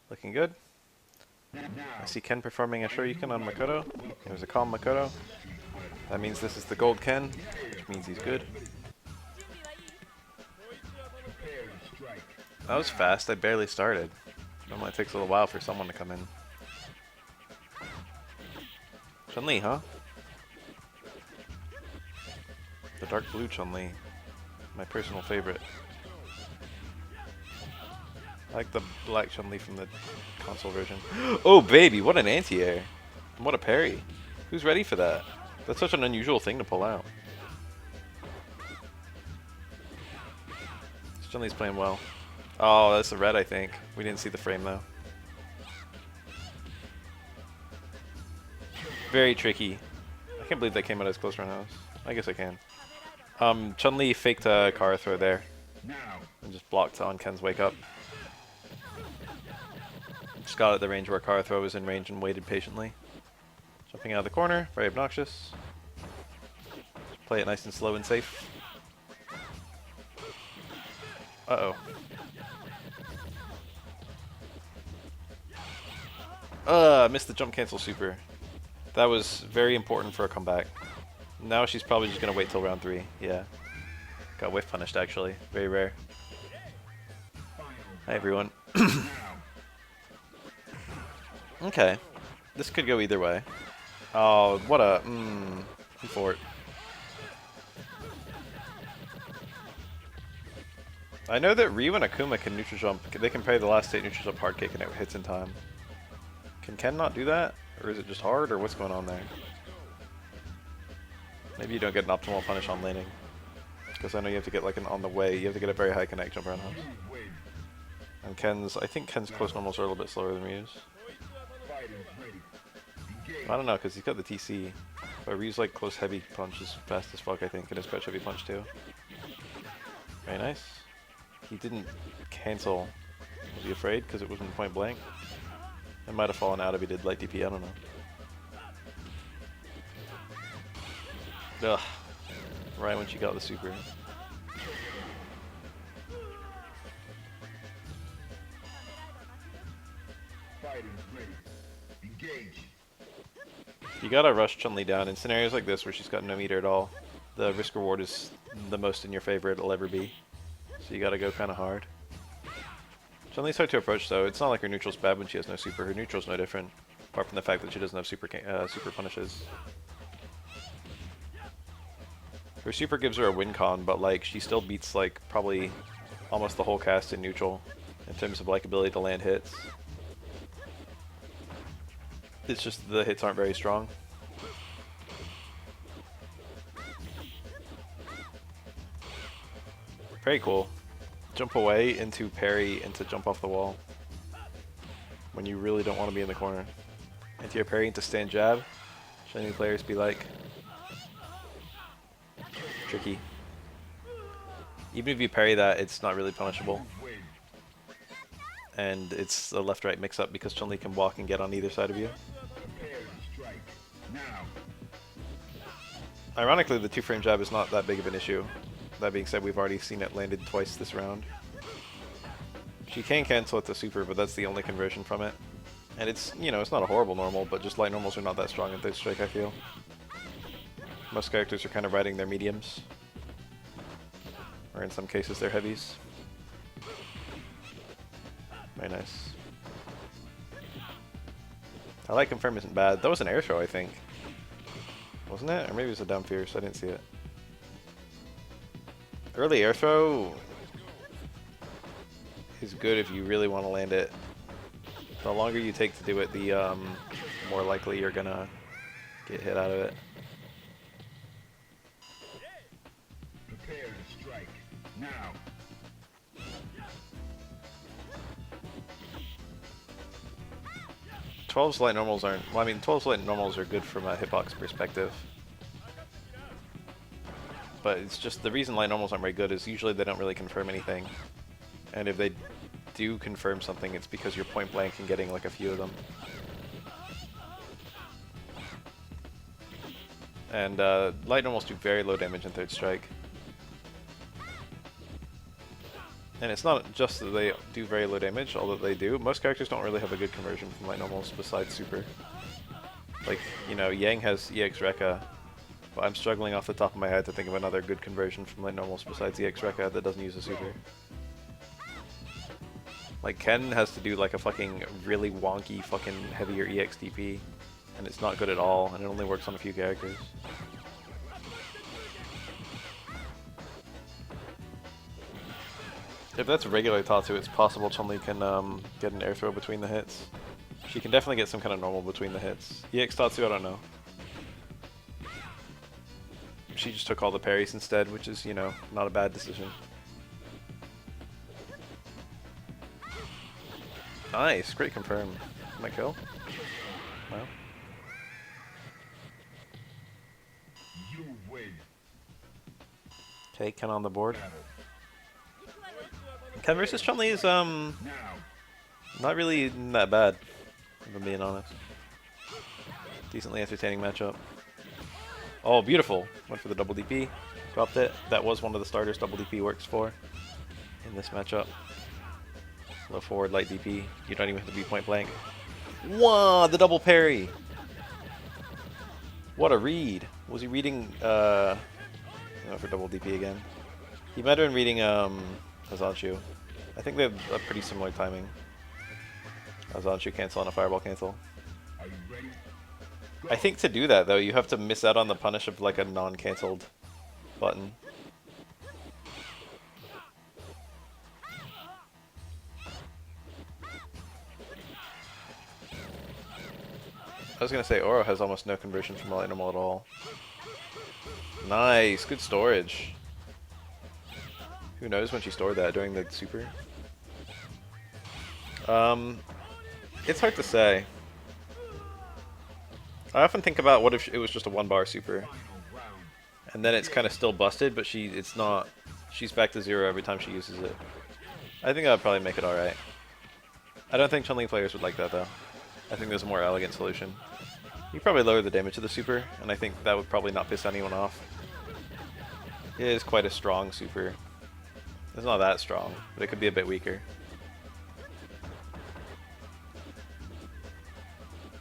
Looking good. I see Ken performing a Shoryuken on Makoto. There's a calm Makoto. That means this is the gold Ken, which means he's good. That was fast. I barely started. Normally it takes a little while for someone to come in. Chun-Li, huh? The dark blue Chun-Li. My personal favorite. I like the black Chun-Li from the console version. Oh baby, what an anti-air. What a parry. Who's ready for that? That's such an unusual thing to pull out. Chun-Li's playing well. Oh, that's the red, I think. We didn't see the frame though. Very tricky. I can't believe that came out as close roundhouse. I guess I can. Chun-Li faked a Kara throw there. And just blocked on Ken's wake up. Just got at the range where Kara throw was in range and waited patiently. Jumping out of the corner, very obnoxious. Just play it nice and slow and safe. Uh-oh. Missed the jump cancel super. That was very important for a comeback. Now she's probably just gonna wait till round 3. Yeah. Got whiff punished actually. Very rare. Hi everyone. Okay. This could go either way. Oh, what a fort. I know that Ryu and Akuma can neutral jump. They can parry the last state neutral jump hard kick and it hits in time. Can Ken not do that? Or is it just hard, or what's going on there? Maybe you don't get an optimal punish on laning. Because I know you have to get like an on the way, you have to get a very high connect jump around house. And Ken's, I think Ken's close normals are a little bit slower than Ryu's. I don't know, because he's got the TC. But Ryu's like close heavy punch is fast as fuck, I think, and his crouch heavy punch too. Very nice. He didn't cancel. Was he afraid because it wasn't point blank? It might have fallen out if he did light DP, I don't know. Ugh. Right when she got the super. You gotta rush Chun-Li down in scenarios like this where she's got no meter at all. The risk reward is the most in your favor it'll ever be. So you gotta go kinda hard. Chun-Li's hard to approach though. It's not like her neutral's bad when she has no super. Her neutral's no different. Apart from the fact that she doesn't have super punishes. Her super gives her a win con, but like she still beats like probably almost the whole cast in neutral in terms of like ability to land hits. It's just the hits aren't very strong. Very cool. Jump away into parry into jump off the wall. When you really don't want to be in the corner. Into your parry into stand jab. Should any players be like. Tricky. Even if you parry that, it's not really punishable. And it's a left-right mix-up because Chun-Li can walk and get on either side of you. Ironically, the 2-frame jab is not that big of an issue. That being said, we've already seen it landed twice this round. She can cancel it to super, but that's the only conversion from it. And it's, you know, it's not a horrible normal, but just light normals are not that strong in third strike, I feel. Most characters are kind of riding their mediums. Or in some cases, their heavies. Very nice. I like confirm isn't bad. That was an air throw, I think. Wasn't it? Or maybe it was a down fierce, I didn't see it. Early air throw is good if you really want to land it. The longer you take to do it, the more likely you're gonna get hit out of it. Prepare to strike now. Twelve's light normals aren't. Well, I mean, 12's light normals are good from a hitbox perspective. But it's just the reason light normals aren't very good is usually they don't really confirm anything. And if they do confirm something, it's because you're point blank and getting like a few of them. And light normals do very low damage in third strike. And it's not just that they do very low damage, although they do. Most characters don't really have a good conversion from light normals besides super. Like, you know, Yang has EX Rekka, but I'm struggling off the top of my head to think of another good conversion from light normals besides EX Rekka that doesn't use a super. Like, Ken has to do like a fucking really wonky fucking heavier EX DP, and it's not good at all, and it only works on a few characters. If that's regular Tatsu, it's possible Chun-Li can get an air throw between the hits. She can definitely get some kind of normal between the hits. EX Tatsu, I don't know. She just took all the parries instead, which is, you know, not a bad decision. Nice, great confirm. My kill? Wow. Okay, Ken on the board. Ken versus Chun-Li is not really that bad, if I'm being honest. Decently entertaining matchup. Oh, beautiful. Went for the double DP. Dropped it. That was one of the starters double DP works for in this matchup. Low forward, light DP. You don't even have to be point blank. Wow, the double parry. What a read. Was he reading, for double DP again? He might have been reading, Azanshu. I think they have a pretty similar timing. Azanshu cancel and a fireball cancel. I think to do that, though, you have to miss out on the punish of, like, a non-cancelled button. I was gonna say Oro has almost no conversion from light normal at all. Nice, good storage. Who knows when she stored that during the super? It's hard to say. I often think about what if it was just a 1-bar super, and then it's kind of still busted, but it's not. She's back to 0 every time she uses it. I think that would probably make it all right. I don't think Chun-Li players would like that though. I think there's a more elegant solution. You probably lower the damage of the super, and I think that would probably not piss anyone off. It is quite a strong super. It's not that strong, but it could be a bit weaker.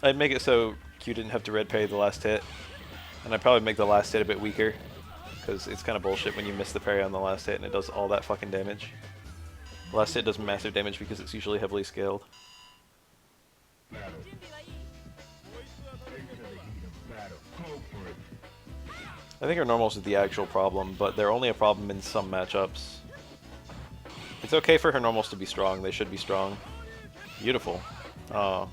I'd make it so Q didn't have to red parry the last hit, and I'd probably make the last hit a bit weaker, because it's kind of bullshit when you miss the parry on the last hit and it does all that fucking damage. The last hit does massive damage because it's usually heavily scaled. I think her normals is the actual problem, but they're only a problem in some matchups. It's okay for her normals to be strong, they should be strong. Beautiful. Oh.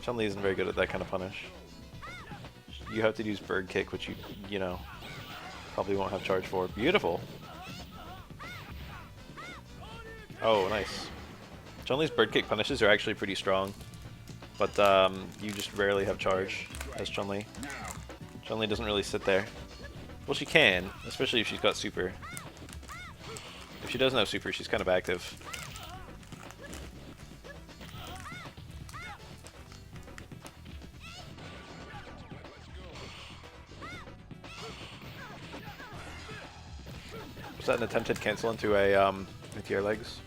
Chun-Li isn't very good at that kind of punish. You have to use bird kick, which you know, probably won't have charge for. Beautiful! Oh, nice. Chun-Li's bird kick punishes are actually pretty strong, but you just rarely have charge as Chun-Li. Chun-Li doesn't really sit there. Well, she can, especially if she's got super. If she doesn't have super, she's kind of active. Was that an attempted cancel into your legs?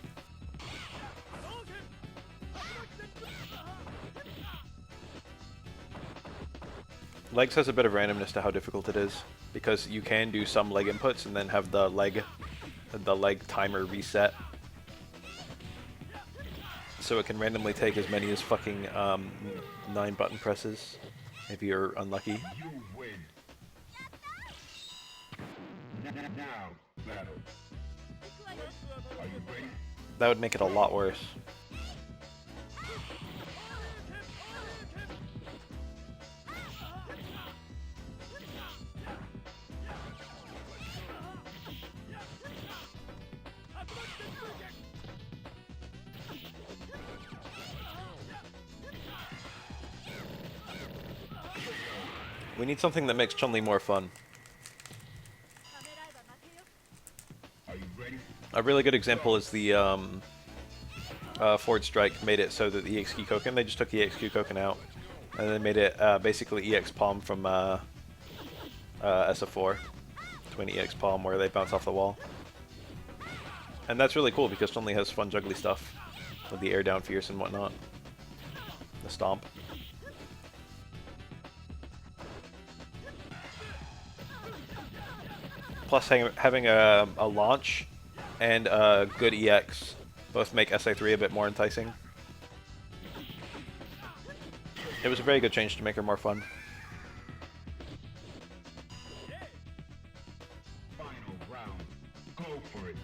Legs has a bit of randomness to how difficult it is, because you can do some leg inputs and then have the leg timer reset. So it can randomly take as many as fucking 9 button presses if you're unlucky. That would make it a lot worse. We need something that makes Chun-Li more fun. A really good example is the Forward Strike made it so that the EX Kikoken, they just took EX Kikoken out, and then made it basically EX Palm from SF3 to an EX Palm where they bounce off the wall. And that's really cool because Chun-Li has fun juggly stuff with the air down fierce and whatnot. The stomp. Plus having a launch and a good EX both make SF3 a bit more enticing. It was a very good change to make her more fun. Final round. Go for it.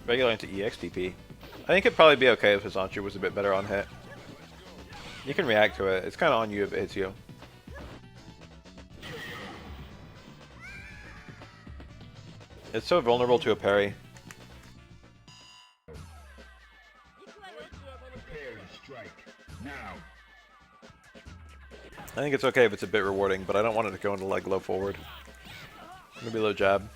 Regular into EXTP. I think it'd probably be okay if his launcher was a bit better on hit. You can react to it. It's kind of on you if it hits you. It's so vulnerable to a parry. Prepare to strike. Now. I think it's okay if it's a bit rewarding, but I don't want it to go into like low forward. Maybe low jab.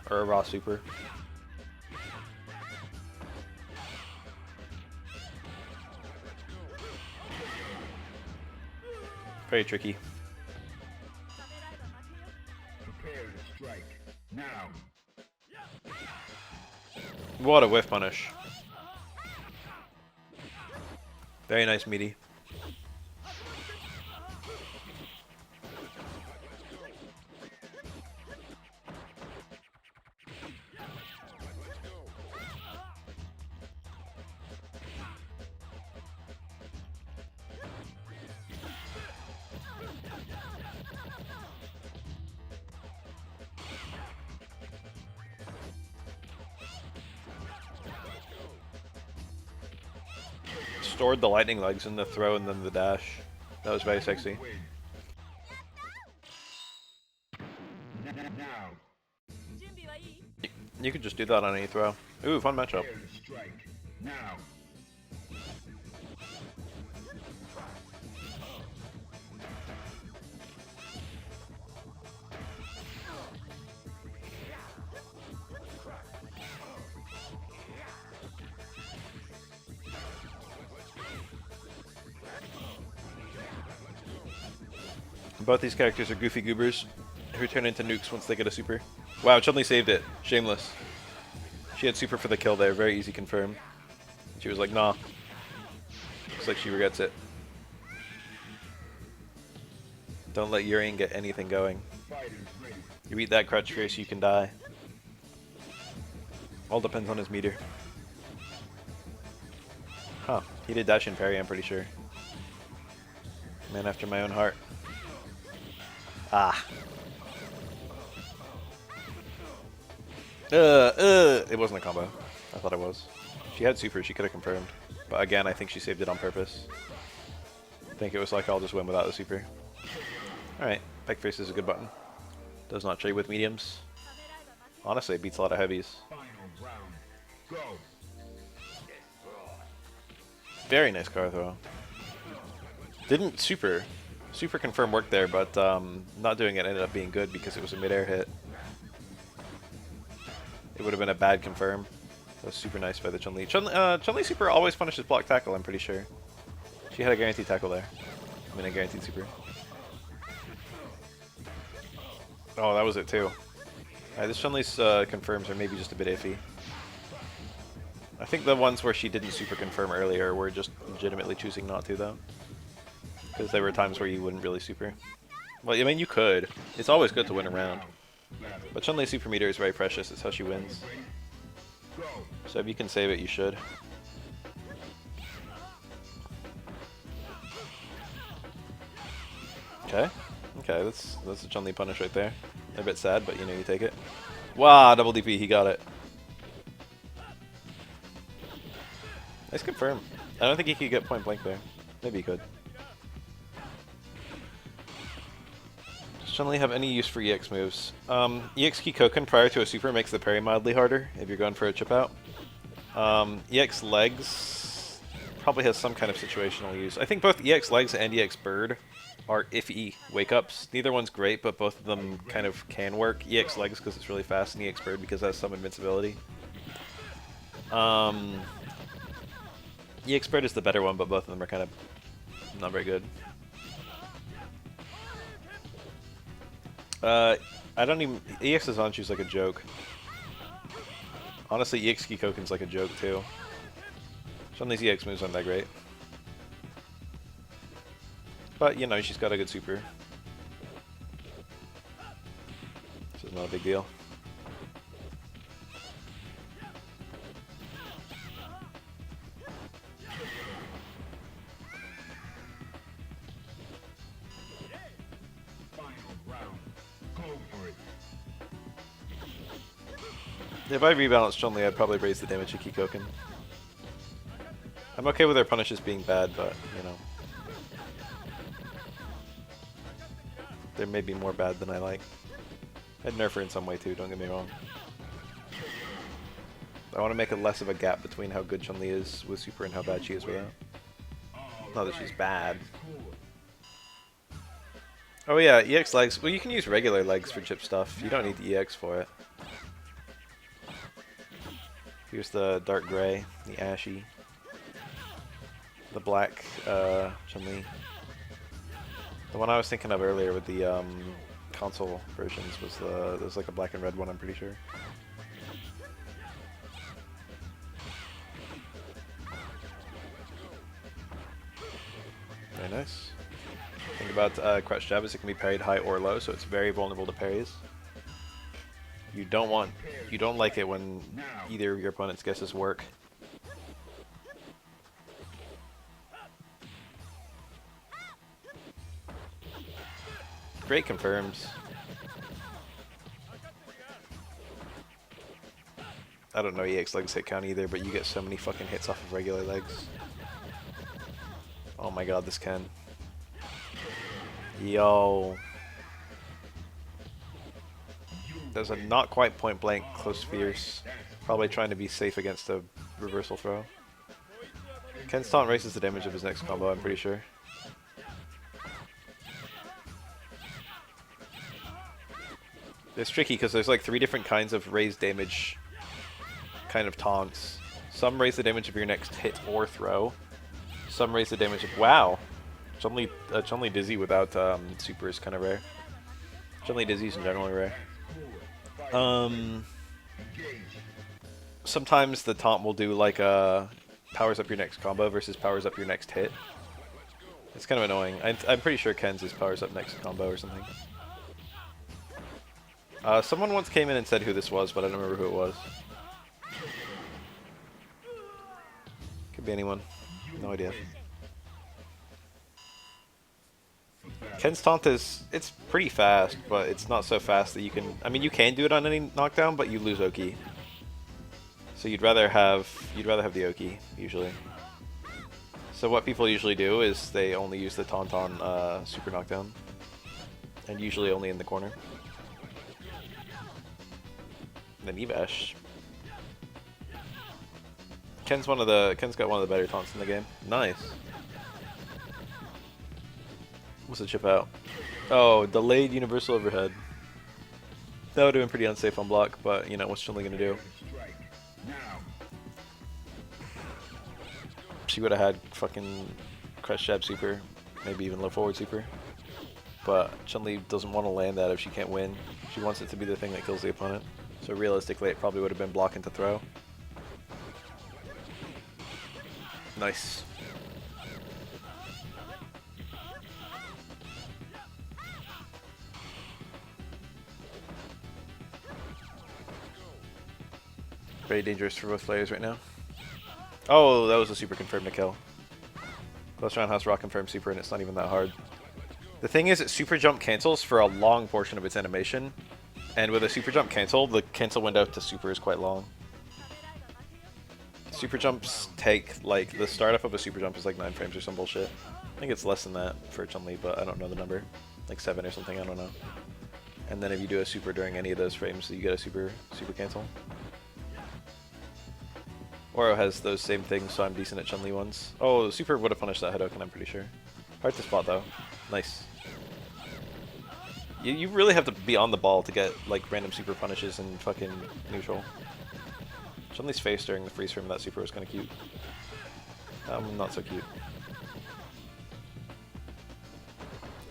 Or a raw super. Very tricky. Prepare to strike. Now. What a whiff punish. Very nice meaty. Stored the lightning legs in the throw and then the dash. That was very sexy. Now. You could just do that on any throw. Ooh, fun matchup. Prepare to strike. Now. Both these characters are goofy goobers who turn into nukes once they get a super. Wow, Chun-Li saved it. Shameless. She had super for the kill there. Very easy confirm. She was like, nah. Looks like she regrets it. Don't let Urien get anything going. You eat that crutch fierce, you can die. All depends on his meter. Huh. He did dash and parry, I'm pretty sure. Man after my own heart. Ah. It wasn't a combo. I thought it was. She had super, she could have confirmed. But again, I think she saved it on purpose. I think it was like, I'll just win without the super. Alright, back face is a good button. Does not trade with mediums. Honestly, it beats a lot of heavies. Final round. Go. Very nice car throw. Didn't super confirm worked there, but not doing it ended up being good because it was a mid-air hit. It would have been a bad confirm. That was super nice by the Chun-Li. Chun-Li super always punishes block tackle, I'm pretty sure. She had a guaranteed tackle there. I mean, a guaranteed super. Oh, that was it too. Alright, this Chun-Li's confirms are maybe just a bit iffy. I think the ones where she didn't super confirm earlier were just legitimately choosing not to, though. Because there were times where you wouldn't really super. Well, I mean, you could. It's always good to win a round. But Chun-Li's super meter is very precious. It's how she wins. So if you can save it, you should. Okay. Okay, that's a Chun-Li punish right there. A bit sad, but you know, you take it. Wow, double DP, he got it. Nice confirm. I don't think he could get point blank there. Maybe he could. Does Chun-Li have any use for EX moves? EX key Koken prior to a super makes the parry mildly harder if you're going for a chip out. EX legs probably has some kind of situational use. I think both EX legs and EX bird are iffy wake-ups. Neither one's great, but both of them kind of can work. EX Legs because it's really fast, and EX Bird because it has some invincibility. EX Bird is the better one, but both of them are kind of not very good. I don't even... EX Zanchu's like a joke. Honestly, EX Kikoken's like a joke too. Some of these EX moves aren't that great. But, you know, she's got a good super. So it's not a big deal. If I rebalance Chun-Li, I'd probably raise the damage to Kikoken. I'm okay with her punishes being bad, but, you know. There may be more bad than I like. I'd nerf her in some way too, don't get me wrong. I want to make a less of a gap between how good Chun-Li is with super and how bad she is without. Not that she's bad. Oh yeah, EX legs. Well, you can use regular legs for chip stuff. You don't need the EX for it. Here's the dark gray, the ashy, the black Chun-Li. The one I was thinking of earlier with the console versions was there's like a black and red one, I'm pretty sure. Very nice. The thing about crouch jab is it can be parried high or low, so it's very vulnerable to parries. You don't like it when either of your opponent's guesses work. Great confirms. I don't know EX legs hit count either, but you get so many fucking hits off of regular legs. Oh my god, this can. Yo. There's a not quite point blank close fierce. Probably trying to be safe against a reversal throw. Ken's taunt raises the damage of his next combo, I'm pretty sure. It's tricky because there's like 3 different kinds of raised damage kind of taunts. Some raise the damage of your next hit or throw. Some raise the damage of... Wow! Chun-Li Dizzy without super is kind of rare. Chun-Li Dizzy is in general rare. Sometimes the taunt will do like powers up your next combo versus powers up your next hit. It's kind of annoying. I'm pretty sure Ken's is powers up next combo or something. Someone once came in and said who this was, but I don't remember who it was. Could be anyone. No idea. Ken's taunt is, it's pretty fast, but it's not so fast that you can... I mean, you can do it on any knockdown, but you lose Oki. So you'd rather have the Oki, usually. So what people usually do is they only use the taunt on super knockdown. And usually only in the corner. Then Evash. Ken's got one of the better taunts in the game. Nice. What's the chip out? Oh, delayed universal overhead. That would have been pretty unsafe on block, but you know, what's Chun-Li gonna do? She would have had fucking crush jab super, maybe even low forward super. But Chun-Li doesn't want to land that if she can't win. She wants it to be the thing that kills the opponent. So realistically, it probably would have been block into throw. Nice. Very dangerous for both players right now. Oh, that was a super confirmed to kill. Close round has rock confirmed super and it's not even that hard. The thing is, super jump cancels for a long portion of its animation. And with a super jump cancel, the cancel window to super is quite long. Super jumps take, like, the startup of a super jump is like 9 frames or some bullshit. I think it's less than that for Chun-Li, but I don't know the number. Like 7 or something, I don't know. And then if you do a super during any of those frames, you get a super cancel. Oro has those same things, so I'm decent at Chun-Li ones. Oh, super would have punished that Hadouken, I'm pretty sure. Hard to spot though. Nice. You really have to be on the ball to get like random super punishes and fucking neutral. Chun-Li's face during the freeze frame of that super was kind of cute. Not so cute.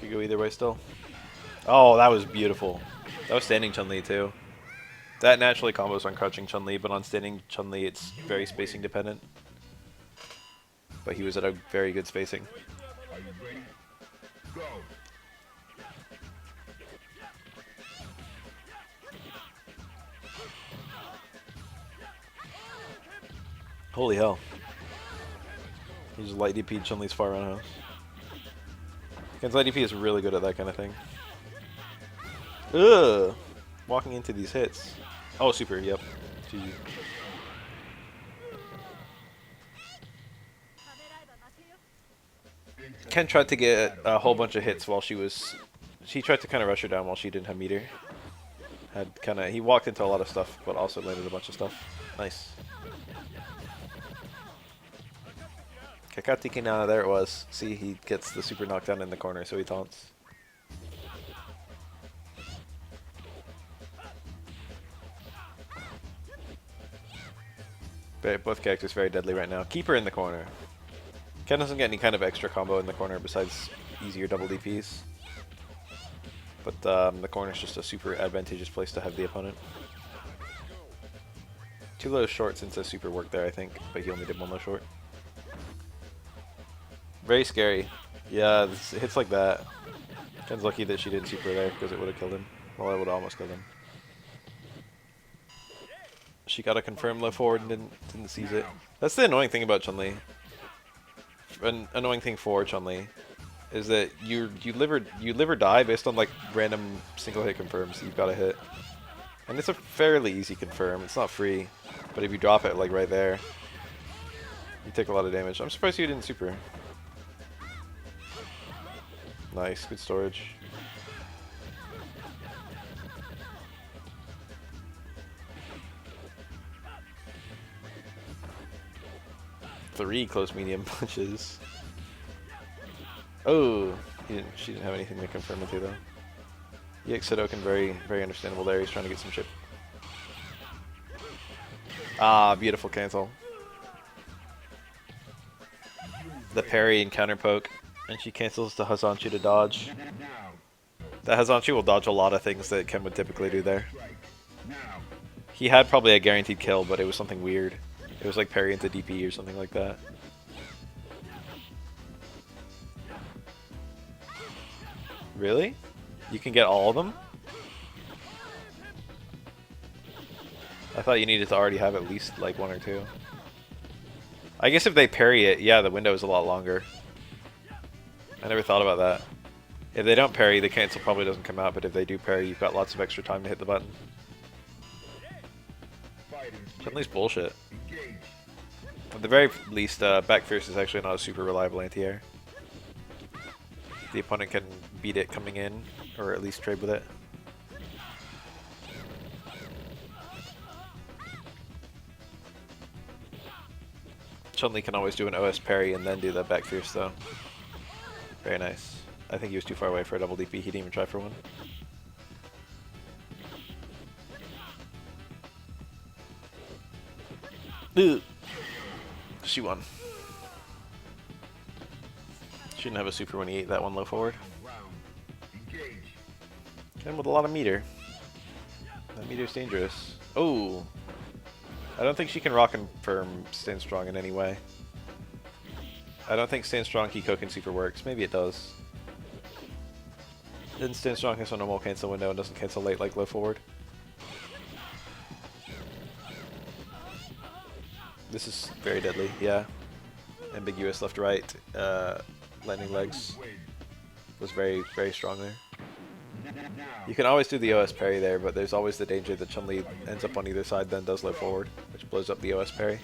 Could go either way still. Oh, that was beautiful. That was standing Chun-Li too. That naturally combos on crouching Chun-Li, but on standing Chun-Li it's very spacing dependent. But he was at a very good spacing. Are you ready? Go. Holy hell. He's light DP Chun-Li's far roundhouse. Ken's light DP is really good at that kind of thing. Ugh! Walking into these hits. Oh, super, yep. GG. Ken tried to get a whole bunch of hits while she was... She tried to kind of rush her down while she didn't have meter. He walked into a lot of stuff, but also landed a bunch of stuff. Nice. Kakatiki, now there it was. See, he gets the super knockdown in the corner, so he taunts. Both characters very deadly right now. Keep her in the corner. Ken doesn't get any kind of extra combo in the corner besides easier double DPs. But the corner is just a super advantageous place to have the opponent. Too low short since the super worked there, I think, but he only did one low short. Very scary. Yeah, hits like that. Ken's lucky that she didn't super there because it would have killed him. Well, it would have almost killed him. She got a confirmed low forward and didn't seize it. That's the annoying thing about Chun-Li. An annoying thing for Chun-Li is that you live or die based on like random single hit confirms you've got to hit. And it's a fairly easy confirm. It's not free, but if you drop it like right there, you take a lot of damage. I'm surprised you didn't super. Nice, good storage. Three close medium punches. Oh, she didn't have anything to confirm with you though. EX Sudoken, very understandable there. He's trying to get some chip. Ah, beautiful cancel. The parry and counter poke, and she cancels the Hazanchu to dodge. The Hazanchu will dodge a lot of things that Ken would typically do there. He had probably a guaranteed kill, but it was something weird. It was like parry into DP or something like that. Really? You can get all of them? I thought you needed to already have at least like one or two. I guess if they parry it, yeah, the window is a lot longer. I never thought about that. If they don't parry, the cancel probably doesn't come out, but if they do parry, you've got lots of extra time to hit the button. Chun-Li's bullshit. At the very least, back fierce is actually not a super reliable anti-air. The opponent can beat it coming in, or at least trade with it. Chun-Li can always do an OS parry and then do that back fierce though. Very nice. I think he was too far away for a double DP, he didn't even try for one. Ugh. She won. She didn't have a super when he ate that one low forward. Ken with a lot of meter. That meter's dangerous. Oh! I don't think she can rock confirm Stand Strong in any way. I don't think Stand Strong Kikoken super works. Maybe it does. Then Stand Strong has a normal cancel window and doesn't cancel late like low forward. This is very deadly, yeah. Ambiguous left right. Landing legs was very strong there. You can always do the OS parry there, but there's always the danger that Chun-Li ends up on either side then does low forward, which blows up the OS parry.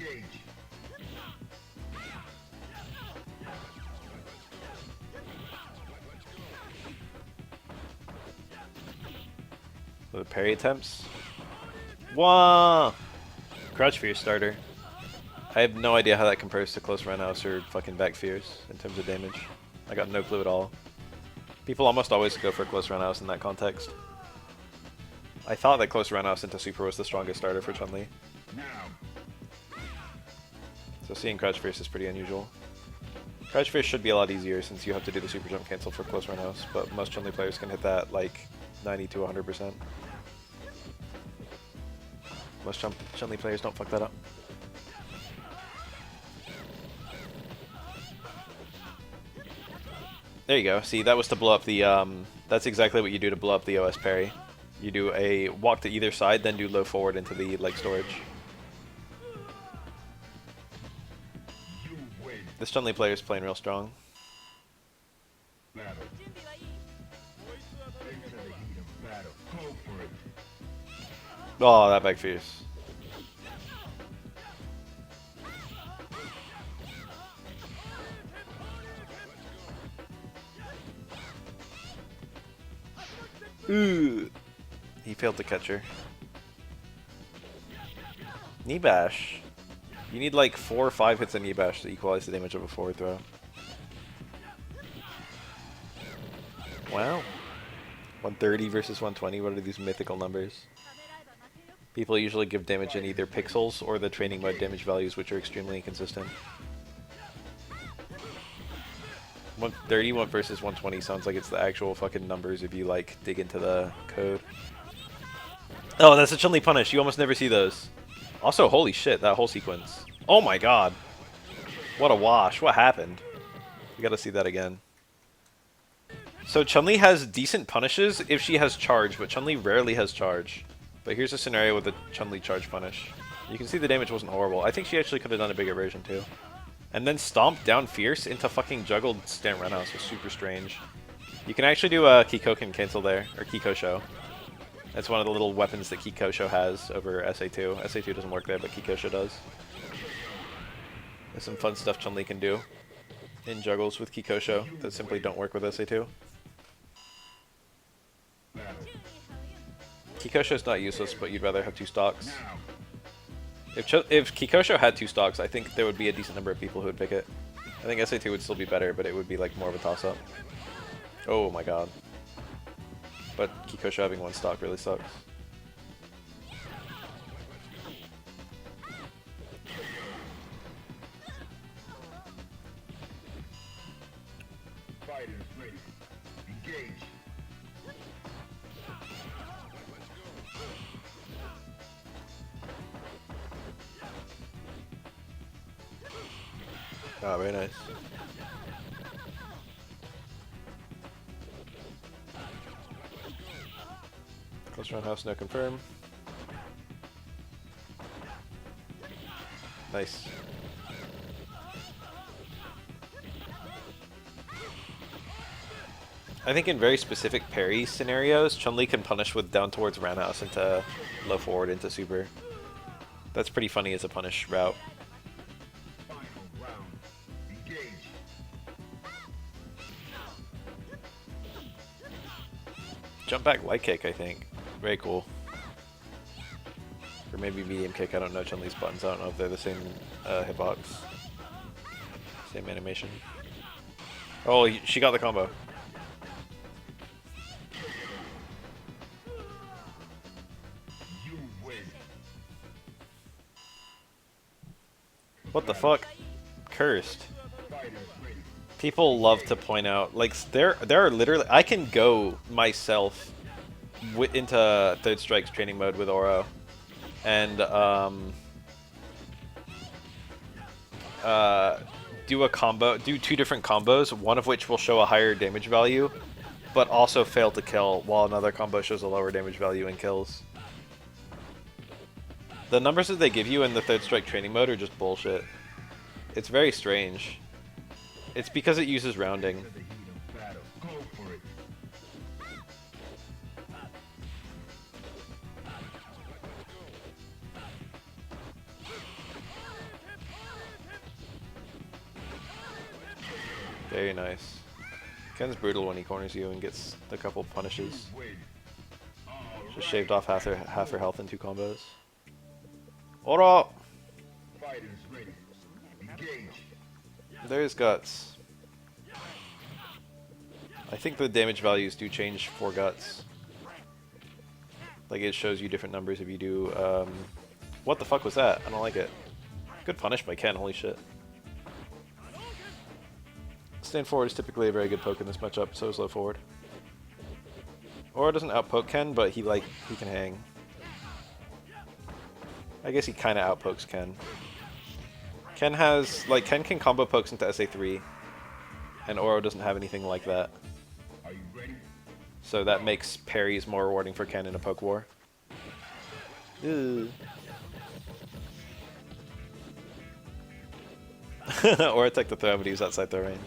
Engage. The parry attempts. Wah! Crouch Fear starter. I have no idea how that compares to close roundhouse or fucking back fears in terms of damage. I got no clue at all. People almost always go for close roundhouse in that context. I thought that close roundhouse into super was the strongest starter for Chun-Li. Now. So seeing Crouch Fierce is pretty unusual. Crouch Fierce should be a lot easier since you have to do the super jump cancel for close roundhouse, but most Chun-Li players can hit that like 90 to 100%. Most Chun-Li players don't fuck that up. There you go. See, that was to blow up the, that's exactly what you do to blow up the OS parry. You do a walk to either side, then do low forward into the leg storage. You win. This Chun-Li player is playing real strong. Battle. Into the heat of battle. Go for it. Oh, that back fierce. Ooh. He failed to catch her. Knee bash. You need like 4 or 5 hits of knee bash to equalize the damage of a forward throw. Wow. 130 versus 120, what are these mythical numbers? People usually give damage in either pixels or the training mode damage values, which are extremely inconsistent. 130 versus 120 sounds like it's the actual fucking numbers if you like dig into the code. Oh, that's a Chun-Li punish. You almost never see those. Also, holy shit, that whole sequence. Oh my god. What a wash. What happened? We gotta see that again. So Chun-Li has decent punishes if she has charge, but Chun-Li rarely has charge. But here's a scenario with a Chun-Li charge punish. You can see the damage wasn't horrible. I think she actually could have done a bigger version too. And then stomp down Fierce into fucking juggled stand roundhouse was super strange. You can actually do a Kikoken cancel there, or Kikosho. That's one of the little weapons that Kikosho has over SA2. SA2 doesn't work there, but Kikosho does. There's some fun stuff Chun-Li can do in juggles with Kikosho that simply don't work with SA2. Kikosho's not useless, but you'd rather have 2 stocks. If Kikosho had 2 stocks, I think there would be a decent number of people who would pick it. I think SA2 would still be better, but it would be like more of a toss-up. Oh my god. But Kikosho having 1 stock really sucks. Fighters ready. Engage. Ah, very nice. Close roundhouse, no confirm. Nice. I think in very specific parry scenarios, Chun-Li can punish with down towards roundhouse into low forward into super. That's pretty funny as a punish route. Final round. Engage. Jump back light kick, I think. Very cool. Or maybe medium kick, I don't know Chun-Li's buttons, I don't know if they're the same hitbox. Same animation. Oh, she got the combo. You win. What the fuck? Cursed. Fighters ready. People love to point out, like, there are literally, I can go myself into Third Strike's training mode with Oro, and do a combo, do 2 different combos, one of which will show a higher damage value, but also fail to kill, while another combo shows a lower damage value and kills. The numbers that they give you in the Third Strike training mode are just bullshit. It's very strange. It's because it uses rounding. Into the heat of battle. Go for it. Very nice. Ken's brutal when he corners you and gets a couple punishes. Win. Just shaved off half her health in 2 combos. Ora! Fighters ready. Engage. There's Guts. I think the damage values do change for Guts. Like, it shows you different numbers if you do, what the fuck was that? I don't like it. Good punish by Ken, holy shit. Stand forward is typically a very good poke in this matchup, so is low forward. Aura doesn't outpoke Ken, but he can hang. I guess he kinda outpokes Ken. Ken can combo pokes into SA3, and Oro doesn't have anything like that. Are you ready? So that makes parries more rewarding for Ken in a poke war. Ooh. Or attack the throw, but he was outside throw range.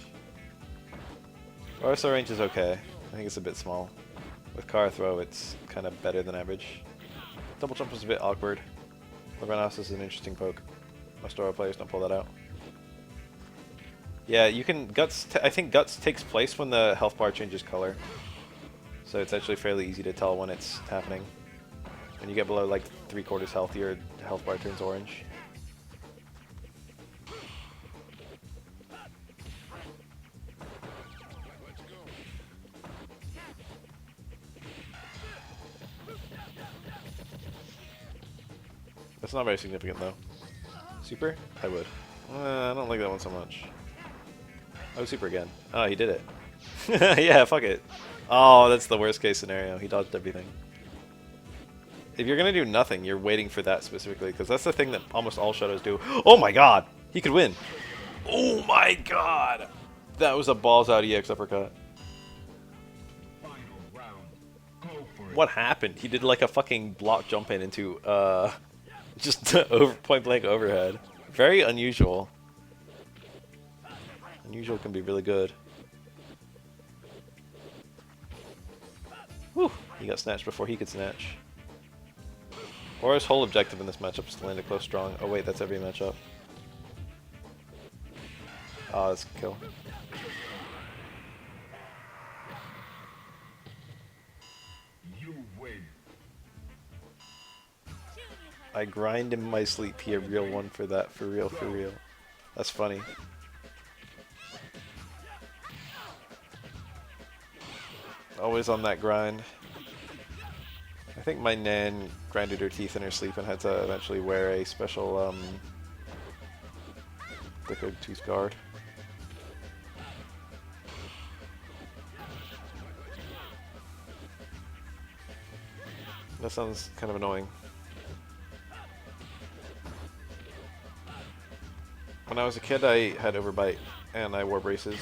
Or throw range is okay. I think it's a bit small. With Kara throw, it's kind of better than average. Double jump was a bit awkward. Rebalancing is an interesting poke. Most Oro players don't pull that out. Yeah, you can I think Guts takes place when the health bar changes color. So it's actually fairly easy to tell when it's happening. When you get below like 3/4 health, your health bar turns orange. That's not very significant though. Super? I would. I don't like that one so much. Oh, super again. Oh, he did it. Yeah, fuck it. Oh, that's the worst case scenario. He dodged everything. If you're gonna do nothing, you're waiting for that specifically, because that's the thing that almost all shadows do. Oh my god! He could win! Oh my god! That was a balls out EX uppercut. Final round. Go for it. What happened? He did like a fucking block jump in into, just over point blank overhead. Very unusual. Unusual can be really good. Whew! He got snatched before he could snatch. Aura's whole objective in this matchup is to land a close strong. Oh wait, that's every matchup. Ah, that's a kill. You win. I grind in my sleep. He a real one for that. For real, for real. That's funny. Always on that grind. I think my nan grinded her teeth in her sleep and had to eventually wear a special, thicker tooth guard. That sounds kind of annoying. When I was a kid, I had overbite, and I wore braces.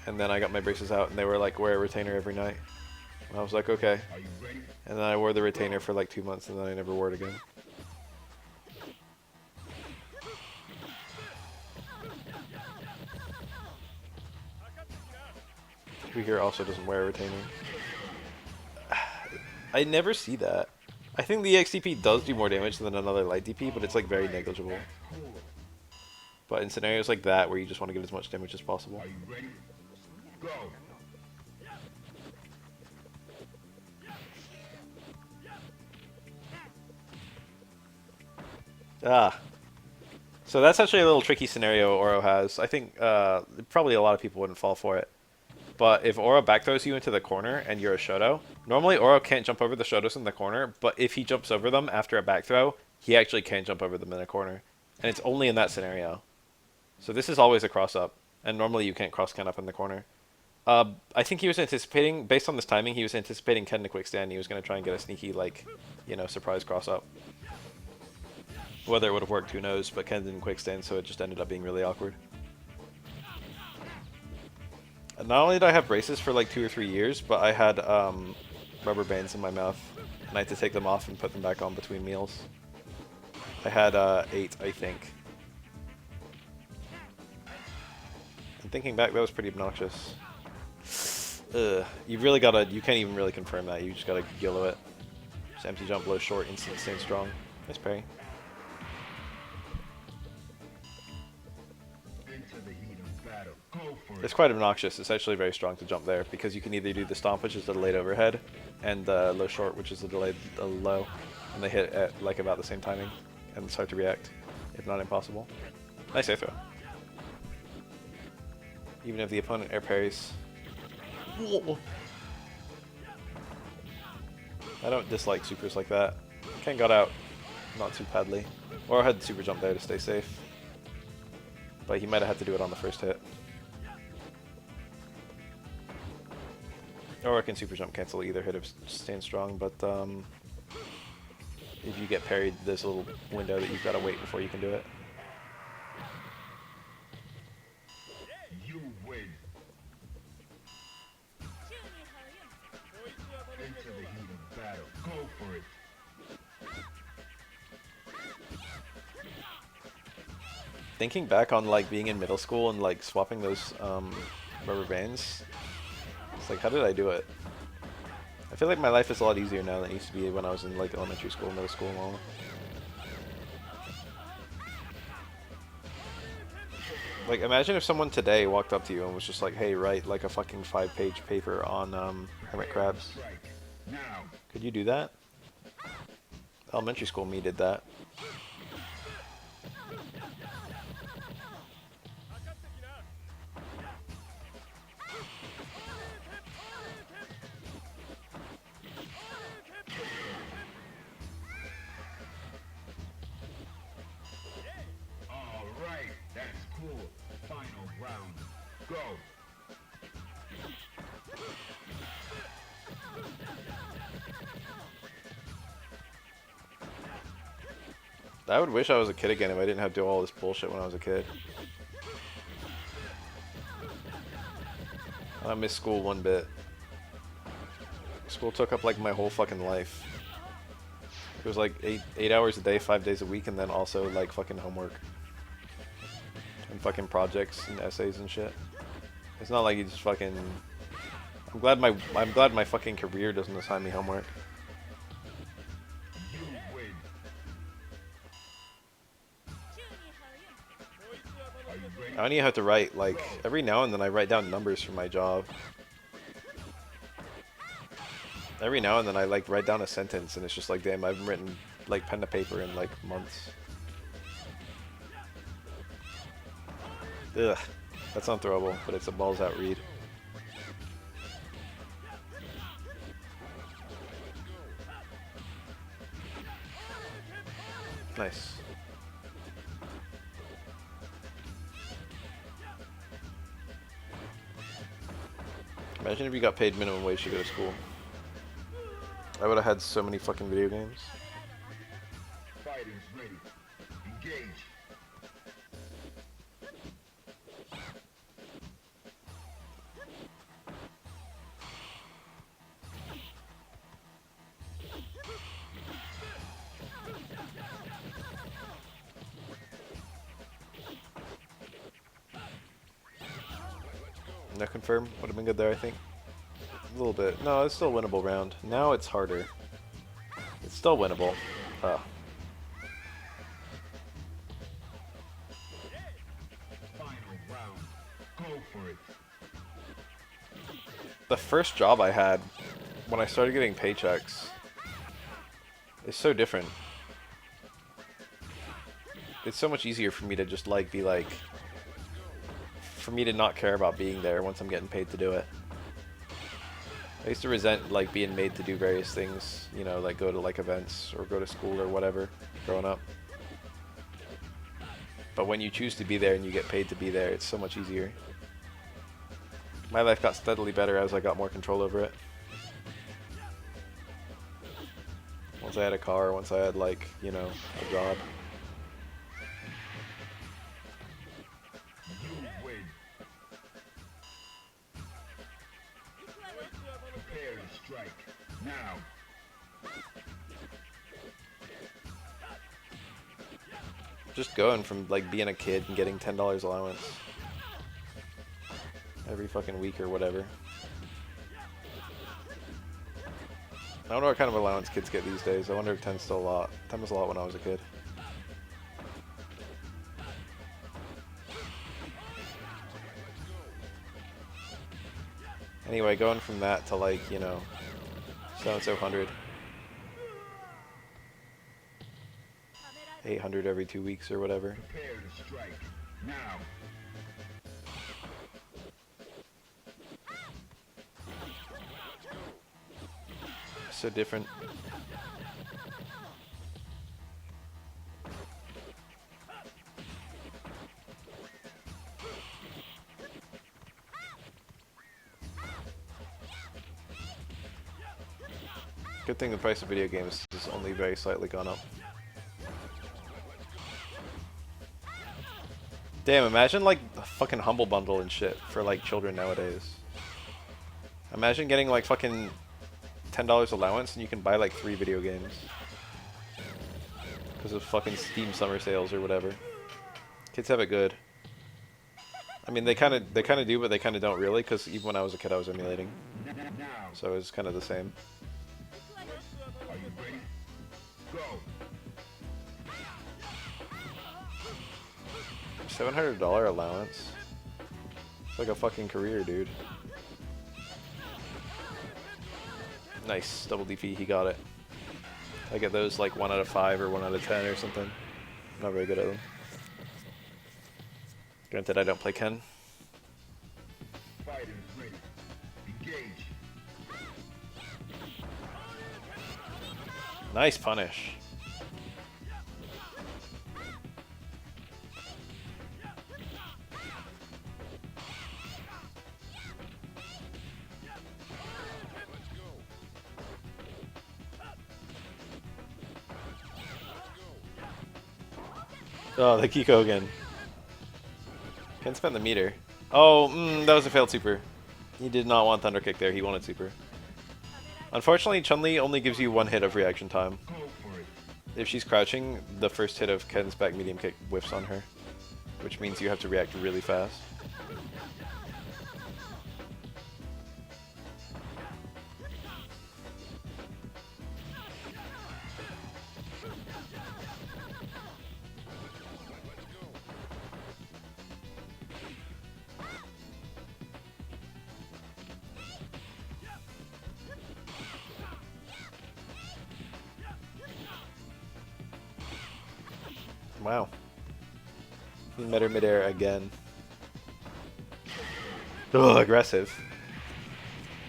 And then I got my braces out, and they were like, wear a retainer every night. And I was like, okay. Are you ready? And then I wore the retainer for like 2 months, and then I never wore it again. Who here also doesn't wear a retainer? I never see that. I think the EXDP does do more damage than another light DP, but it's like very negligible. But in scenarios like that, where you just want to get as much damage as possible. Are you ready? Go. Ah. So that's actually a little tricky scenario Oro has. I think probably a lot of people wouldn't fall for it. But if Oro back throws you into the corner and you're a Shoto, normally Oro can't jump over the Shotos in the corner, but if he jumps over them after a back throw, he actually can jump over them in a corner. And it's only in that scenario. So this is always a cross-up, and normally you can't cross-Ken up in the corner. I think he was anticipating, based on this timing, he was anticipating Ken to quick stand. He was going to try and get a sneaky, like, you know, surprise cross-up. Whether it would have worked, who knows, but Ken didn't quick stand, so it just ended up being really awkward. And not only did I have braces for like 2 or 3 years, but I had rubber bands in my mouth, and I had to take them off and put them back on between meals. I had 8, I think. And thinking back, that was pretty obnoxious. You really gotta, you can't even really confirm that, you just gotta YOLO it. Just empty jump, low short, instant stand strong. Nice parry. Into the heat of battle. battle. Go for It's it. quite obnoxious. It's actually very strong to jump there because you can either do the stomp, which is the delayed overhead, and the low short, which is the delayed low, and they hit at like about the same timing, and it's hard to react, if not impossible. Nice air throw. Even if the opponent air parries. I don't dislike supers like that. Ken got out not too badly. Or I had super jump there to stay safe. But he might have had to do it on the first hit. Or I can super jump cancel either hit if stand strong, but if you get parried, there's a little window that you've got to wait before you can do it. You win. Enter the heat of battle. Go for it. Thinking back on like being in middle school and like swapping those rubber bands, it's like, how did I do it? I feel like my life is a lot easier now than it used to be when I was in like elementary school, middle school, and all. Like, imagine if someone today walked up to you and was just like, "Hey, write like a fucking 5-page paper on hermit crabs." Now. Could you do that? Elementary school me did that. All right. That's cool. Final round. Go. I would wish I was a kid again if I didn't have to do all this bullshit when I was a kid. I miss school one bit. School took up like my whole fucking life. It was like 8 hours a day, 5 days a week, and then also like fucking homework. And fucking projects and essays and shit. It's not like you just fucking... I'm glad my fucking career doesn't assign me homework. You win. Are you ready? I only have to write, like, every now and then I write down numbers for my job. Every now and then I, like, write down a sentence and it's just like, damn, I haven't written, like, pen to paper in, like, months. Ugh. That's unthrowable, but it's a balls out read. Nice. Imagine if you got paid minimum wage to go to school. I would have had so many fucking video games. Fighters ready. Engage. No confirm. Would have been good there, I think. A little bit. No, it's still a winnable round. Now it's harder. It's still winnable. Oh. Final round. Go for it. The first job I had, when I started getting paychecks, is so different. It's so much easier for me to just, like, be like... For me to not care about being there once I'm getting paid to do it. I used to resent, like, being made to do various things, you know, like go to, like, events or go to school or whatever, growing up. But when you choose to be there and you get paid to be there, it's so much easier. My life got steadily better as I got more control over it. Once I had a car, once I had, like, you know, a job. You win. Prepare to strike. Now. Just going from, like, being a kid and getting $10 allowance every fucking week or whatever. I don't know what kind of allowance kids get these days. I wonder if 10's still a lot. 10 was a lot when I was a kid. Anyway, going from that to like, you know, so-and-so 100. 800 every 2 weeks or whatever. Prepare to strike. Now. So different. Good thing the price of video games has only very slightly gone up. Damn, imagine like a fucking Humble Bundle and shit for like children nowadays. Imagine getting like fucking $10 allowance and you can buy like 3 video games. Because of fucking Steam summer sales or whatever. Kids have it good. I mean, they kind of do, but they kind of don't really, because even when I was a kid I was emulating. So it was kind of the same. Are you ready? Go. $700 allowance. It's like a fucking career, dude. Nice, double DP, he got it. I get those like 1 out of 5 or 1 out of 10 or something. I'm not very good at them. Granted, I don't play Ken. Fighters ready. Engage. Nice punish. Oh, the Kiko again. Ken spent the meter. Oh, that was a failed super. He did not want Thunder Kick there, he wanted super. Unfortunately, Chun-Li only gives you 1 hit of reaction time. Go for it. If she's crouching, the first hit of Ken's back medium kick whiffs on her. Which means you have to react really fast. Wow. He met her midair again. Ugh, aggressive.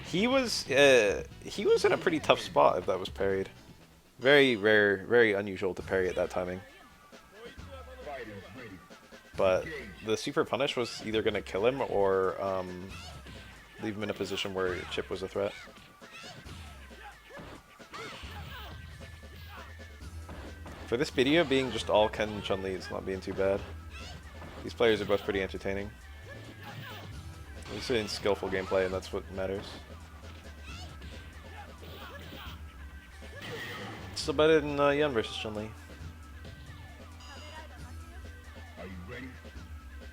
He was in a pretty tough spot if that was parried. Very rare, very unusual to parry at that timing. Fighters ready. But the super punish was either going to kill him or leave him in a position where Chip was a threat. For this video, being just all Ken and Chun-Li is not being too bad. These players are both pretty entertaining. At least in skillful gameplay, and that's what matters. Still better than Yun versus Chun-Li. Are you ready?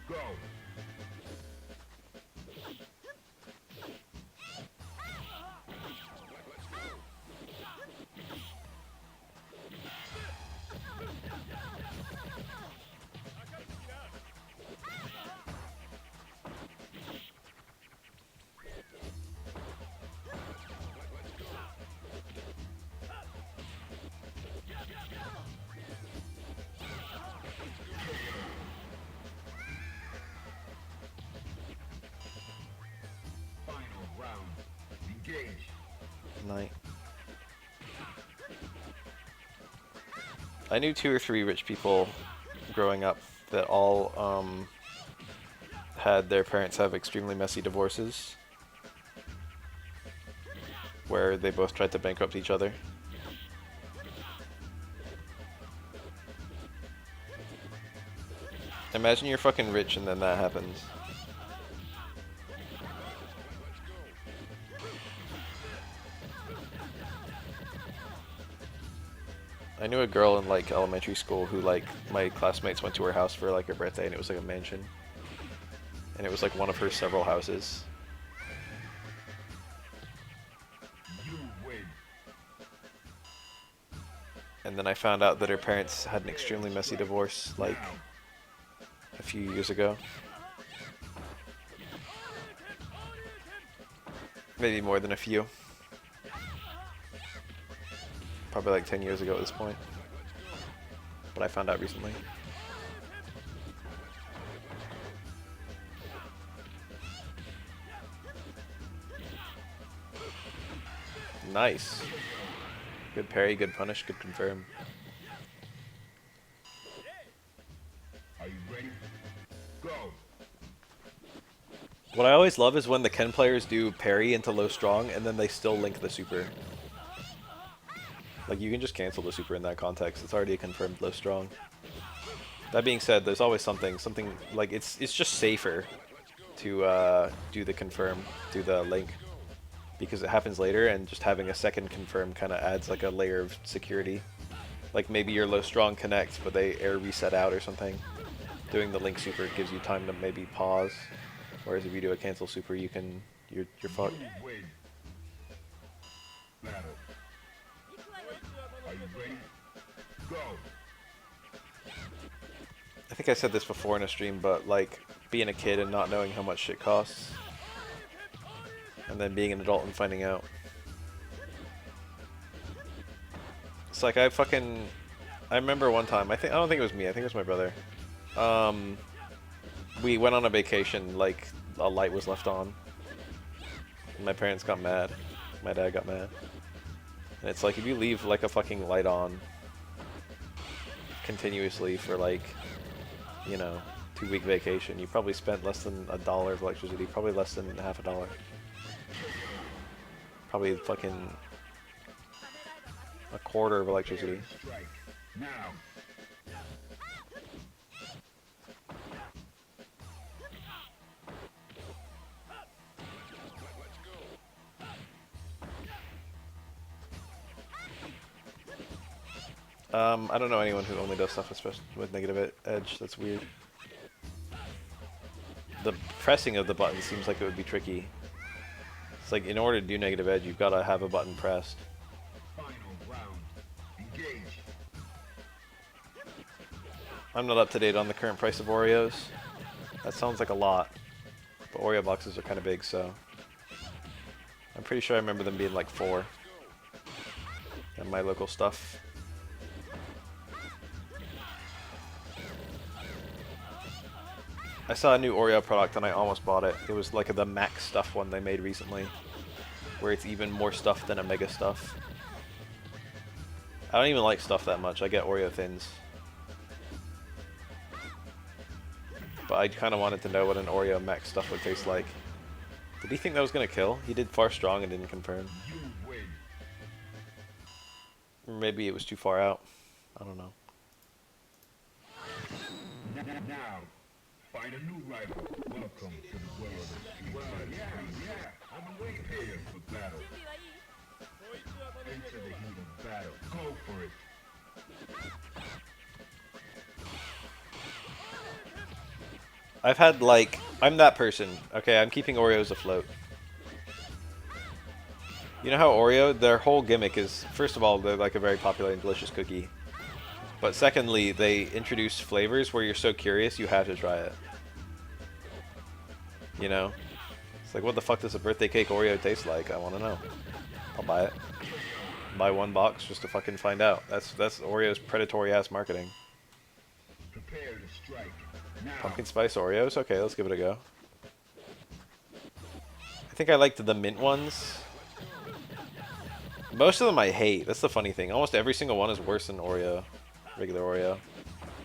Go. Final round. Engage. Night. I knew 2 or 3 rich people growing up that all had their parents have extremely messy divorces where they both tried to bankrupt each other. Imagine you're fucking rich and then that happens. I knew a girl in like elementary school who like my classmates went to her house for like her birthday and it was like a mansion. And it was like one of her several houses. You win. And then I found out that her parents had an extremely messy divorce like Now. a few years ago. Maybe more than a few. Probably like 10 years ago at this point. But I found out recently. Nice. Good parry, good punish, good confirm. Are you ready? Go. What I always love is when the Ken players do parry into low strong and then they still link the super. Like, you can just cancel the super in that context. It's already a confirmed low strong. That being said, there's always something like it's just safer to do the confirm, do the link, because it happens later, and just having a second confirm kind of adds like a layer of security. Like maybe your low strong connects, but they air reset out or something. Doing the link super gives you time to maybe pause, whereas if you do a cancel super, you're fucked. Win. Battle. Are you ready? Go. I think I said this before in a stream, but like being a kid and not knowing how much shit costs, and then being an adult and finding out. It's like I remember one time, I don't think it was me, I think it was my brother. We went on a vacation, like a light was left on. And my parents got mad. My dad got mad. And it's like, if you leave like a fucking light on continuously for like, you know, 2-week vacation, you probably spent less than $1 of electricity, probably less than half a dollar. Probably fucking a quarter of electricity. Strike. Now. I don't know anyone who only does stuff especially with negative edge. That's weird. The pressing of the button seems like it would be tricky. It's like, in order to do negative edge, you've got to have a button pressed. Final round. Engage. I'm not up to date on the current price of Oreos. That sounds like a lot. But Oreo boxes are kind of big, so I'm pretty sure I remember them being like 4 at my local stuff. I saw a new Oreo product and I almost bought it. It was like the max stuff one they made recently, where it's even more stuff than a mega stuff. I don't even like stuff that much. I get Oreo thins. But I kind of wanted to know what an Oreo max stuff would taste like. Did he think that was going to kill? He did far strong and didn't confirm. You win. Or maybe it was too far out. I don't know. Now, find a new rival. Welcome to the world of Street Fighter. Yeah. I'm prepared for battle. Enter the heat of battle. Go for it. I've had like, I'm that person. Okay, I'm keeping Oreos afloat. You know how Oreo, their whole gimmick is, first of all, they're like a very popular and delicious cookie. But secondly, they introduce flavors where you're so curious you have to try it. You know? It's like, what the fuck does a birthday cake Oreo taste like? I want to know. I'll buy it. Buy 1 box just to fucking find out. That's Oreo's predatory ass marketing. Prepare to strike. Now. Pumpkin spice Oreos? Okay, let's give it a go. I think I liked the mint ones. Most of them I hate. That's the funny thing. Almost every single one is worse than Oreo. Regular Oreo.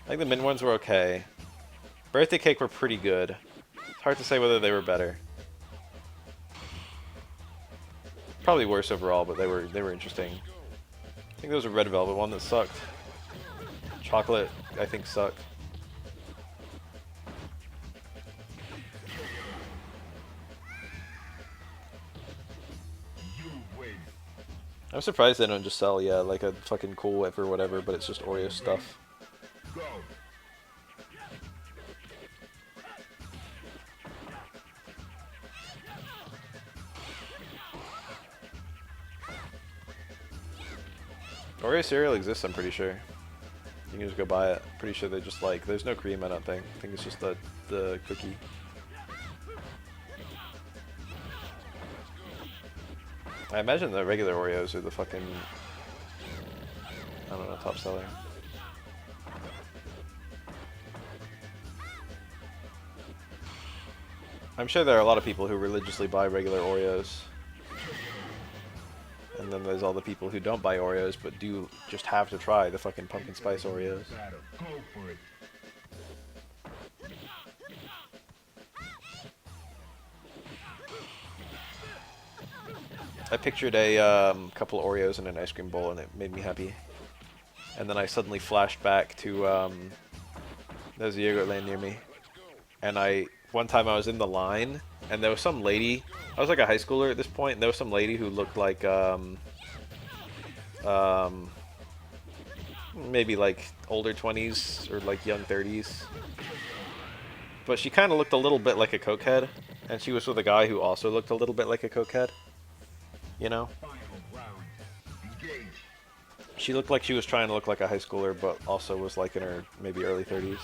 I think the mint ones were okay. Birthday cake were pretty good. It's hard to say whether they were better. Probably worse overall, but they were interesting. I think there was a red velvet one that sucked. Chocolate, I think, sucked. You win. I'm surprised they don't just sell, yeah, like a fucking Cool Whip or whatever, but it's just Oreo stuff. Go. Oreo cereal exists, I'm pretty sure. You can just go buy it. Pretty sure they just like, there's no cream, I don't think. I think it's just the cookie. I imagine the regular Oreos are the fucking, I don't know, top seller. I'm sure there are a lot of people who religiously buy regular Oreos. And then there's all the people who don't buy Oreos but do just have to try the fucking pumpkin spice Oreos. Go for it. I pictured a couple of Oreos in an ice cream bowl and it made me happy. And then I suddenly flashed back to, there's a yogurt land near me. And one time I was in the line and there was some lady, I was like a high schooler at this point, and there was some lady who looked like, maybe like older 20s or like young 30s. But she kind of looked a little bit like a cokehead, and she was with a guy who also looked a little bit like a cokehead. You know? She looked like she was trying to look like a high schooler, but also was like in her maybe early 30s.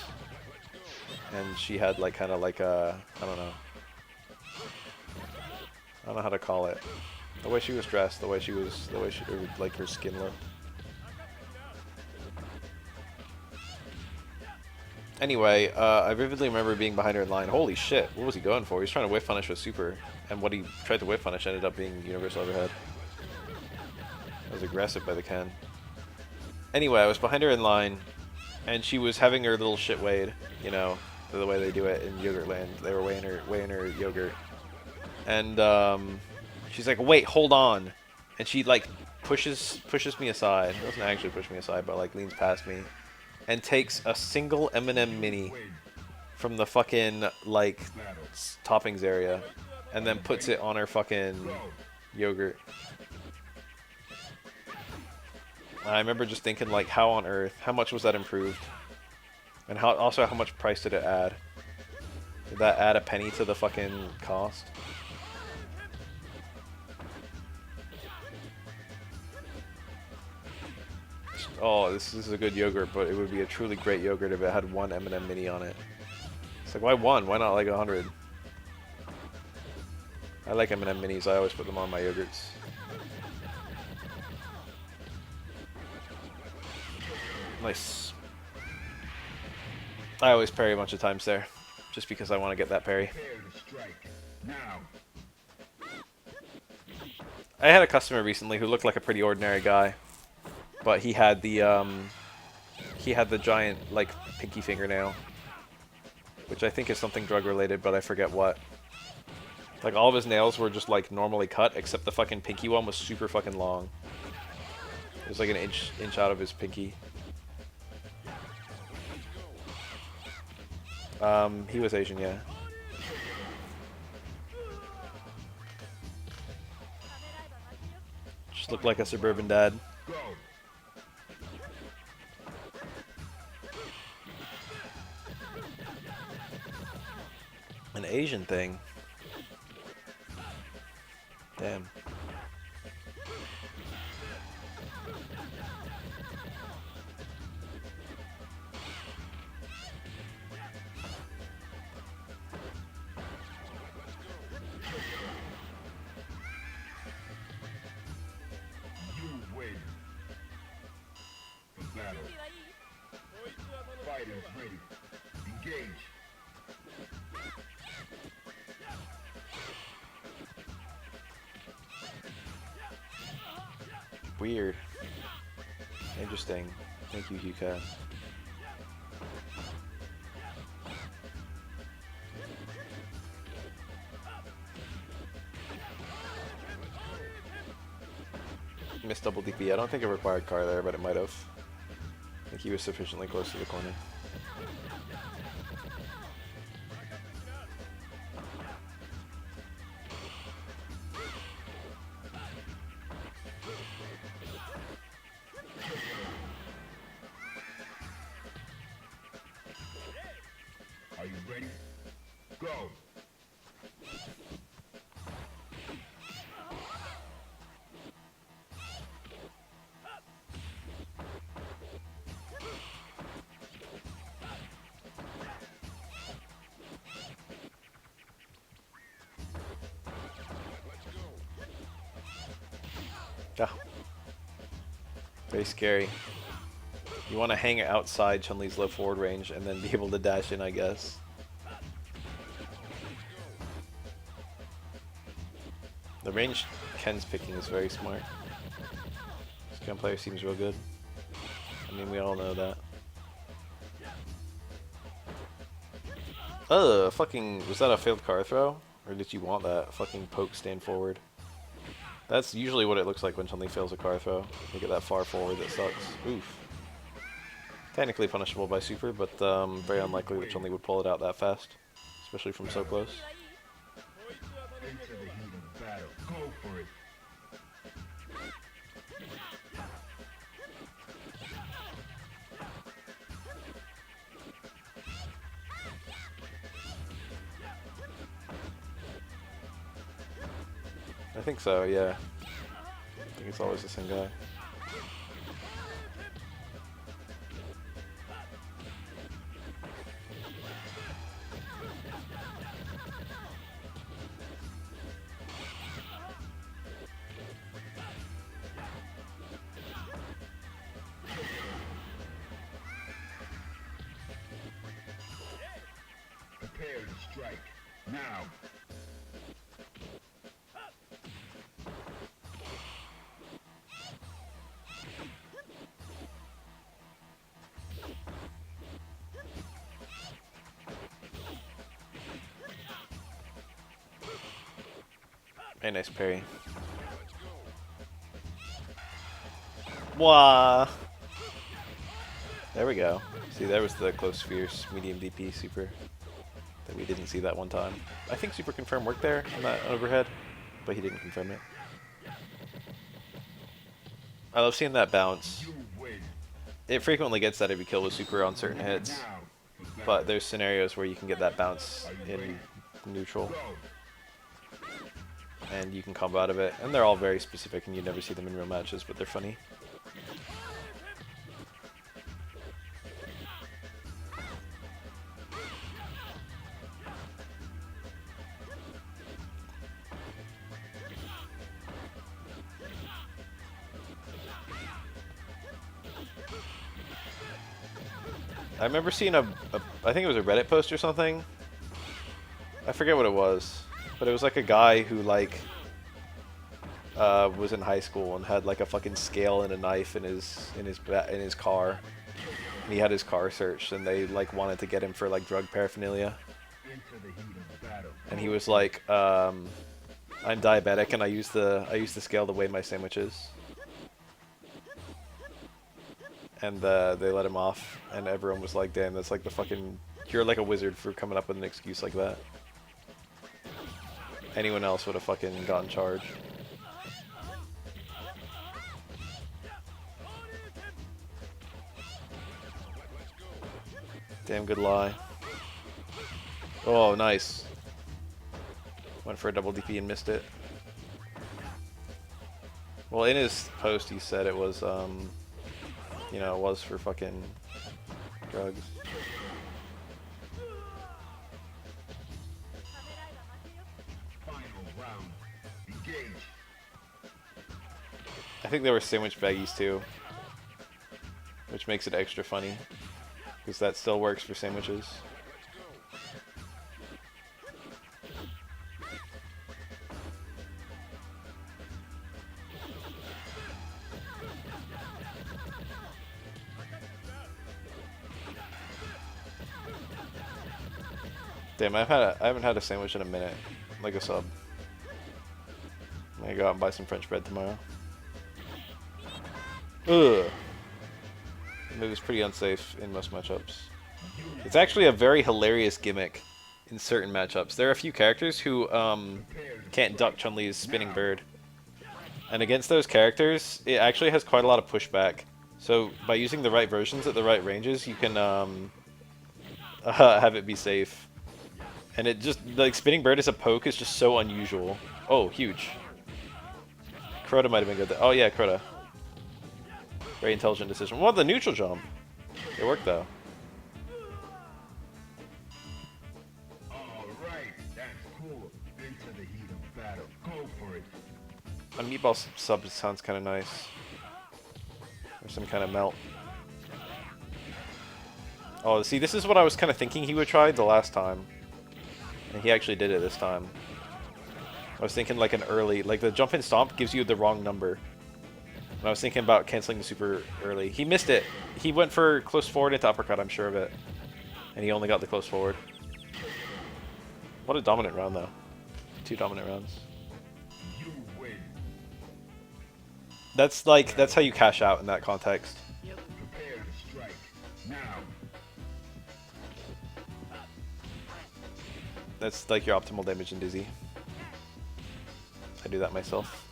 And she had like kind of like a, I don't know how to call it. The way she was dressed, the way she like her skin looked. Anyway, I vividly remember being behind her in line. Holy shit, what was he going for? He was trying to whiff punish with super, and what he tried to whiff punish ended up being universal overhead. That was aggressive by the Ken. Anyway, I was behind her in line, and she was having her little shit weighed, you know, the way they do it in Yogurtland. They were weighing her yogurt. And she's like, wait, hold on. And she like pushes me aside. It doesn't actually push me aside, but like leans past me. And takes a single M&M mini from the fucking, like, toppings area. And then puts it on her fucking yogurt. And I remember just thinking, like, how on earth? How much was that improved? And also, how much price did it add? Did that add a penny to the fucking cost? Oh, this is a good yogurt, but it would be a truly great yogurt if it had one M&M mini on it. It's like, why one? Why not like 100? I like M&M minis. I always put them on my yogurts. Nice. I always parry a bunch of times there, just because I want to get that parry. I had a customer recently who looked like a pretty ordinary guy. But he had the giant, like, pinky fingernail. Which I think is something drug-related, but I forget what. Like, all of his nails were just, like, normally cut, except the fucking pinky one was super fucking long. It was like an inch out of his pinky. He was Asian, yeah. Just looked like a suburban dad. An Asian thing. Damn. You win. The battle. Fighters ready. Engage. Weird. Interesting. Thank you, Huka. Missed double DP. I don't think it required car there, but it might have. I think he was sufficiently close to the corner. Are you ready? Go! Ah, very scary. You want to hang outside Chun-Li's low forward range and then be able to dash in, I guess. The range Ken's picking is very smart. This Ken player seems real good. I mean, we all know that. Fucking, was that a failed car throw? Or did you want that fucking poke stand forward? That's usually what it looks like when Chun-Li fails a car throw. You get that far forward that sucks. Oof. Technically punishable by super, but very unlikely that Chun-Li would pull it out that fast. Especially from so close. Into the heat of battle. Go for it. I think so, yeah. I think it's always the same guy. Prepare to strike. Now. Very nice parry. Wah! There we go. See, there was the close fierce medium DP super that we didn't see that one time. I think super confirm worked there on that overhead, but he didn't confirm it. I love seeing that bounce. You win. It frequently gets that every kill with super on certain hits, Now. but there's scenarios where you can get that bounce in neutral, Go. and you can combo out of it. And they're all very specific, and you never see them in real matches, but they're funny. I remember seeing I think it was a Reddit post or something. I forget what it was, but it was like a guy who like was in high school and had like a fucking scale and a knife in his car. And he had his car searched, and they like wanted to get him for like drug paraphernalia. Into the heat of battle. And he was like, I'm diabetic and I use the scale to weigh my sandwiches. And they let him off, and everyone was like, damn, that's like the fucking, you're like a wizard for coming up with an excuse like that. Anyone else would have fucking gotten charged. Damn good lie. Oh, nice. Went for a double DP and missed it. Well, in his post he said it was, you know, it was for fucking drugs. Final round. Engage. I think there were sandwich baggies too, which makes it extra funny, because that still works for sandwiches. Damn, I haven't had a sandwich in a minute, like a sub. I'm gonna go out and buy some French bread tomorrow. Ugh. The move is pretty unsafe in most matchups. It's actually a very hilarious gimmick in certain matchups. There are a few characters who can't duck Chun-Li's spinning bird. And against those characters, it actually has quite a lot of pushback. So by using the right versions at the right ranges, you can have it be safe. And it just, like, spinning bird as a poke is just so unusual. Oh, huge. Crota might have been good there. Oh yeah, Crota. Very intelligent decision. What, the neutral jump? It worked though. All right, that's cool. Into the heat of battle. Go for it. A meatball sub sounds kind of nice. Or some kind of melt. Oh, see, this is what I was kind of thinking he would try the last time. And he actually did it this time. I was thinking like an early, like the jump and stomp gives you the wrong number. And I was thinking about canceling the super early. He missed it. He went for close forward into uppercut, I'm sure of it. And he only got the close forward. What a dominant round, though. 2 dominant rounds. You win. That's like, that's how you cash out in that context. Prepare to strike. Now. That's like your optimal damage in Dizzy. I do that myself.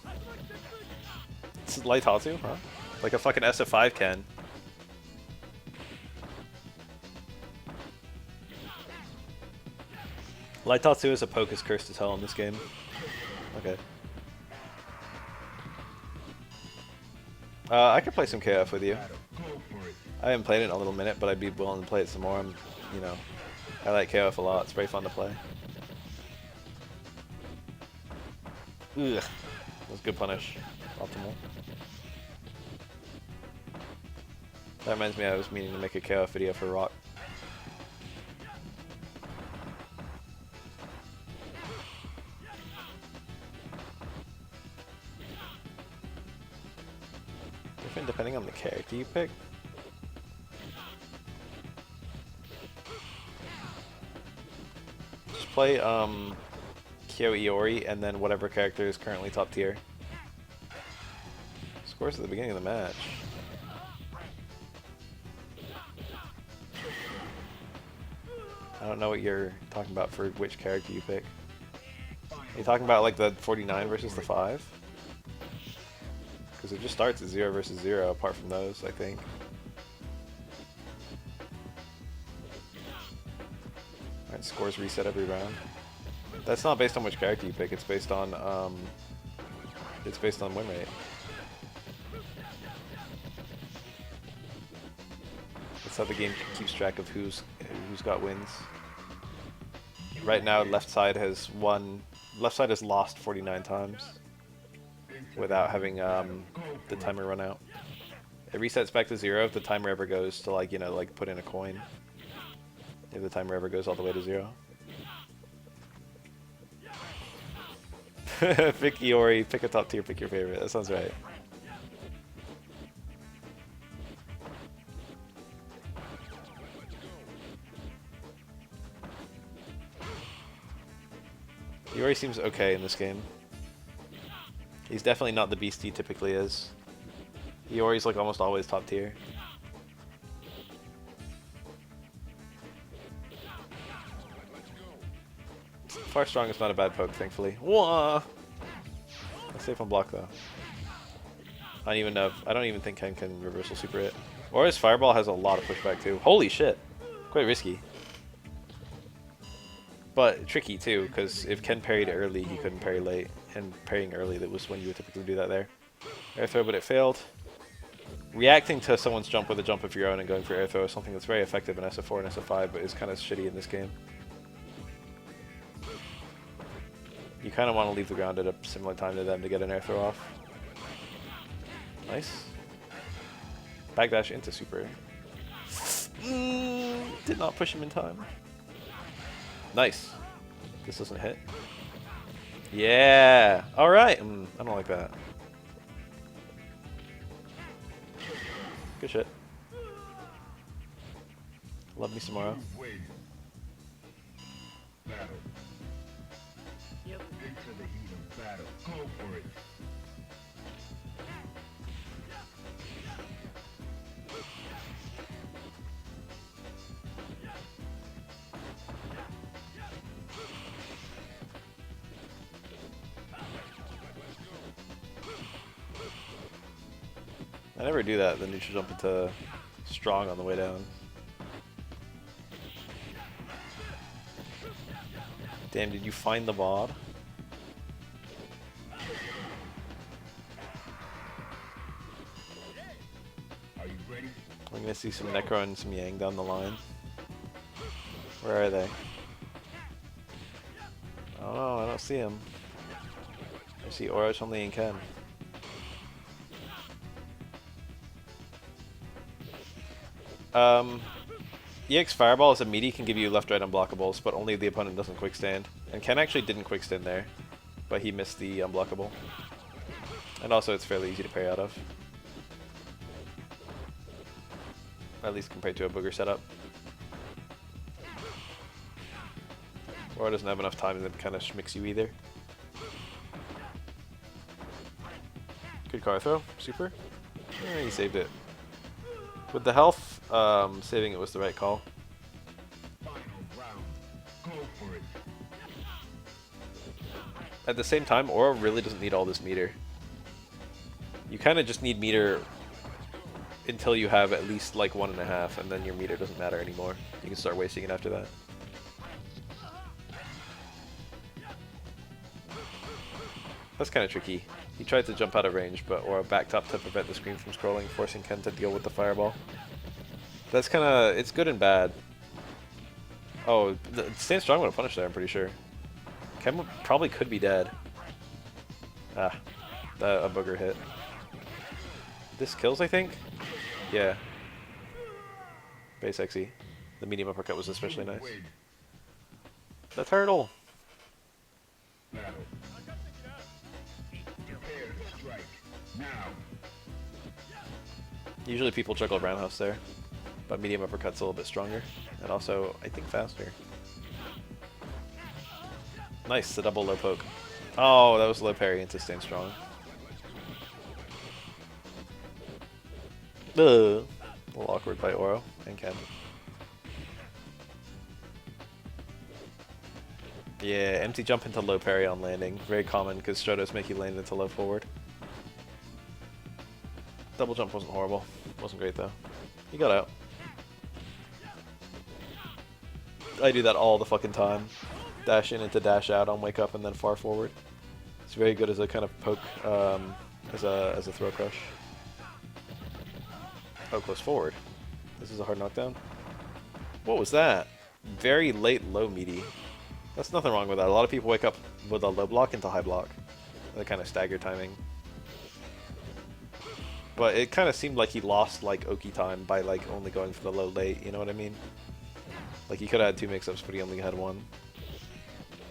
It's light Tatsu, huh? Like a fucking SF3 can. Light Tatsu is a poke is cursed as hell in this game. Okay. I could play some KF with you. Go for it. I haven't played it in a little minute, but I'd be willing to play it some more. I'm, you know, I like KF a lot. It's very fun to play. Ugh. That was good punish. Optimal. That reminds me I was meaning to make a KF video for Rock. Different depending on the character you pick. Just play Kyo Iori and then whatever character is currently top tier. Scores at the beginning of the match. I don't know what you're talking about for which character you pick. Are you talking about like the 49 versus the 5? Because it just starts at 0 versus 0 apart from those, I think. Alright, scores reset every round. That's not based on which character you pick, it's based on win rate. That's how the game keeps track of who's got wins. Right now, left side has lost 49 times without having the timer run out. It resets back to 0 if the timer ever goes to, like, you know, like put in a coin. If the timer ever goes all the way to 0. Pick Iori, pick a top tier, pick your favorite. That sounds right. Iori seems okay in this game. He's definitely not the beast he typically is. Iori's like almost always top tier. Far Strong is not a bad poke, thankfully. Wah! That's safe on block though. I don't even think Ken can reversal super it. Or his Fireball has a lot of pushback too. Holy shit! Quite risky. But tricky too, because if Ken parried early, he couldn't parry late. And parrying early, that was when you would typically do that there. Air throw, but it failed. Reacting to someone's jump with a jump of your own and going for air throw is something that's very effective in SF4 and SF5, but is kind of shitty in this game. You kind of want to leave the ground at a similar time to them to get an air throw off. Nice. Backdash into super. Did not push him in time. Nice. This doesn't hit. Yeah. All right. I don't like that. Good shit. Love me some more. Win. Battle. Into the heat of battle. Go for it. I never do that, then you should jump into strong on the way down. Damn, did you find the bod? Are you ready? I'm gonna see some Necro and some Yang down the line. Where are they? Oh, I don't see him. see Aura, Chun-Li, and Ken. EX Fireball as a meaty can give you left-right unblockables, but only if the opponent doesn't quick stand. And Ken actually didn't quick stand there, but he missed the unblockable. And also it's fairly easy to parry out of. At least compared to a booger setup. Or it doesn't have enough time to kind of schmicks you either. Good car throw, super. He saved it. With the health, saving it was the right call. At the same time, Aura really doesn't need all this meter. You kind of just need meter until you have at least like 1.5, and then your meter doesn't matter anymore. You can start wasting it after that. That's kind of tricky. He tried to jump out of range, but Aura backed up to prevent the screen from scrolling, forcing Ken to deal with the fireball. That's kind of, it's good and bad. Oh, Stand Strong would have punished there, I'm pretty sure. Ken probably could be dead. Ah, a booger hit. This kills, I think? Yeah. Very sexy. The medium uppercut was especially nice. The turtle! Usually people juggle roundhouse there, but medium uppercut's a little bit stronger, and also, I think, faster. Nice, the double low poke. Oh, that was low parry into Stand Strong. Ugh. A little awkward by Oro and Ken. Yeah, empty jump into low parry on landing. Very common because Strotos make you land into low forward. Double jump wasn't horrible. Wasn't great though. He got out. I do that all the fucking time. Dash in into dash out on wake up and then far forward. It's very good as a kind of poke, as a throw crush. Oh, close forward. This is a hard knockdown. What was that? Very late low meaty. That's nothing wrong with that. A lot of people wake up with a low block into high block. That kind of stagger timing. But it kind of seemed like he lost like Oki time by like only going for the low late, you know what I mean? Like he could have had 2 mix-ups, but he only had 1.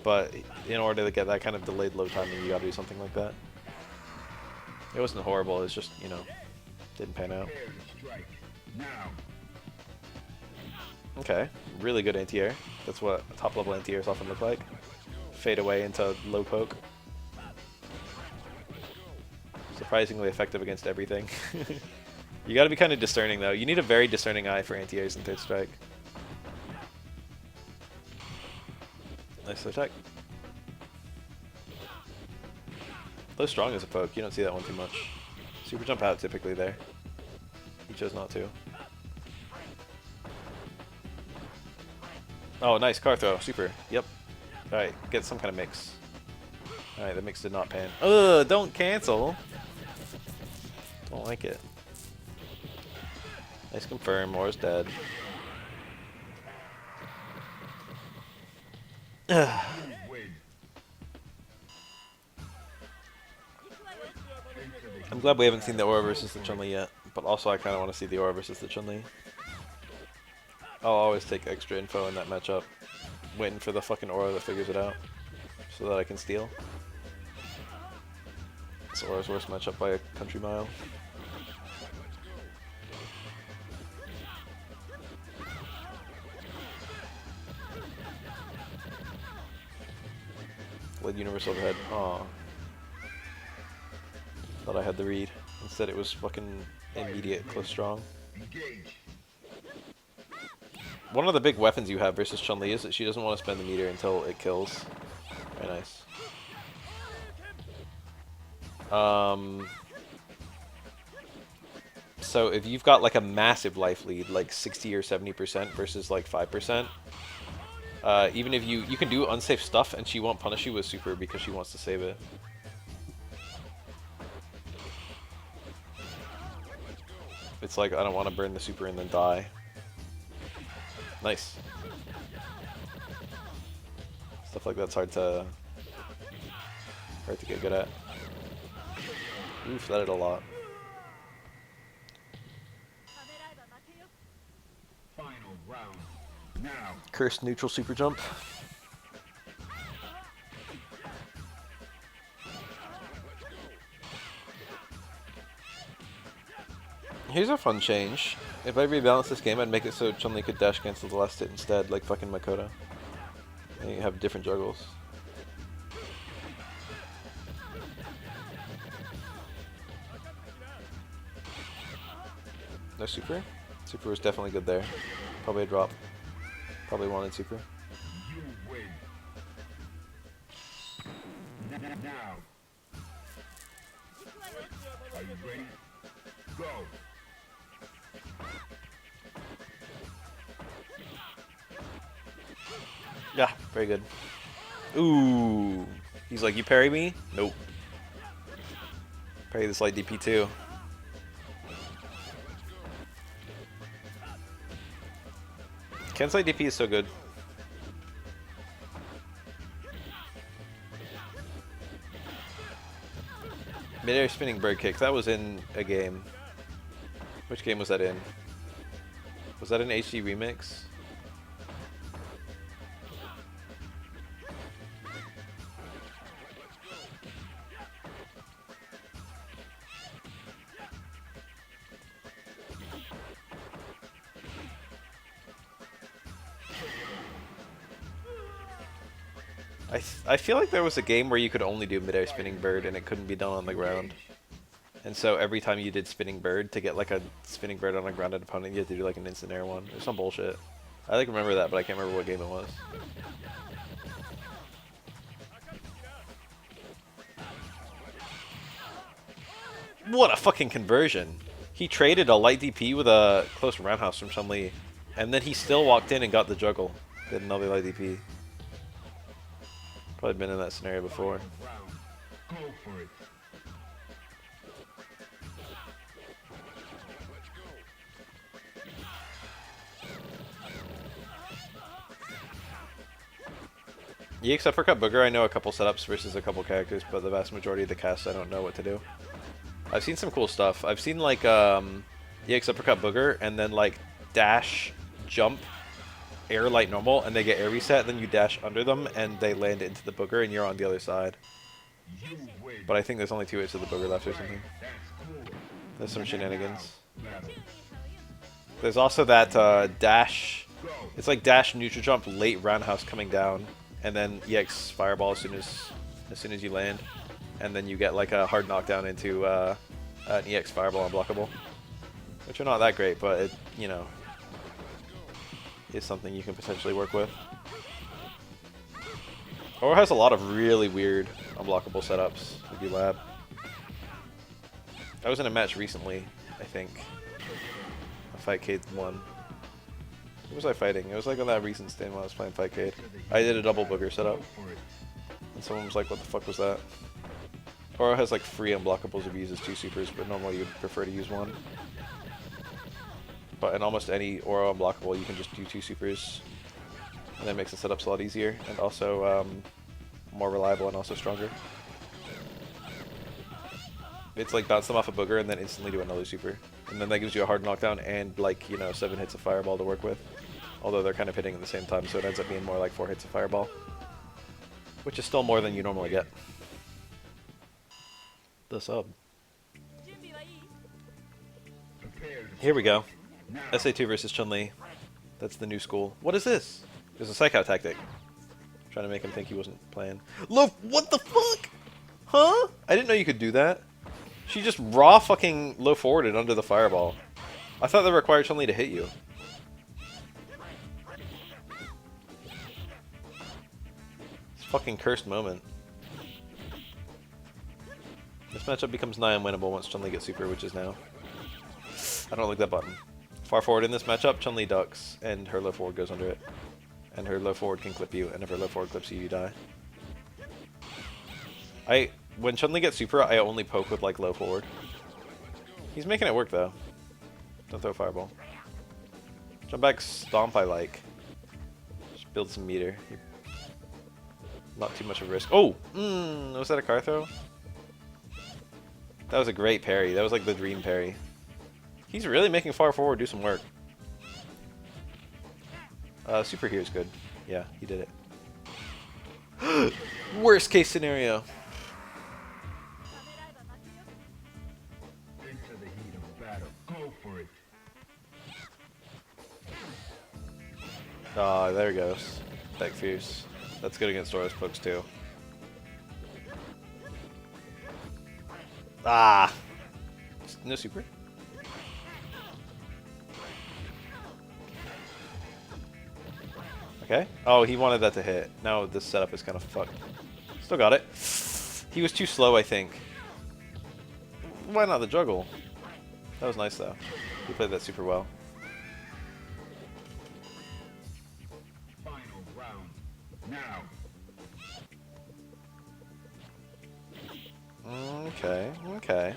But in order to get that kind of delayed low timing, you gotta do something like that. It wasn't horrible, it was just, you know, didn't pan out. Okay, really good anti-air. That's what top level anti-airs often look like. Fade away into low poke. Surprisingly effective against everything. You gotta be kind of discerning though. You need a very discerning eye for anti-airs in third strike. Nice low tech. Low strong as a poke, you don't see that one too much. Super jump out typically there. He chose not to. Oh, nice car throw. Super. Yep. Alright, get some kind of mix. Alright, the mix did not pan. Ugh, don't cancel. Don't like it. Nice confirm. Mora's dead. I'm glad we haven't seen the Aura versus the Chun-Li yet, but also I kind of want to see the Aura versus the Chun-Li. I'll always take extra info in that matchup, waiting for the fucking Aura that figures it out, so that I can steal. It's Aura's worst matchup by a country mile. Lead universe overhead. Aw. Thought I had the read. Instead it was fucking immediate close strong. One of the big weapons you have versus Chun-Li is that she doesn't want to spend the meter until it kills. Very nice. So if you've got like a massive life lead, like 60 or 70% versus like 5%, even if you can do unsafe stuff and she won't punish you with super because she wants to save it. It's like, I don't want to burn the super and then die. Nice. Stuff like that's hard to get good at. Oof, that did a lot. Final round. Now. Cursed neutral super jump. Here's a fun change. If I rebalance this game, I'd make it so Chun-Li could dash cancel the last hit instead, like fucking Makoto. And you have different juggles. No super? Super was definitely good there. Probably a drop. Probably wanted super. You win. Now. Are you ready? Go. Yeah, very good. Ooh. He's like, you parry me? Nope. Parry this light DP too. Ken's light DP is so good. Mid-air spinning bird kick. That was in a game. Which game was that in? Was that an HD remix? I feel like there was a game where you could only do mid-air spinning bird and it couldn't be done on the ground. And so every time you did spinning bird, to get like a spinning bird on a grounded opponent, you had to do like an instant air one. It was some bullshit. I like remember that, but I can't remember what game it was. What a fucking conversion. He traded a light DP with a close roundhouse from Chun-Li, and then he still walked in and got the juggle. Did another light DP. Probably been in that scenario before. Go for it. EX Uppercut Booger, I know a couple setups versus a couple characters, but the vast majority of the cast I don't know what to do. I've seen some cool stuff. I've seen like EX Uppercut Booger and then like dash, jump, air light normal, and they get air reset, then you dash under them and they land into the booger and you're on the other side. But I think there's only 2 hits of the booger left or something. There's some shenanigans. There's also that dash, it's like dash neutral jump late roundhouse coming down, and then EX fireball as soon as you land, and then you get like a hard knockdown into an EX fireball unblockable, which are not that great, but it, you know, is something you can potentially work with. Or has a lot of really weird unblockable setups if you lab. I was in a match recently, I think. A Fightcade 1. Who was I fighting? It was like on that recent stand when I was playing Fightcade. I did a double booger setup. And someone was like, what the fuck was that? Oro has like free unblockables if he uses 2 supers, but normally you'd prefer to use 1. But in almost any Oro unblockable, you can just do 2 supers. And that makes the setups a lot easier, and also more reliable and also stronger. It's like bounce them off a booger and then instantly do another super. And then that gives you a hard knockdown and like, you know, 7 hits of fireball to work with. Although they're kind of hitting at the same time, so it ends up being more like 4 hits of fireball. Which is still more than you normally get. The sub. Here we go. SA2 versus Chun-Li. That's the new school. What is this? There's a psych out tactic. Trying to make him think he wasn't playing. Look, what the fuck? Huh? I didn't know you could do that. She just raw fucking low forwarded under the fireball. I thought that required Chun-Li to hit you. It's a fucking cursed moment. This matchup becomes nigh unwinnable once Chun-Li gets super, which is now. I don't like that button. Far forward in this matchup, Chun-Li ducks, and her low forward goes under it. And her low forward can clip you, and if her low forward clips you, you die. When Chun-Li gets super, I only poke with like low forward. He's making it work though. Don't throw fireball. Jump back stomp I like. Just build some meter. Not too much of a risk. Oh! Was that a car throw? That was a great parry. That was like the dream parry. He's really making far forward do some work. Super here's good. Yeah, he did it. Worst case scenario. Into the heat of battle. Go for it. Ah, there he goes. Back fierce. That's good against Dora's pokes too. Ah! No super? Okay. Oh, he wanted that to hit. Now this setup is kind of fucked. Still got it. He was too slow, I think. Why not the juggle? That was nice, though. He played that super well. Final round. Now. Okay, okay.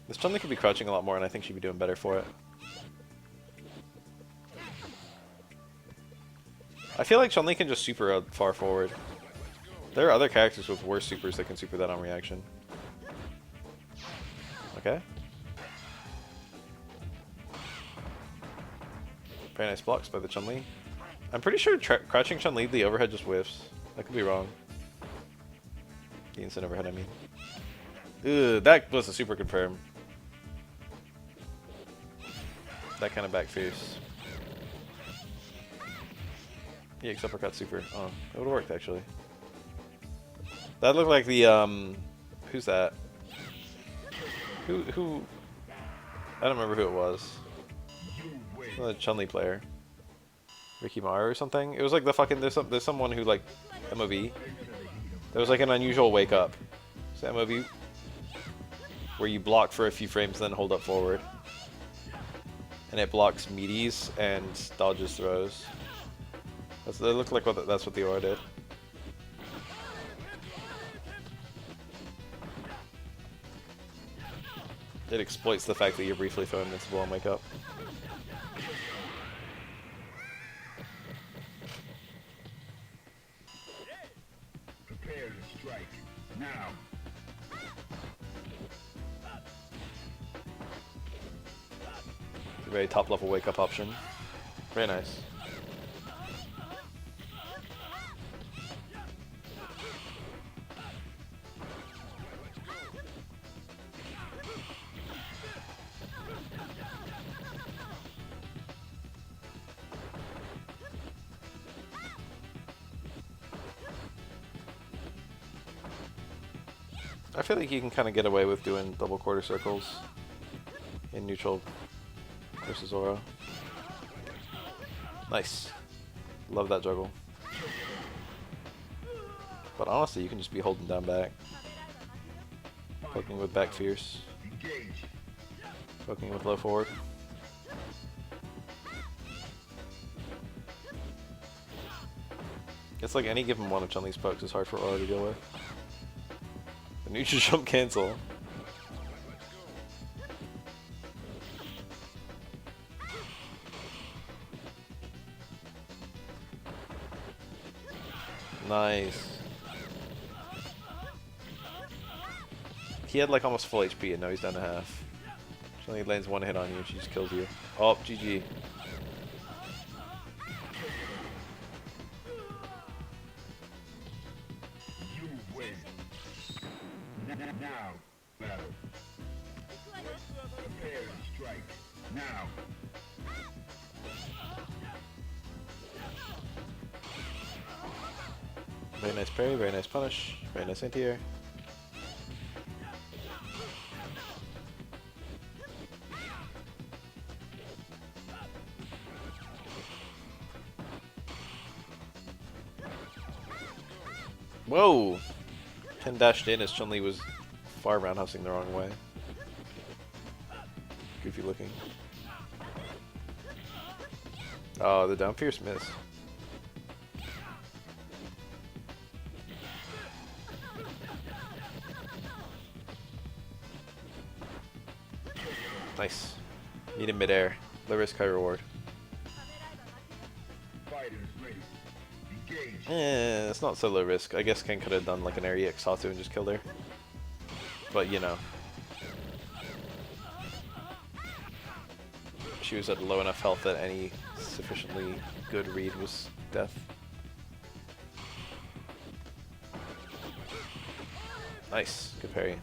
This Chun-Li could be crouching a lot more, and I think she'd be doing better for it. I feel like Chun-Li can just super out far forward. There are other characters with worse supers that can super that on reaction. Okay. Very nice blocks by the Chun-Li. I'm pretty sure crouching Chun-Li, the overhead just whiffs. I could be wrong. The instant overhead, I mean. Ugh, that was a super confirm. That kind of back fierce. Yeah, uppercut super. Oh, it would have worked actually. That looked like the who's that? Who? I don't remember who it was. The Chun-Li player. Ricky Mara or something. It was like the fucking there's someone who like MOV. There was like an unusual wake up. It's MOV where you block for a few frames then hold up forward. And it blocks meaties and dodges throws. It looked like that's what the aura did. It exploits the fact that you're briefly thrown invincible and wake up. Prepare to strike. Now. It's a very top level wake up option. Very nice. I feel like you can kind of get away with doing double quarter circles in neutral versus aura. Nice. Love that juggle. But honestly, you can just be holding down back. Poking with back fierce. Poking with low forward. It's like any given one of Chun-Li's pokes is hard for aura to deal with. The neutral jump cancel. Nice. He had like almost full HP and now he's down to half. Chun-Li lands one hit on you and she just kills you. Oh, GG. Now, battle. Prepare to strike. Now. Very nice parry, very nice punish, very nice anti-air. Whoa! 10 dashed in as Chun-Li was far roundhousing the wrong way. Goofy looking. Oh, the down fierce miss. Nice. Meet in midair. Low risk, high reward. Fighters ready. Engage. It's not so low risk. I guess Ken could have done like an air EX Satu and just killed her. But, you know. She was at low enough health that any sufficiently good read was death. Nice. Good parry.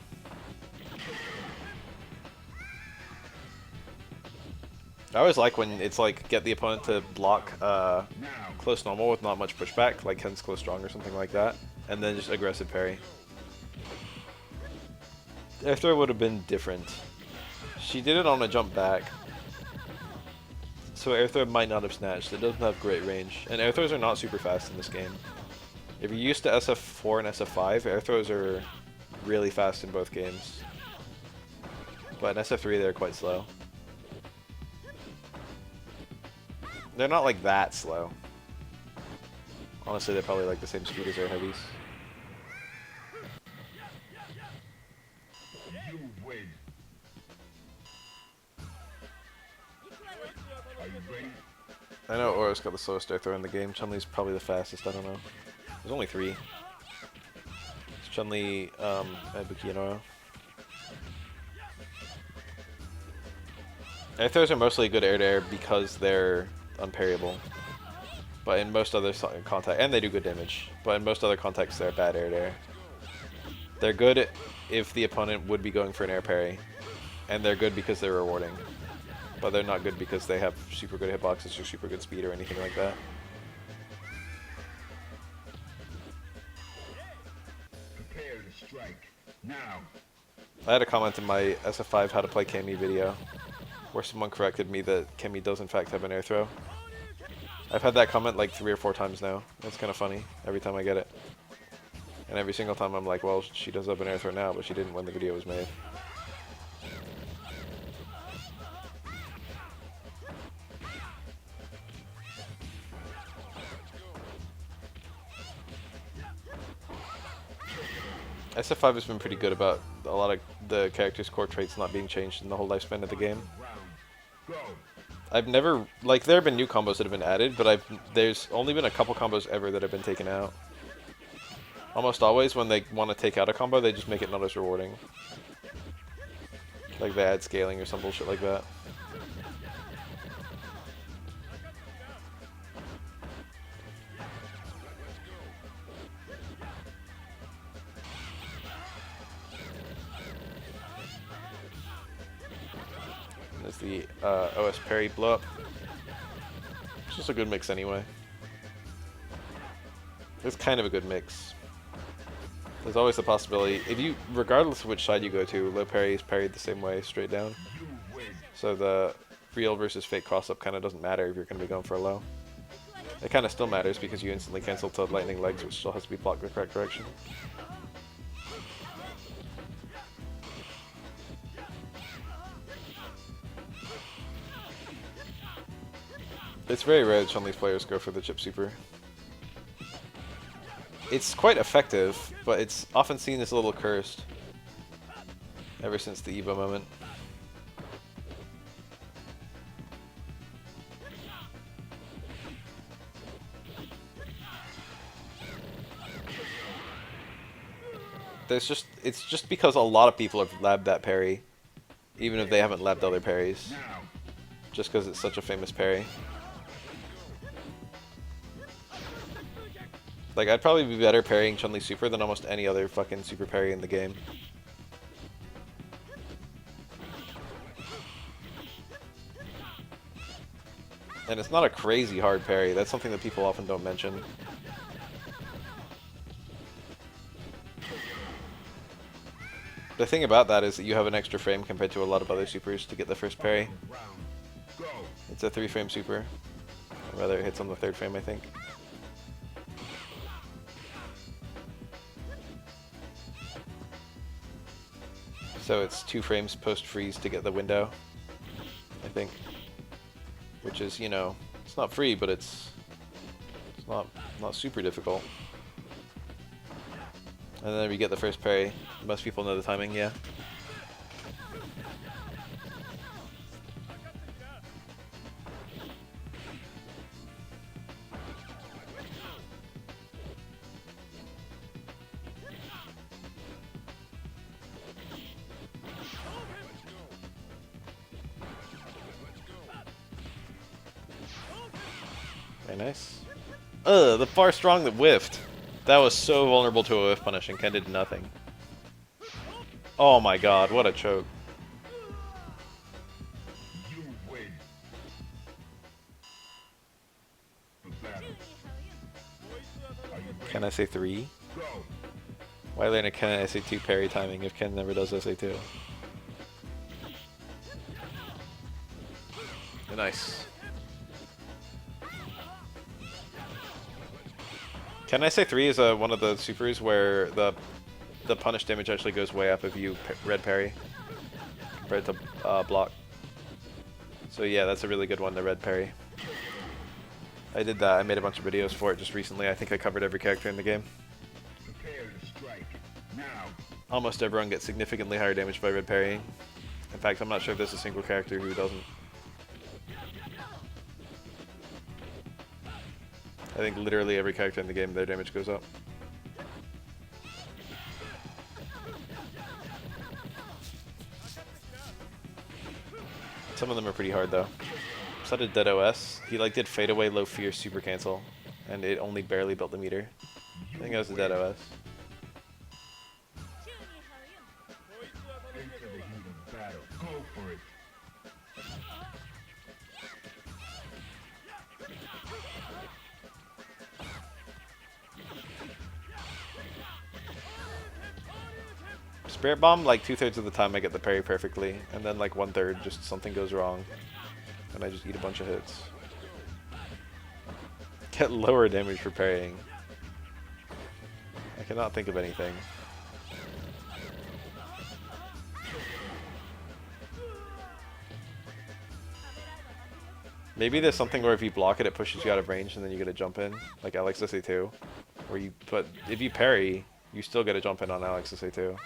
I always like when it's like get the opponent to block close normal with not much pushback, like Ken's close strong or something like that, and then just aggressive parry. Air throw would have been different. She did it on a jump back, so air throw might not have snatched. It doesn't have great range, and air throws are not super fast in this game. If you're used to SF4 and SF5, air throws are really fast in both games, but in SF3 they're quite slow. They're not like that slow. Honestly, they're probably like the same speed as air heavies. You win. Are you ready? I know Oro's got the slowest air throw in the game. Chun-Li's probably the fastest, I don't know. There's only 3. It's Chun-Li, Ibuki, and Oro. Air throws are mostly good air-to-air because they're unparryable. But in most other context, and they do good damage, but in most other contexts they're bad air-to-air. They're good if the opponent would be going for an air parry, and they're good because they're rewarding. But they're not good because they have super good hitboxes or super good speed or anything like that. Prepare to strike. Now. I had a comment in my SF5 how to play Kami video, where someone corrected me that Kami does in fact have an air throw. I've had that comment like 3 or 4 times now. It's kind of funny every time I get it. And every single time I'm like, well, she does have an air throw now, but she didn't when the video was made. SF5 has been pretty good about a lot of the character's core traits not being changed in the whole lifespan of the game. I've never, like, there have been new combos that have been added, but there's only been a couple combos ever that have been taken out. Almost always when they want to take out a combo, they just make it not as rewarding. Like they add scaling or some bullshit like that. There's the OS parry blow up. It's just a good mix anyway. It's kind of a good mix. There's always the possibility, if you, regardless of which side you go to, low parry is parried the same way, straight down. So the real versus fake cross-up kind of doesn't matter if you're going to be going for a low. It kind of still matters because you instantly cancel to lightning legs, which still has to be blocked the correct direction. It's very rare that Chun-Li's players go for the chip super. It's quite effective, but it's often seen as a little cursed ever since the Evo moment. It's just because a lot of people have labbed that parry, even if they haven't labbed other parries, just because it's such a famous parry. Like, I'd probably be better parrying Chun-Li super than almost any other fucking super parry in the game. And it's not a crazy hard parry. That's something that people often don't mention. The thing about that is that you have an extra frame compared to a lot of other supers to get the first parry. It's a 3-frame super. Or rather, it hits on the 3rd frame, I think. So it's 2 frames post-freeze to get the window, I think. Which is, you know, it's not free, but it's not super difficult. And then we get the first parry. Most people know the timing, yeah. Very nice. Ugh, the far strong that whiffed. That was so vulnerable to a whiff punish, and Ken did nothing. Oh my god, what a choke. You win. The battle. Are you ready? Can I say 3? Go. Why learn a Ken SA2 parry timing if Ken never does SA2? Nice. Can I say 3 is one of the supers where the punish damage actually goes way up if you red parry compared to block. So yeah, that's a really good one, the red parry. I did that. I made a bunch of videos for it just recently. I think I covered every character in the game. Prepare to strike. Now. Almost everyone gets significantly higher damage by red parrying. In fact, I'm not sure if there's a single character who doesn't. I think literally every character in the game, their damage goes up. Some of them are pretty hard though. So did Dead OS. He like did fade away, low fear, super cancel, and it only barely built the meter. I think that was the Dead OS. Into the heat of battle. Go for it. Spirit Bomb, like 2/3 of the time I get the parry perfectly, and then like 1/3 just something goes wrong, and I just eat a bunch of hits. Get lower damage for parrying. I cannot think of anything. Maybe there's something where if you block it, it pushes you out of range, and then you get a jump in, like Alex SA2. Where you, but if you parry, you still get a jump in on Alex SA2.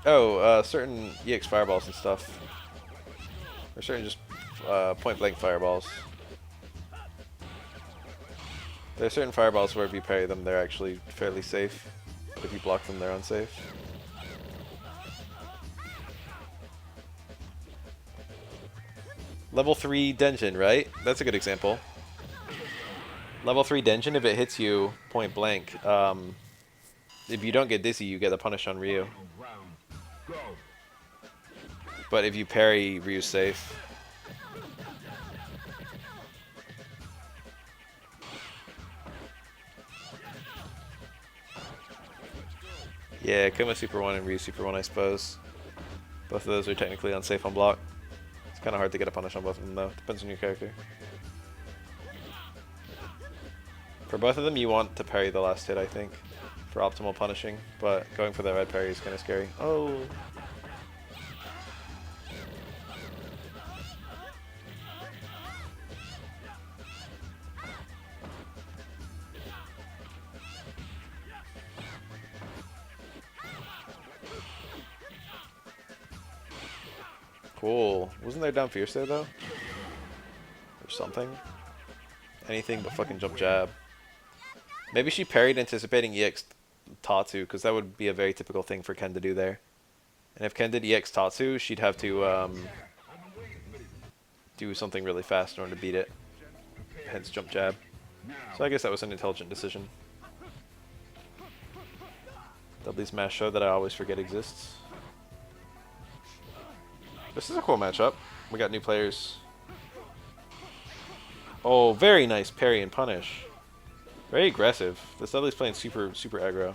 Oh, certain EX fireballs and stuff. Or certain just point blank fireballs. There are certain fireballs where if you parry them, they're actually fairly safe. But if you block them, they're unsafe. Level 3 Denjin, right? That's a good example. Level 3 Denjin, if it hits you point blank, if you don't get dizzy, you get the punish on Ryu. Go. But if you parry, Ryu's safe. Yeah, Kuma Super 1 and Ryu Super 1, I suppose. Both of those are technically unsafe on block. It's kind of hard to get a punish on both of them, though. Depends on your character. For both of them, you want to parry the last hit, I think, for optimal punishing. But going for the red parry is kind of scary. Oh! Cool. Wasn't there down fierce there, though? Or something? Anything but fucking jump jab. Maybe she parried anticipating EX Tatsu, because that would be a very typical thing for Ken to do there. And if Ken did EX Tatsu, she'd have to do something really fast in order to beat it. Hence jump jab. So I guess that was an intelligent decision. Dudley's mash show that I always forget exists. This is a cool matchup. We got new players. Oh, very nice parry and punish. Very aggressive. This Dudley's playing super aggro.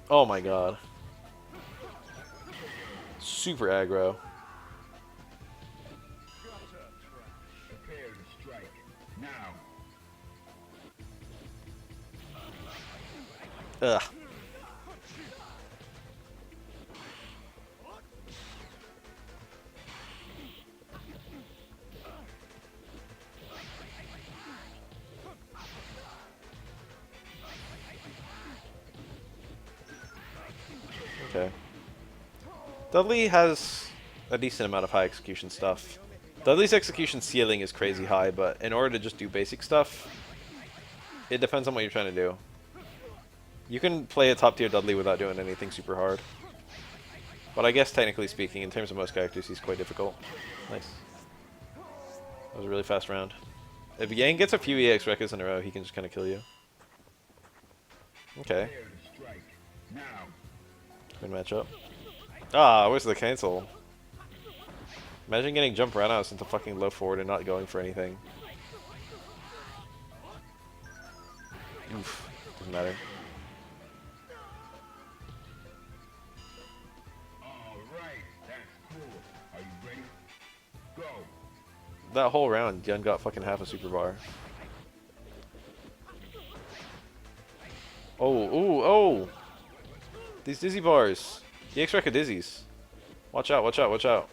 Oh my god. Super aggro. Prepare to strike. Now. Ugh. Okay. Dudley has a decent amount of high execution stuff. Dudley's execution ceiling is crazy high, but in order to just do basic stuff, it depends on what you're trying to do. You can play a top tier Dudley without doing anything super hard. But I guess technically speaking, in terms of most characters, he's quite difficult. Nice. That was a really fast round. If Yang gets a few EX Rekkas in a row, he can just kind of kill you. Okay. Good matchup. Ah, where's the cancel? Imagine getting jump roundhouse into fucking low forward and not going for anything. Oof. Doesn't matter. That whole round, Yun got fucking half a super bar. Oh, ooh, oh! These dizzy bars. EX Rekka dizzies. Watch out, watch out, watch out.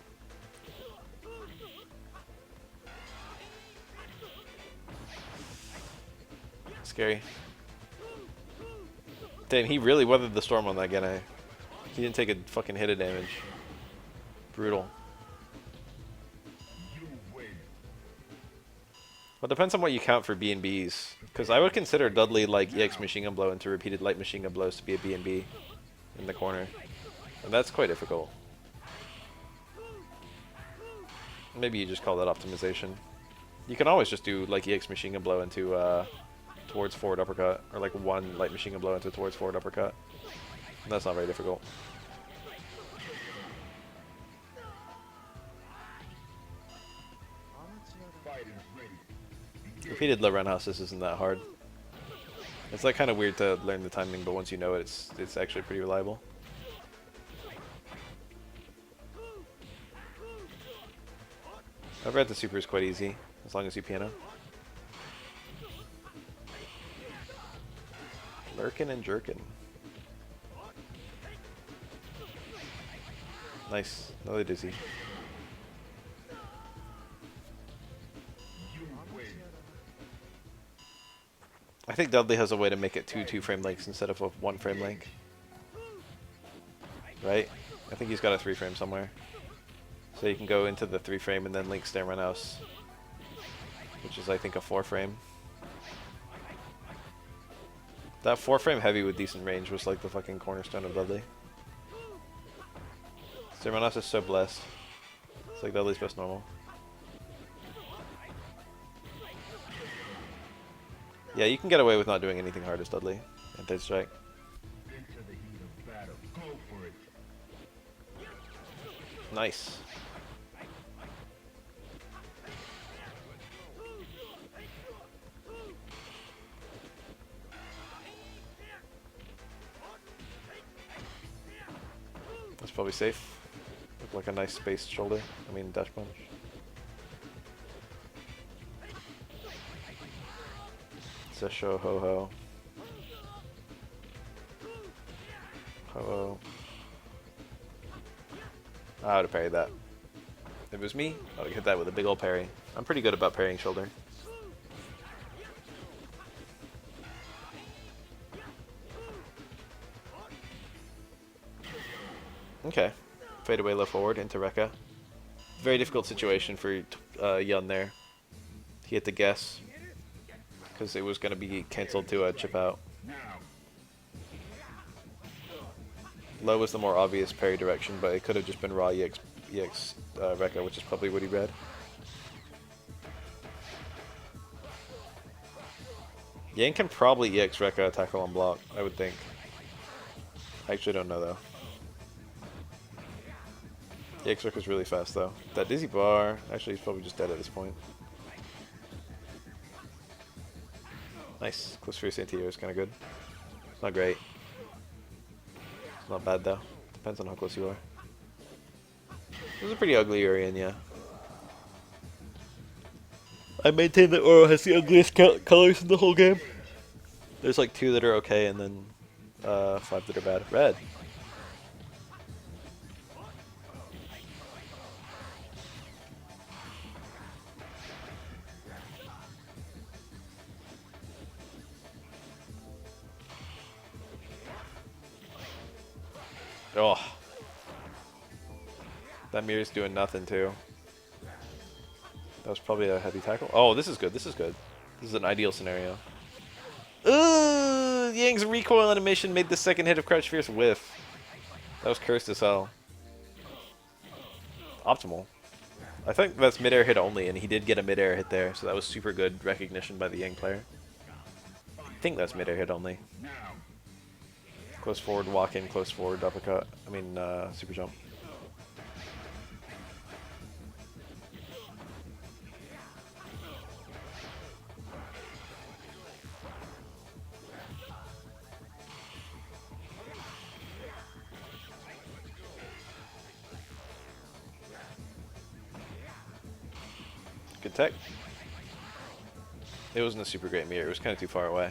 Scary. Damn, he really weathered the storm on that Gene. He didn't take a fucking hit of damage. Brutal. Well, it depends on what you count for bnbs. Because I would consider Dudley like EX Machine Gun Blow into repeated light machine gun blows to be a bnb in the corner. And that's quite difficult. Maybe you just call that optimization. You can always just do like EX Machine Gun Blow into towards forward uppercut. Or like one light machine gun blow into towards forward uppercut. And that's not very difficult. Repeated low roundhouses isn't that hard. It's like kind of weird to learn the timing, but once you know it, it's actually pretty reliable. Over at the super is quite easy, as long as you piano. Lurkin' and jerkin'. Nice, another dizzy. I think Dudley has a way to make it two frame links instead of a 1 frame link. Right? I think he's got a 3 frame somewhere. So you can go into the 3 frame and then link Stand Roundhouse. Which is I think a 4 frame. That 4 frame heavy with decent range was like the fucking cornerstone of Dudley. Stand Roundhouse is so blessed. It's like Dudley's best normal. Yeah, you can get away with not doing anything hard as Dudley and third strike. Nice. That's probably safe. Look like a nice spaced shoulder. I mean dash punch. Sesho ho ho. Ho ho. I would have parried that. If it was me, I would have hit that with a big old parry. I'm pretty good about parrying shoulder. Okay. Fade away low forward into Rekka. Very difficult situation for Yun there. He had to guess. Because it was going to be cancelled to a chip out. Low was the more obvious parry direction, but it could have just been raw EX Rekka, which is probably what he read. Yang can probably EX Rekka tackle on block, I would think. I actually don't know though. EX Rekka's really fast though. That dizzy bar, actually he's probably just dead at this point. Nice. Close Fierce Anti-Air is kind of good. It's not great. It's not bad though. Depends on how close you are. It was a pretty ugly Urien, yeah. I maintain that Oro has the ugliest colors in the whole game. There's like 2 that are okay and then 5 that are bad. Red. Oh. That mirror's doing nothing too. That was probably a heavy tackle. Oh, this is good. This is good. This is an ideal scenario. Ooh, Yang's recoil animation made the second hit of Crouch Fierce whiff. That was cursed as hell. Optimal. I think that's mid-air hit only, and he did get a mid-air hit there, so that was super good recognition by the Yang player. I think that's mid-air hit only. Close forward, walk in, close forward, uppercut. I mean, super jump. Good tech. It wasn't a super great mirror. It was kind of too far away.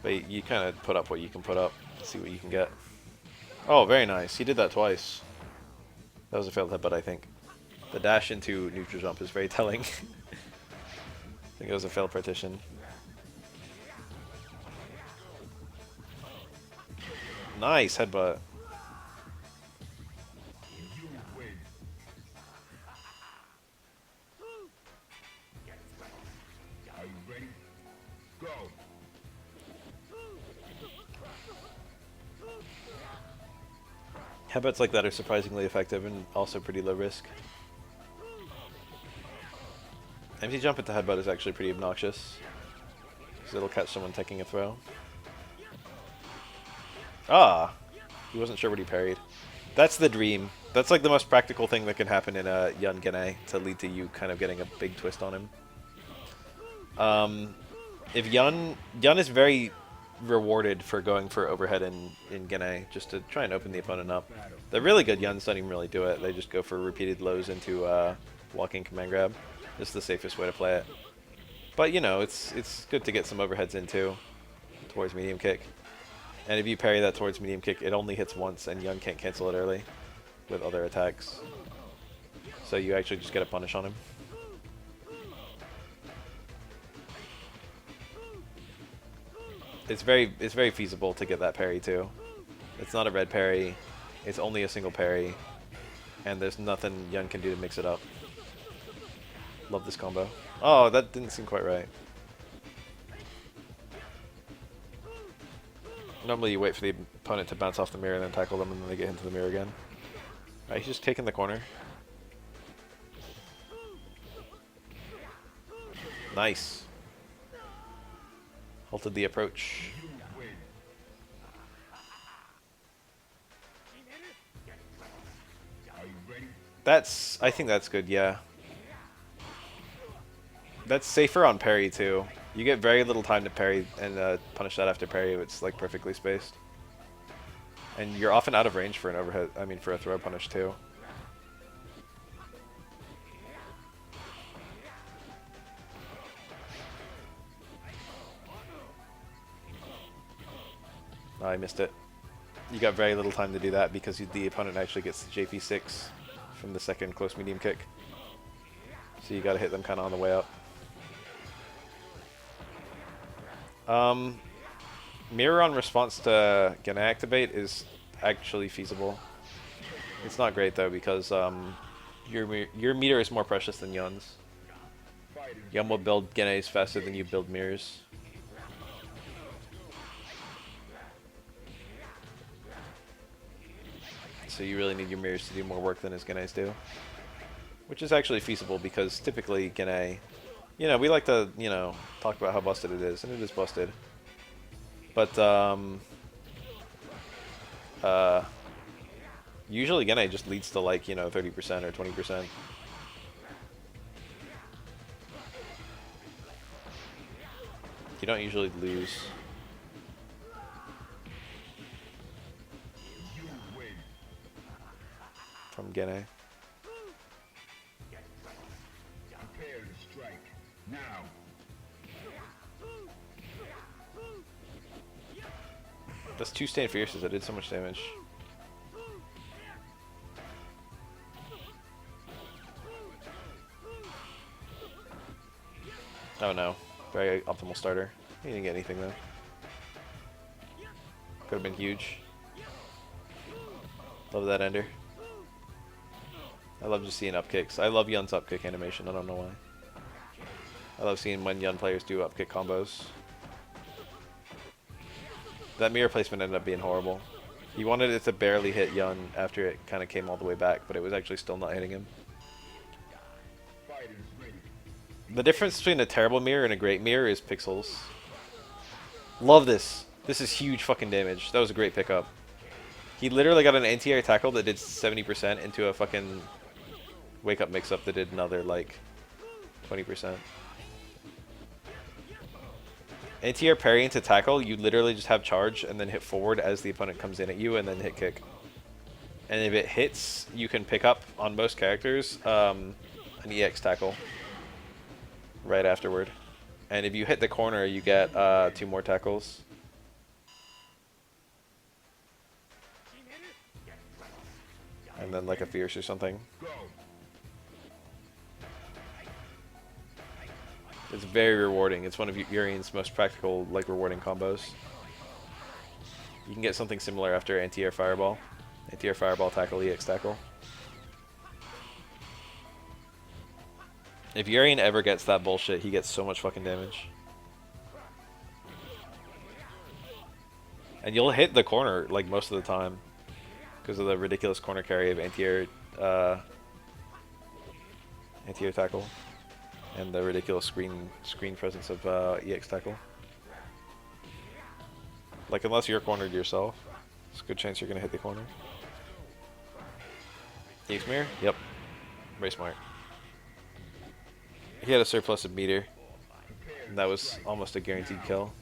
But you kind of put up what you can put up. See what you can get. Oh, very nice. He did that twice. That was a failed headbutt, I think. The dash into neutral jump is very telling. I think it was a failed partition. Nice headbutt. Headbutts like that are surprisingly effective and also pretty low risk. Empty jump into headbutt is actually pretty obnoxious, because it'll catch someone taking a throw. Ah! He wasn't sure what he parried. That's the dream. That's like the most practical thing that can happen in a Yun Gene to lead to you kind of getting a big twist on him. If Yun is very rewarded for going for overhead in Gene, just to try and open the opponent up. The really good Yuns don't even really do it. They just go for repeated lows into walking command grab. This is the safest way to play it. But you know, it's good to get some overheads into towards medium kick. And if you parry that towards medium kick, it only hits once, and Yun can't cancel it early with other attacks. So you actually just get a punish on him. It's very feasible to get that parry too. It's not a red parry. It's only a single parry, and there's nothing Yun can do to mix it up. Love this combo. Oh, that didn't seem quite right. Normally you wait for the opponent to bounce off the mirror and then tackle them, and then they get into the mirror again. Alright, he's just taking the corner. Nice. Halted the approach. I think that's good, yeah. That's safer on parry too. You get very little time to parry and punish that after parry if it's like perfectly spaced. And you're often out of range for an overhead, for a throw punish too. Oh, I missed it. You got very little time to do that because the opponent actually gets the JP6 from the second close medium kick. So you gotta hit them kind of on the way up. Mirror on response to Gene activate is actually feasible. It's not great though because your meter is more precious than Yun's. Yun will build Genes faster than you build mirrors. So you really need your mirrors to do more work than his Genes do. Which is actually feasible because typically Gene, we like to, talk about how busted it is, and it is busted. But, usually Gene just leads to like, 30% or 20%. You don't usually lose. From Gene. Prepare to strike. Now. That's 2 Stand Fierces. I did so much damage. Oh no. Very optimal starter. He didn't get anything though. Could have been huge. Love that ender. I love just seeing up kicks. I love Yun's up kick animation. I don't know why. I love seeing when Yun players do up kick combos. That mirror placement ended up being horrible. He wanted it to barely hit Yun after it kind of came all the way back, but it was actually still not hitting him. The difference between a terrible mirror and a great mirror is pixels. Love this. This is huge fucking damage. That was a great pickup. He literally got an anti-air tackle that did 70% into a fucking wake-up mix-up that did another, like, 20%. Anti-air parry into tackle, you literally just have charge and then hit forward as the opponent comes in at you and then hit kick. And if it hits, you can pick up, on most characters, an EX tackle right afterward. And if you hit the corner, you get 2 more tackles. And then like a fierce or something. It's very rewarding. It's one of Urien's most practical, like, rewarding combos. You can get something similar after anti-air fireball. Anti-air fireball tackle, EX tackle. If Urien ever gets that bullshit, he gets so much fucking damage. And you'll hit the corner, like, most of the time. Because of the ridiculous corner carry of anti-air tackle. And the ridiculous screen presence of EX tackle. Like, unless you're cornered yourself, it's a good chance you're going to hit the corner. EX mirror? Yep. Very smart. He had a surplus of meter. And that was almost a guaranteed kill.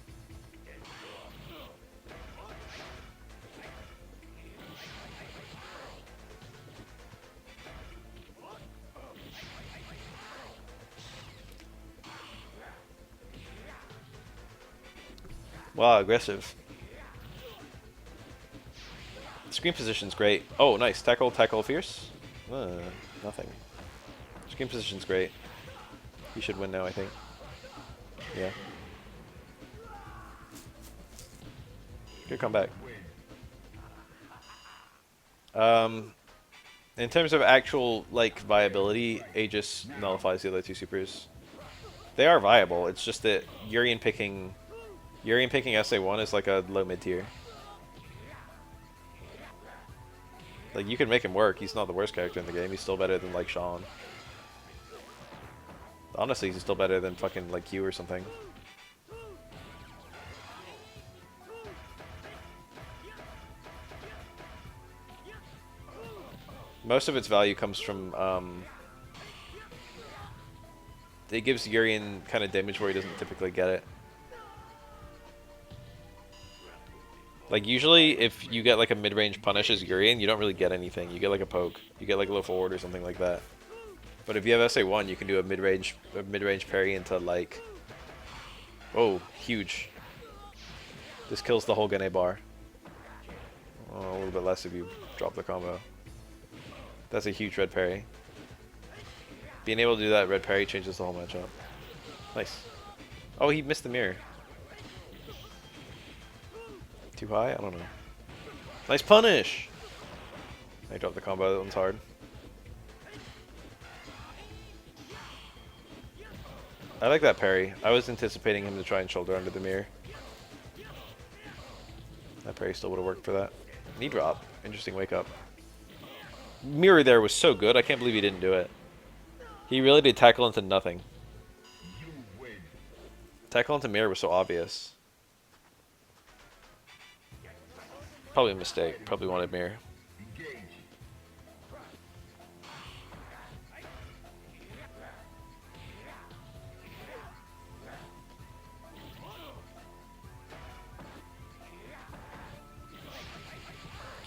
Wow, aggressive. Screen position's great. Oh, nice. Tackle, tackle, fierce? Nothing. Screen position's great. He should win now, I think. Yeah. Good comeback. In terms of actual, like, viability, Aegis nullifies the other 2 supers. They are viable. It's just that Urien picking SA1 is like a low mid tier. Like, you can make him work. He's not the worst character in the game. He's still better than, like, Sean. Honestly, he's still better than fucking, like, Q or something. Most of its value comes from, it gives Urien kind of damage where he doesn't typically get it. Like, usually, if you get, like, a mid-range punish as Urien, you don't really get anything. You get, like, a poke. You get, like, a low forward or something like that. But if you have SA1, you can do a mid-range parry into, like... Whoa, huge. This kills the whole Gane bar. Oh, a little bit less if you drop the combo. That's a huge red parry. Being able to do that red parry changes the whole matchup. Nice. Oh, he missed the mirror. Too high? I don't know. Nice punish! I dropped the combo, that one's hard. I like that parry. I was anticipating him to try and shoulder under the mirror. That parry still would have worked for that. Knee drop. Interesting wake up. Mirror there was so good, I can't believe he didn't do it. He really did tackle into nothing. Tackle into mirror was so obvious. Probably a mistake. Probably wanted mirror.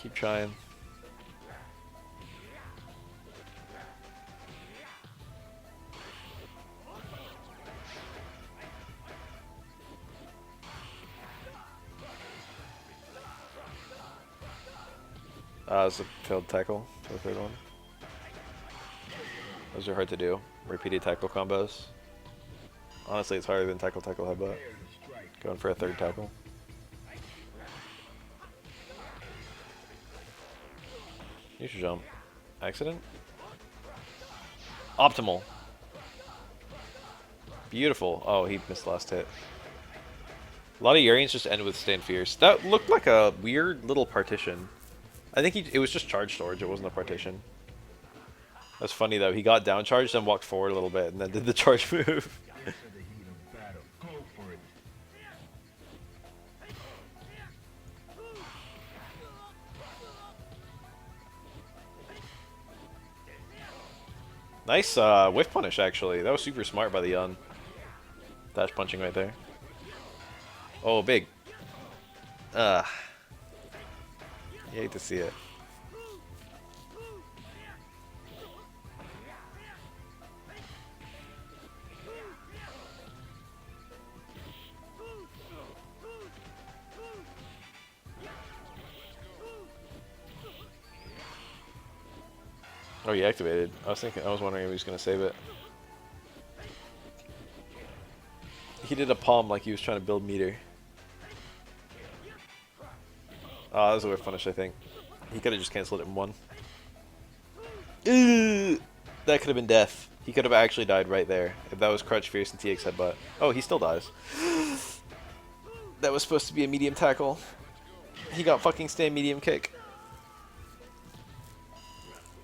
Keep trying. That was a failed tackle for the third one. Those are hard to do. Repeated tackle combos. Honestly, it's harder than tackle, tackle, headbutt. Going for a third tackle. You should jump. Accident? Optimal. Beautiful. Oh, he missed the last hit. A lot of Urians just end with Stand Fierce. That looked like a weird little partition. I think it was just charge storage, it wasn't a partition. That's funny though, he got down charged and walked forward a little bit and then did the charge move. Nice whiff punish actually, that was super smart by the Yun. Dash punching right there. Oh, big. You hate to see it. Oh, he activated. I was wondering if he was gonna save it. He did a palm like he was trying to build meter. Oh, that was a whiff punish, I think. He could have just canceled it in one. That could have been death. He could have actually died right there if that was Crutch, Fierce, and TX headbutt. Oh, he still dies. That was supposed to be a medium tackle. He got fucking stay medium kick.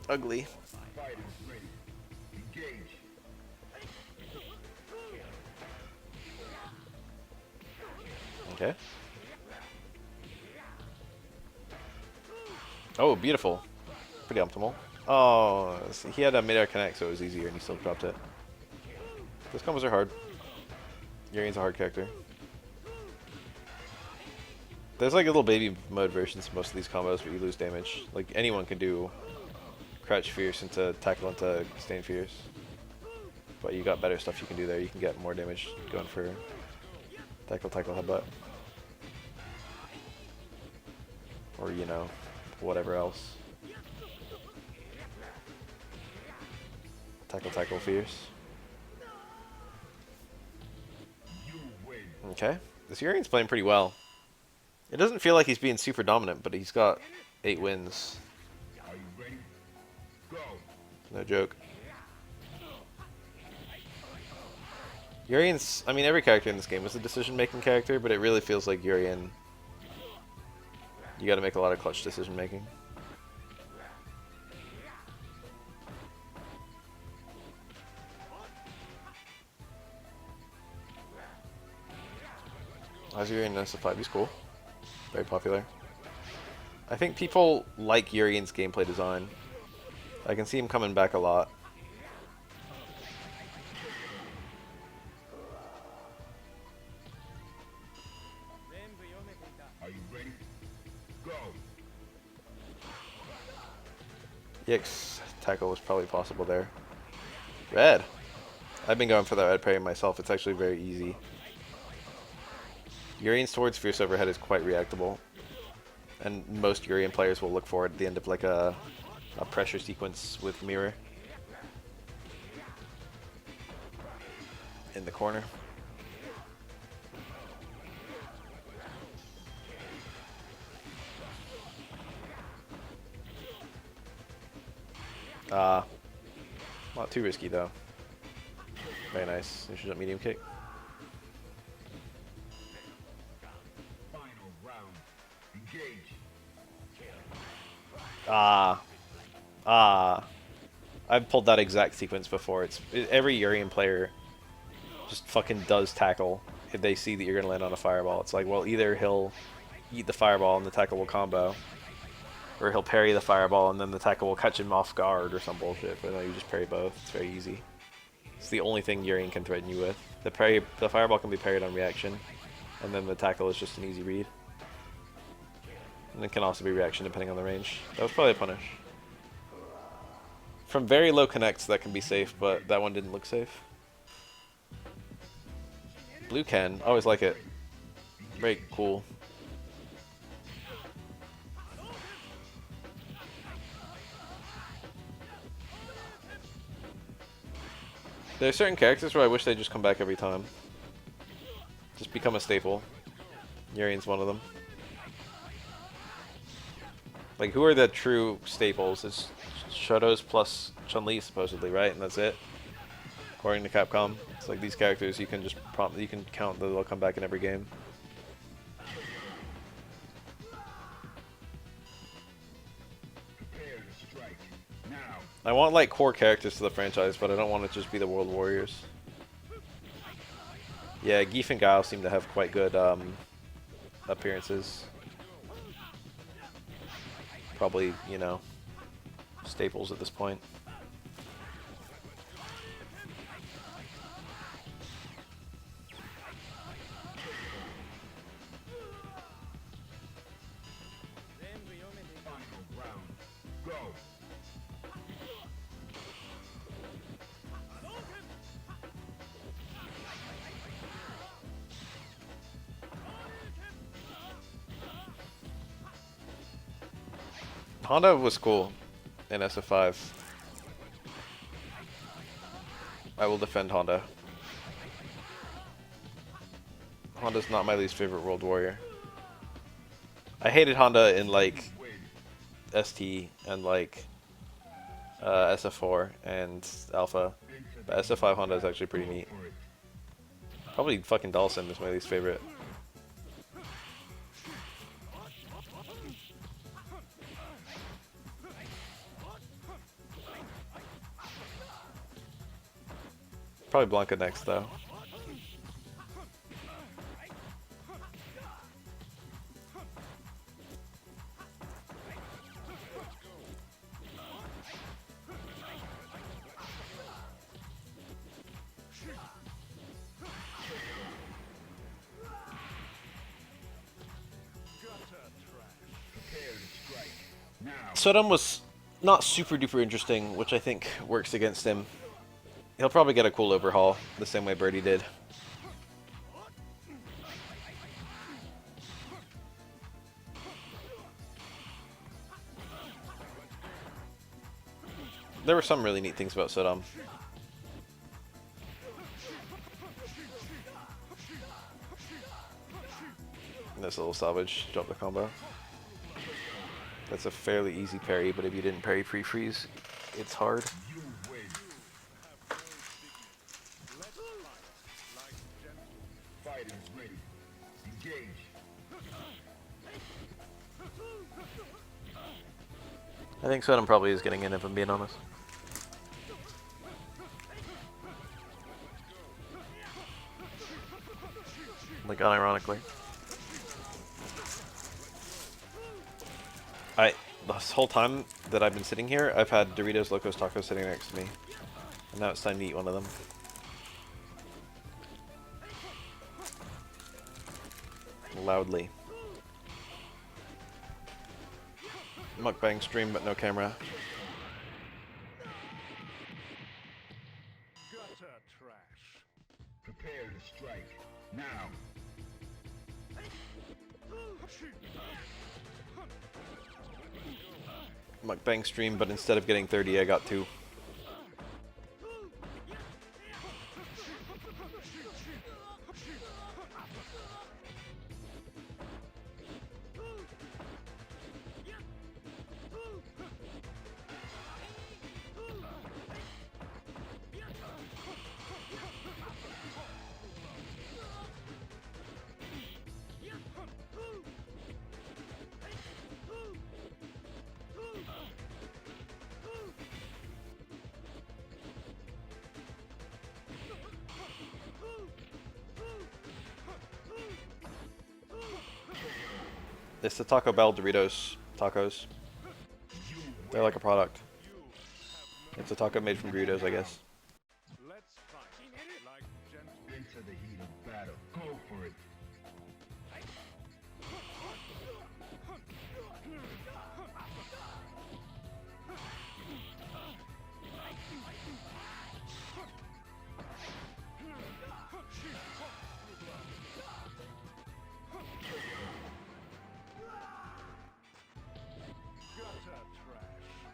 Ugly. Okay. Oh, beautiful. Pretty optimal. Oh, he had a mid-air connect, so it was easier, and he still dropped it. Those combos are hard. Urian's a hard character. There's like little baby mode versions of most of these combos, but you lose damage. Like anyone can do Crouch Fierce into tackle into Stand Fierce. But you got better stuff you can do there. You can get more damage going for tackle headbutt. Or, you know, whatever else. Tackle Fierce. Okay. This Urian's playing pretty well. It doesn't feel like he's being super dominant, but he's got 8 wins. No joke. Urian's, I mean, every character in this game is a decision-making character, but it really feels like Urien. You gotta make a lot of clutch decision-making. How's Urien in SF5? He's cool. Very popular. I think people like Urien's gameplay design. I can see him coming back a lot. Are you ready? Go. EX tackle was probably possible there. Red. I've been going for that red parry myself. It's actually very easy. Urien's towards Fierce Overhead is quite reactable. And most Urien players will look for it at the end of like a pressure sequence with mirror. In the corner. Not too risky though. Very nice. Initial jump medium kick. Final round. Engage. I've pulled that exact sequence before. Every Urien player just fucking does tackle if they see that you're gonna land on a fireball. It's like, well, either he'll eat the fireball and the tackle will combo, or he'll parry the fireball and then the tackle will catch him off guard or some bullshit. But no, you just parry both. It's very easy. It's the only thing Urien can threaten you with. The fireball can be parried on reaction, and then the tackle is just an easy read. And it can also be reaction depending on the range. That was probably a punish. From very low connects that can be safe, but that one didn't look safe. Blue can, always like it. Very cool. There are certain characters where I wish they'd just come back every time. Just become a staple. Urien's one of them. Like, who are the true staples? It's Shadows plus Chun-Li supposedly, right? And that's it. According to Capcom, it's like these characters you can just you can count that they'll come back in every game. Prepare to strike. Now. I want like core characters to the franchise, but I don't want it to just be the World Warriors. Yeah, Geef and Guile seem to have quite good appearances. Probably, you know, staples at this point. Final round. Go. Honda was cool in SF5. I will defend Honda. Honda's not my least favorite World Warrior. I hated Honda in like ST and like SF4 and Alpha, but SF5 Honda is actually pretty neat. Probably fucking Dhalsim is my least favorite. Probably Blanca next though. Sodom was not super duper interesting, which I think works against him. He'll probably get a cool overhaul, the same way Birdie did. There were some really neat things about Sodom. Nice little salvage, drop the combo. That's a fairly easy parry, but if you didn't parry pre-freeze, it's hard. Fight is ready. Engage. I think Sodom probably is getting in, if I'm being honest. Like, unironically. This whole time that I've been sitting here, I've had Doritos Locos Tacos sitting next to me. And now it's time to eat one of them. Loudly. Mukbang stream, but no camera. Gutter trash. Prepare to strike. Now. Mukbang stream, but instead of getting 30, I got 2. It's the Taco Bell Doritos tacos. They're like a product. It's a taco made from Doritos, I guess. Let's fight. Like into the heat of battle. Go for it.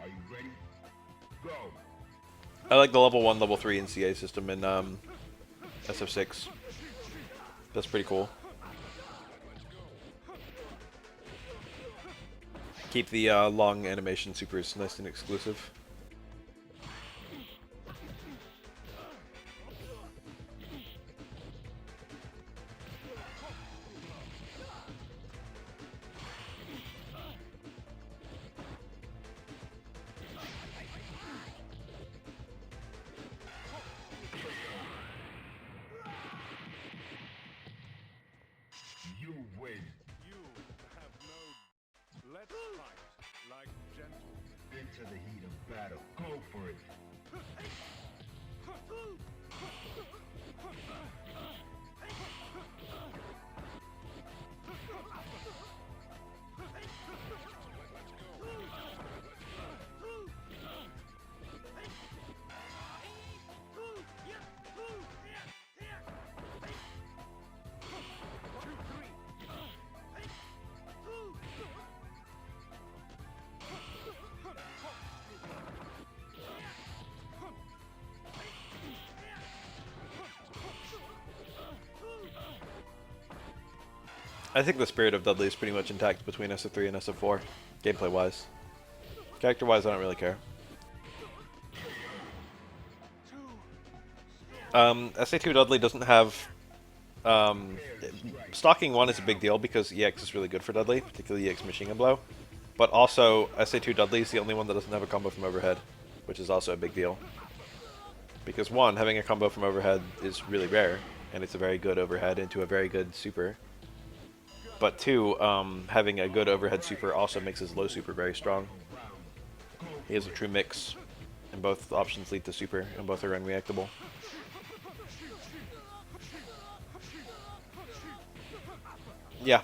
Are you ready? Go. I like the level 1, level 3 in CA system in SF6. That's pretty cool. Keep the long animation supers nice and exclusive. Into the heat of battle. Go for it. I think the spirit of Dudley is pretty much intact between SF3 and SF4, gameplay-wise. Character-wise, I don't really care. SA2 Dudley doesn't have... Stalking 1 is a big deal because EX is really good for Dudley, particularly EX Machine Gun Blow. But also, SA2 Dudley is the only one that doesn't have a combo from overhead, which is also a big deal. Because 1, having a combo from overhead is really rare, and it's a very good overhead into a very good super. But 2, having a good overhead super also makes his low super very strong. He has a true mix, and both options lead to super, and both are unreactable. Yeah.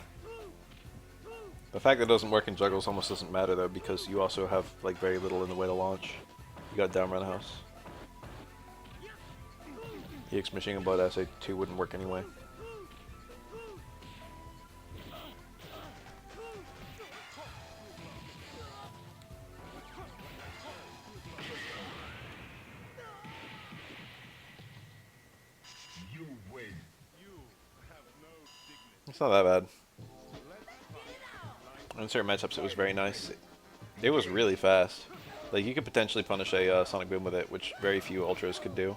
The fact that it doesn't work in juggles almost doesn't matter though, because you also have like very little in the way to launch. You got down roundhouse. EX Machine Gun Blow SA2 wouldn't work anyway. It's not that bad. In certain matchups it was very nice. It was really fast. Like, you could potentially punish a Sonic Boom with it, which very few Ultras could do.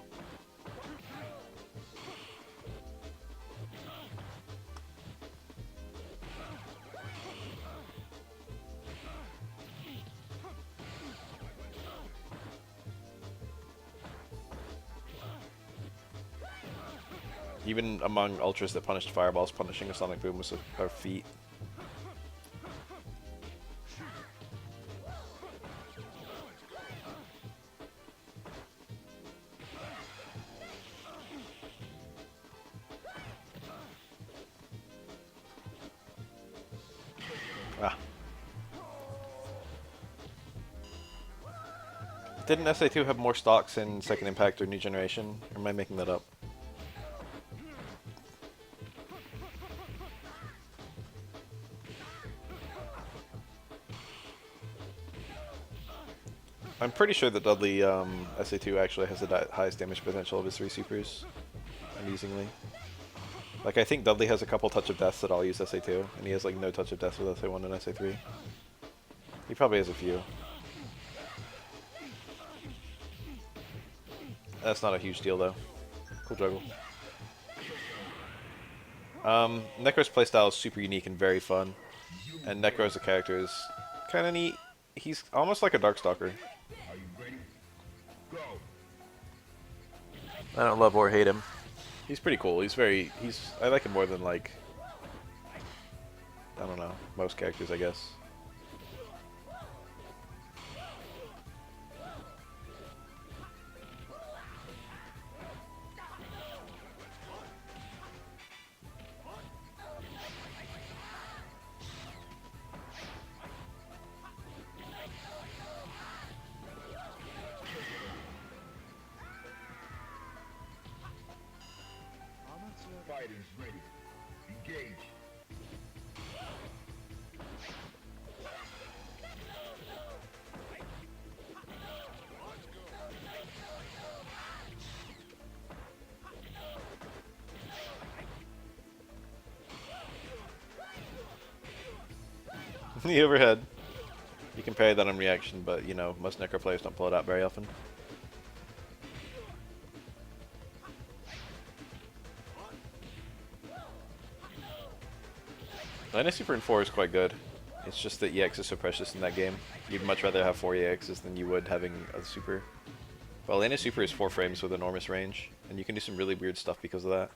Even among Ultras that punished Fireballs, punishing a Sonic Boom was a feat. Ah. Didn't SA2 have more stocks in Second Impact or New Generation? Or am I making that up? I'm pretty sure that Dudley SA2 actually has the highest damage potential of his 3 supers, amusingly. Like, I think Dudley has a couple touch of deaths that I'll use SA2, and he has like no touch of deaths with SA1 and SA3. He probably has a few. That's not a huge deal though. Cool juggle. Necro's playstyle is super unique and very fun, and Necro as a character is kind of neat. He's almost like a Darkstalker. I don't love or hate him. He's pretty cool. I like him more than, like, I don't know, most characters, I guess. Fighters ready. Engage. The overhead. You can parry that on reaction, but, you know, most Necro players don't pull it out very often. Elena Super in 4 is quite good. It's just that EX is so precious in that game. You'd much rather have 4 EXs than you would having a Super. But Elena Super is 4 frames with enormous range, and you can do some really weird stuff because of that.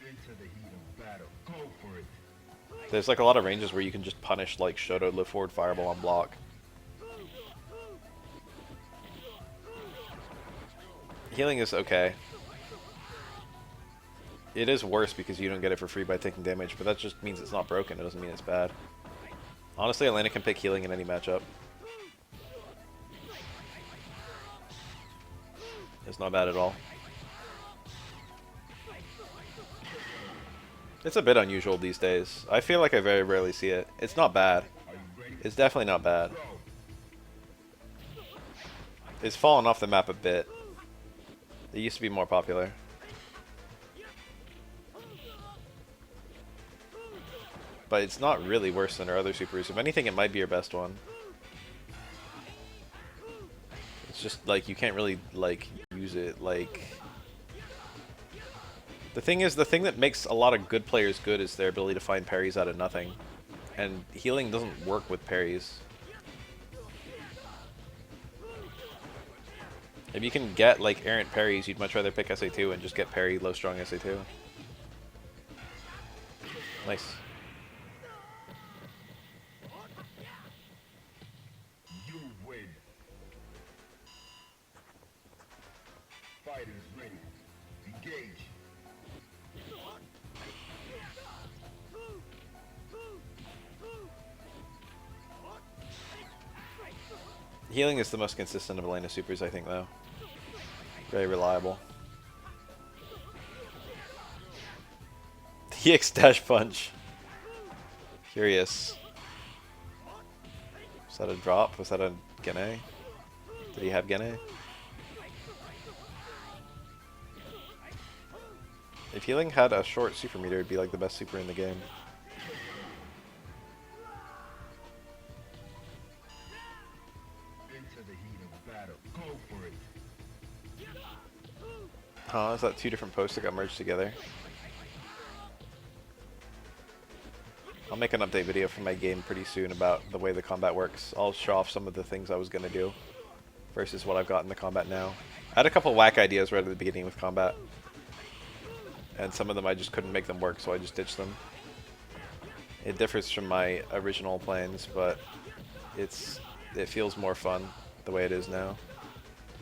Into the heat of battle. Go for it. There's like a lot of ranges where you can just punish like Shoto lift forward fireball on block. Healing is okay. It is worse because you don't get it for free by taking damage, but that just means it's not broken. It doesn't mean it's bad. Honestly, Elena can pick healing in any matchup. It's not bad at all. It's a bit unusual these days. I feel like I very rarely see it. It's not bad. It's definitely not bad. It's fallen off the map a bit. It used to be more popular. But it's not really worse than her other supers. If anything, it might be her best one. It's just like you can't really like use it like. The thing is, the thing that makes a lot of good players good is their ability to find parries out of nothing, and healing doesn't work with parries. If you can get like errant parries, you'd much rather pick SA2 and just get parry low strong SA2. Nice. Fighters ready. Engage. Healing is the most consistent of Elena supers, I think, though. Very reliable. The EX dash punch. Curious. Was that a drop? Was that a Gene? Did he have Gene? If healing had a short super meter, it'd be like the best super in the game. Into the heat of battle. Go for it. Huh, is that two different posts that got merged together? I'll make an update video for my game pretty soon about the way the combat works. I'll show off some of the things I was going to do versus what I've got in the combat now. I had a couple whack ideas right at the beginning with combat. And some of them I just couldn't make them work, so I just ditched them. It differs from my original plans, but it feels more fun the way it is now.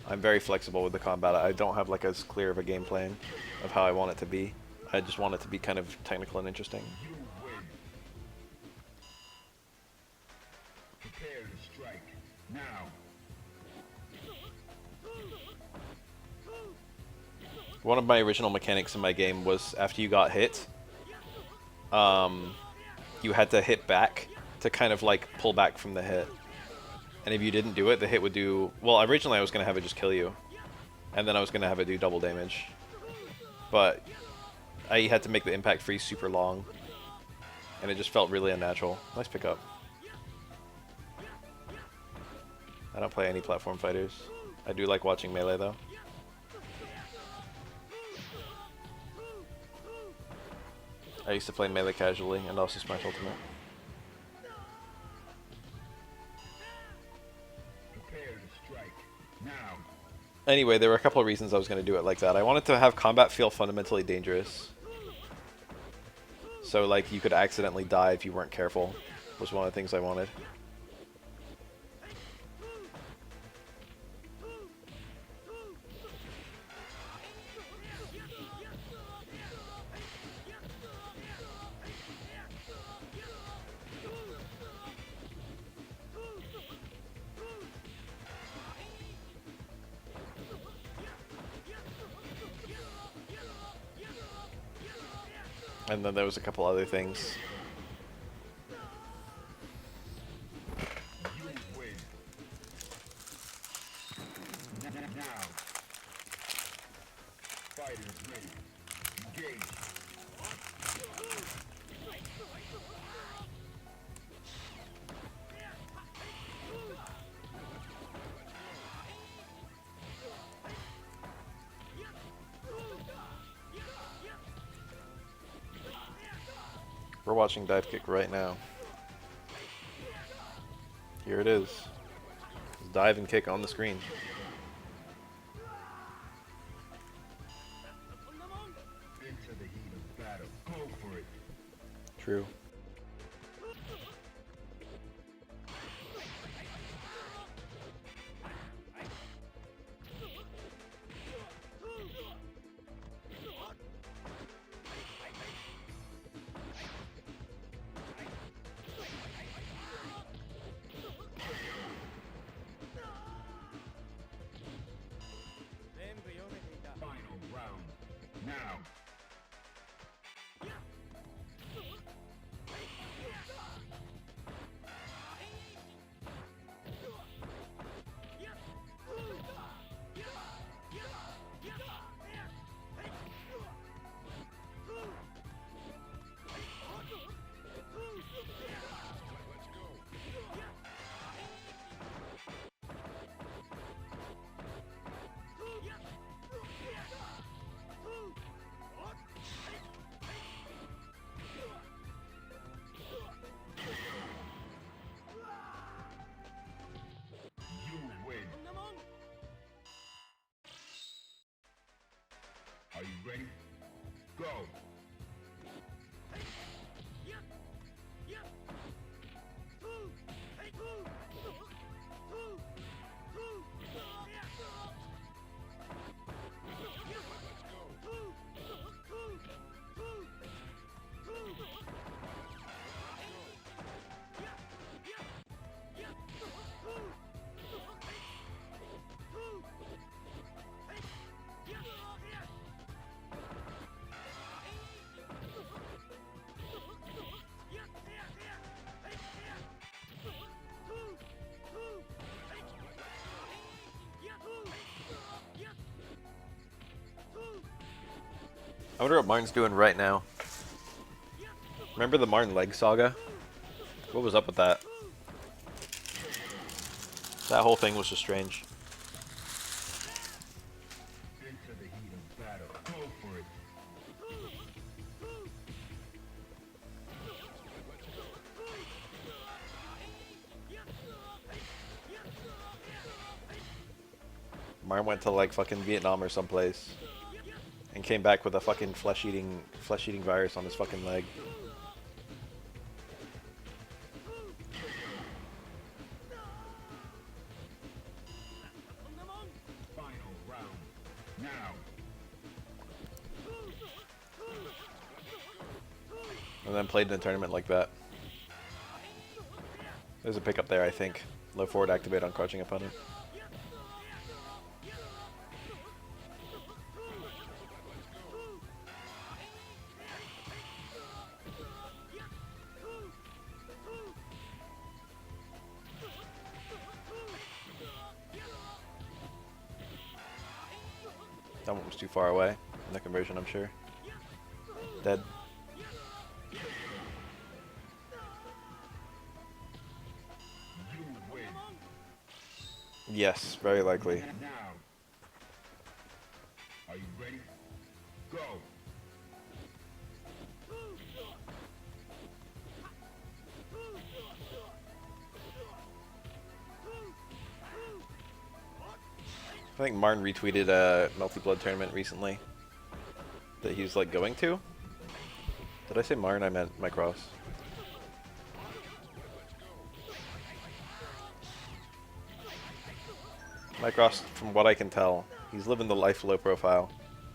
I'm very flexible with the combat. I don't have like as clear of a game plan of how I want it to be. I just want it to be kind of technical and interesting. You win. Prepare to strike. Now. One of my original mechanics in my game was after you got hit, you had to hit back to kind of like pull back from the hit. And if you didn't do it, the hit would do... Well, originally I was going to have it just kill you. And then I was going to have it do double damage. But I had to make the impact freeze super long. And it just felt really unnatural. Nice pickup. I don't play any platform fighters. I do like watching Melee though. I used to play Melee casually and also Smash Ultimate. Prepare to strike. Now. Anyway, there were a couple of reasons I was going to do it like that. I wanted to have combat feel fundamentally dangerous. So, like, you could accidentally die if you weren't careful, was one of the things I wanted. And then there was a couple other things. You win. Now. Fighters ready. Engage. We're watching dive kick right now. Here it is. Dive and kick on the screen. Into the heat of battle. Go for it. True. Are you ready? Go! I wonder what Martin's doing right now. Remember the Martin leg saga? What was up with that? That whole thing was just strange. Into the heat of battle. Go for it. Martin went to like fucking Vietnam or someplace and came back with a fucking flesh-eating virus on his fucking leg. Final round. Now. And then played in a tournament like that. There's a pickup there, I think. Low forward activate on crouching opponent. That one was too far away in the conversion, I'm sure. Dead. You win. Yes, very likely. Now. Are you ready? Go. I think Martin retweeted a multi-blood tournament recently that he was like going to. Did I say Martin? I meant Mycross. Mycross, from what I can tell, he's living the life low profile,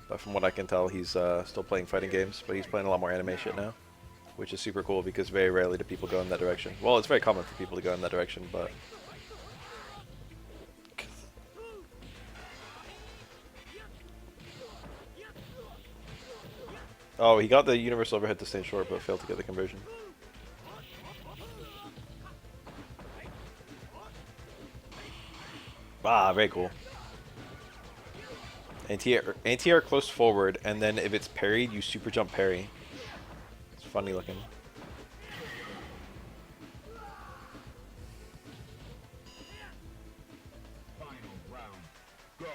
but from what I can tell, he's still playing fighting games, but he's playing a lot more anime shit now, which is super cool because very rarely do people go in that direction. Well, it's very common for people to go in that direction, but oh, he got the universal overhead to stay short, but failed to get the conversion. Ah, very cool. Anti-air close forward, and then if it's parried, you super jump parry. It's funny looking. Final round. Go.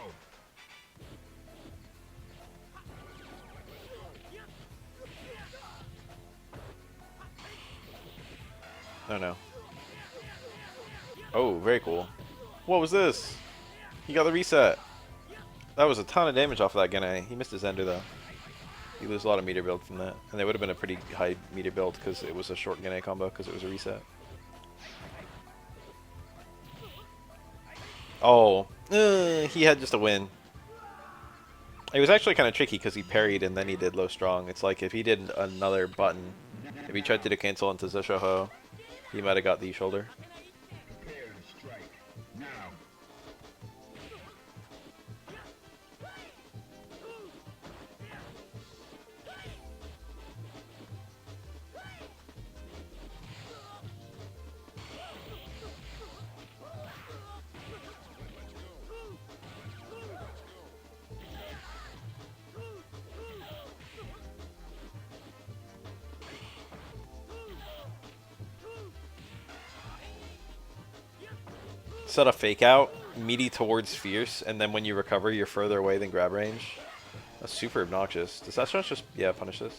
Oh no. Oh, very cool. What was this? He got the reset. That was a ton of damage off of that Gene. He missed his ender though. He loses a lot of meter build from that. And it would have been a pretty high meter build because it was a short Gene combo because it was a reset. Oh, he had just a win. It was actually kind of tricky because he parried and then he did low strong. It's like if he did another button, if he tried to do cancel into Zushoho, he might have got the shoulder. Prepare to strike. Now. Set a fake out, meaty towards fierce, and then when you recover, you're further away than grab range. That's super obnoxious. Does that just, yeah, punish this?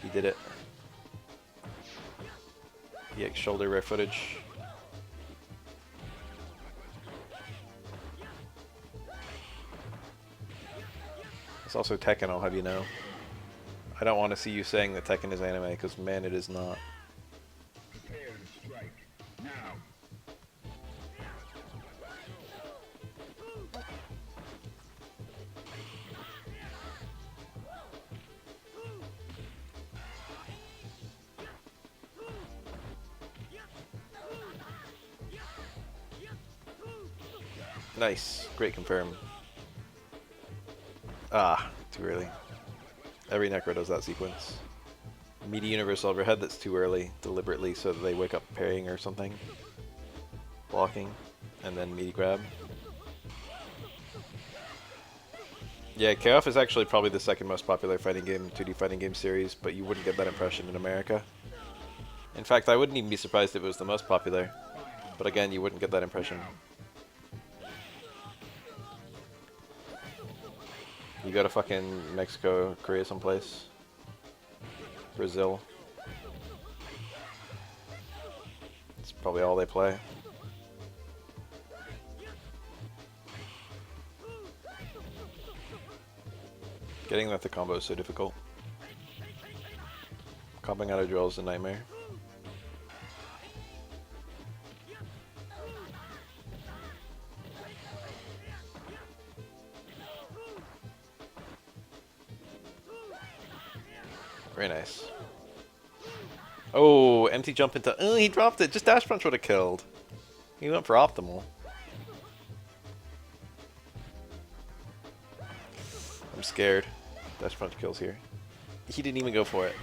He did it. EX shoulder rare footage. It's also Tekken, I'll have you know. I don't want to see you saying that Tekken is anime, because man, it is not. Prepare to strike. Now. Nice. Great confirm. Ah, too early. Every Necro does that sequence. Meaty universal overhead that's too early, deliberately, so that they wake up parrying or something. Blocking, and then meaty grab. Yeah, KOF is actually probably the second most popular fighting game, 2D fighting game series, but you wouldn't get that impression in America. In fact, I wouldn't even be surprised if it was the most popular. But again, you wouldn't get that impression. You go to fucking Mexico, Korea someplace. Brazil. It's probably all they play. Getting that the combo is so difficult. Comboing out of drill is a nightmare. Very nice. Oh, empty jump into... Oh, he dropped it. Just dash punch would have killed. He went for optimal. I'm scared. Dash punch kills here. He didn't even go for it.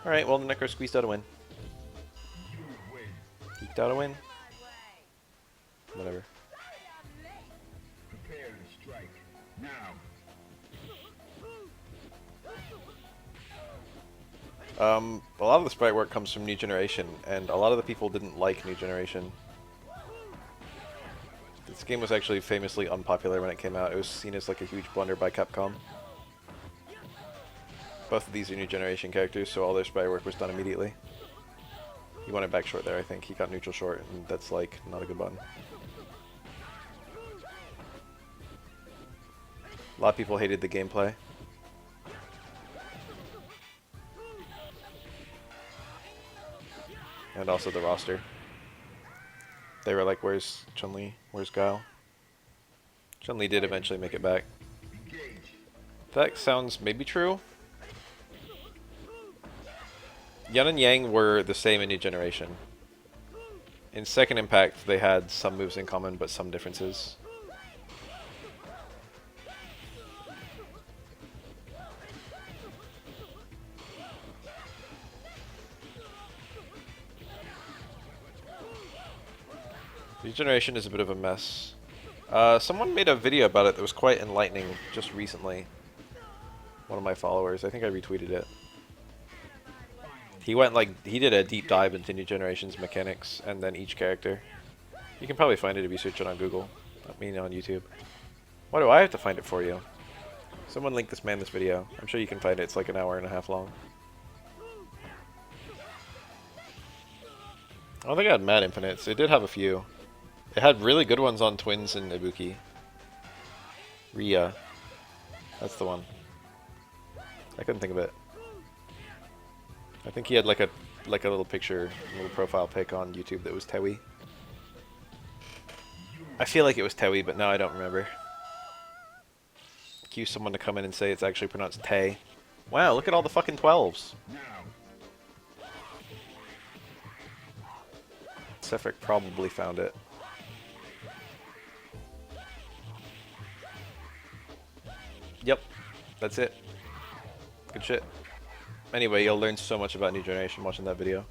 Alright, well, the Necro squeezed out a win. Eked out a win. Whatever. Prepare to strike. Now. A lot of the sprite work comes from New Generation, and a lot of the people didn't like New Generation. This game was actually famously unpopular when it came out. It was seen as like a huge blunder by Capcom. Both of these are New Generation characters, so all their sprite work was done immediately. He wanted back short there, I think. He got neutral short, and that's like not a good button. A lot of people hated the gameplay. And also the roster. They were like, where's Chun-Li? Where's Guile? Chun-Li did eventually make it back. That sounds maybe true. Yan and Yang were the same in New Generation. In Second Impact, they had some moves in common, but some differences. New Generation is a bit of a mess. Someone made a video about it that was quite enlightening just recently. One of my followers. I think I retweeted it. He went like, he did a deep dive into New Generation's mechanics and then each character. You can probably find it if you search it on Google. I mean on YouTube. Why do I have to find it for you? Someone link this man this video. I'm sure you can find it. It's like an hour and a half long. I don't think I had mad infinites. It did have a few. It had really good ones on Twins and Ibuki. Rhea. That's the one. I couldn't think of it. I think he had like a little picture, a little profile pic on YouTube that was Tewi. I feel like it was Tewi, but now I don't remember. Cue someone to come in and say it's actually pronounced Tay. Wow, look at all the fucking 12s. SF3 probably found it. Yep, that's it. Good shit. Anyway, you'll learn so much about New Generation watching that video.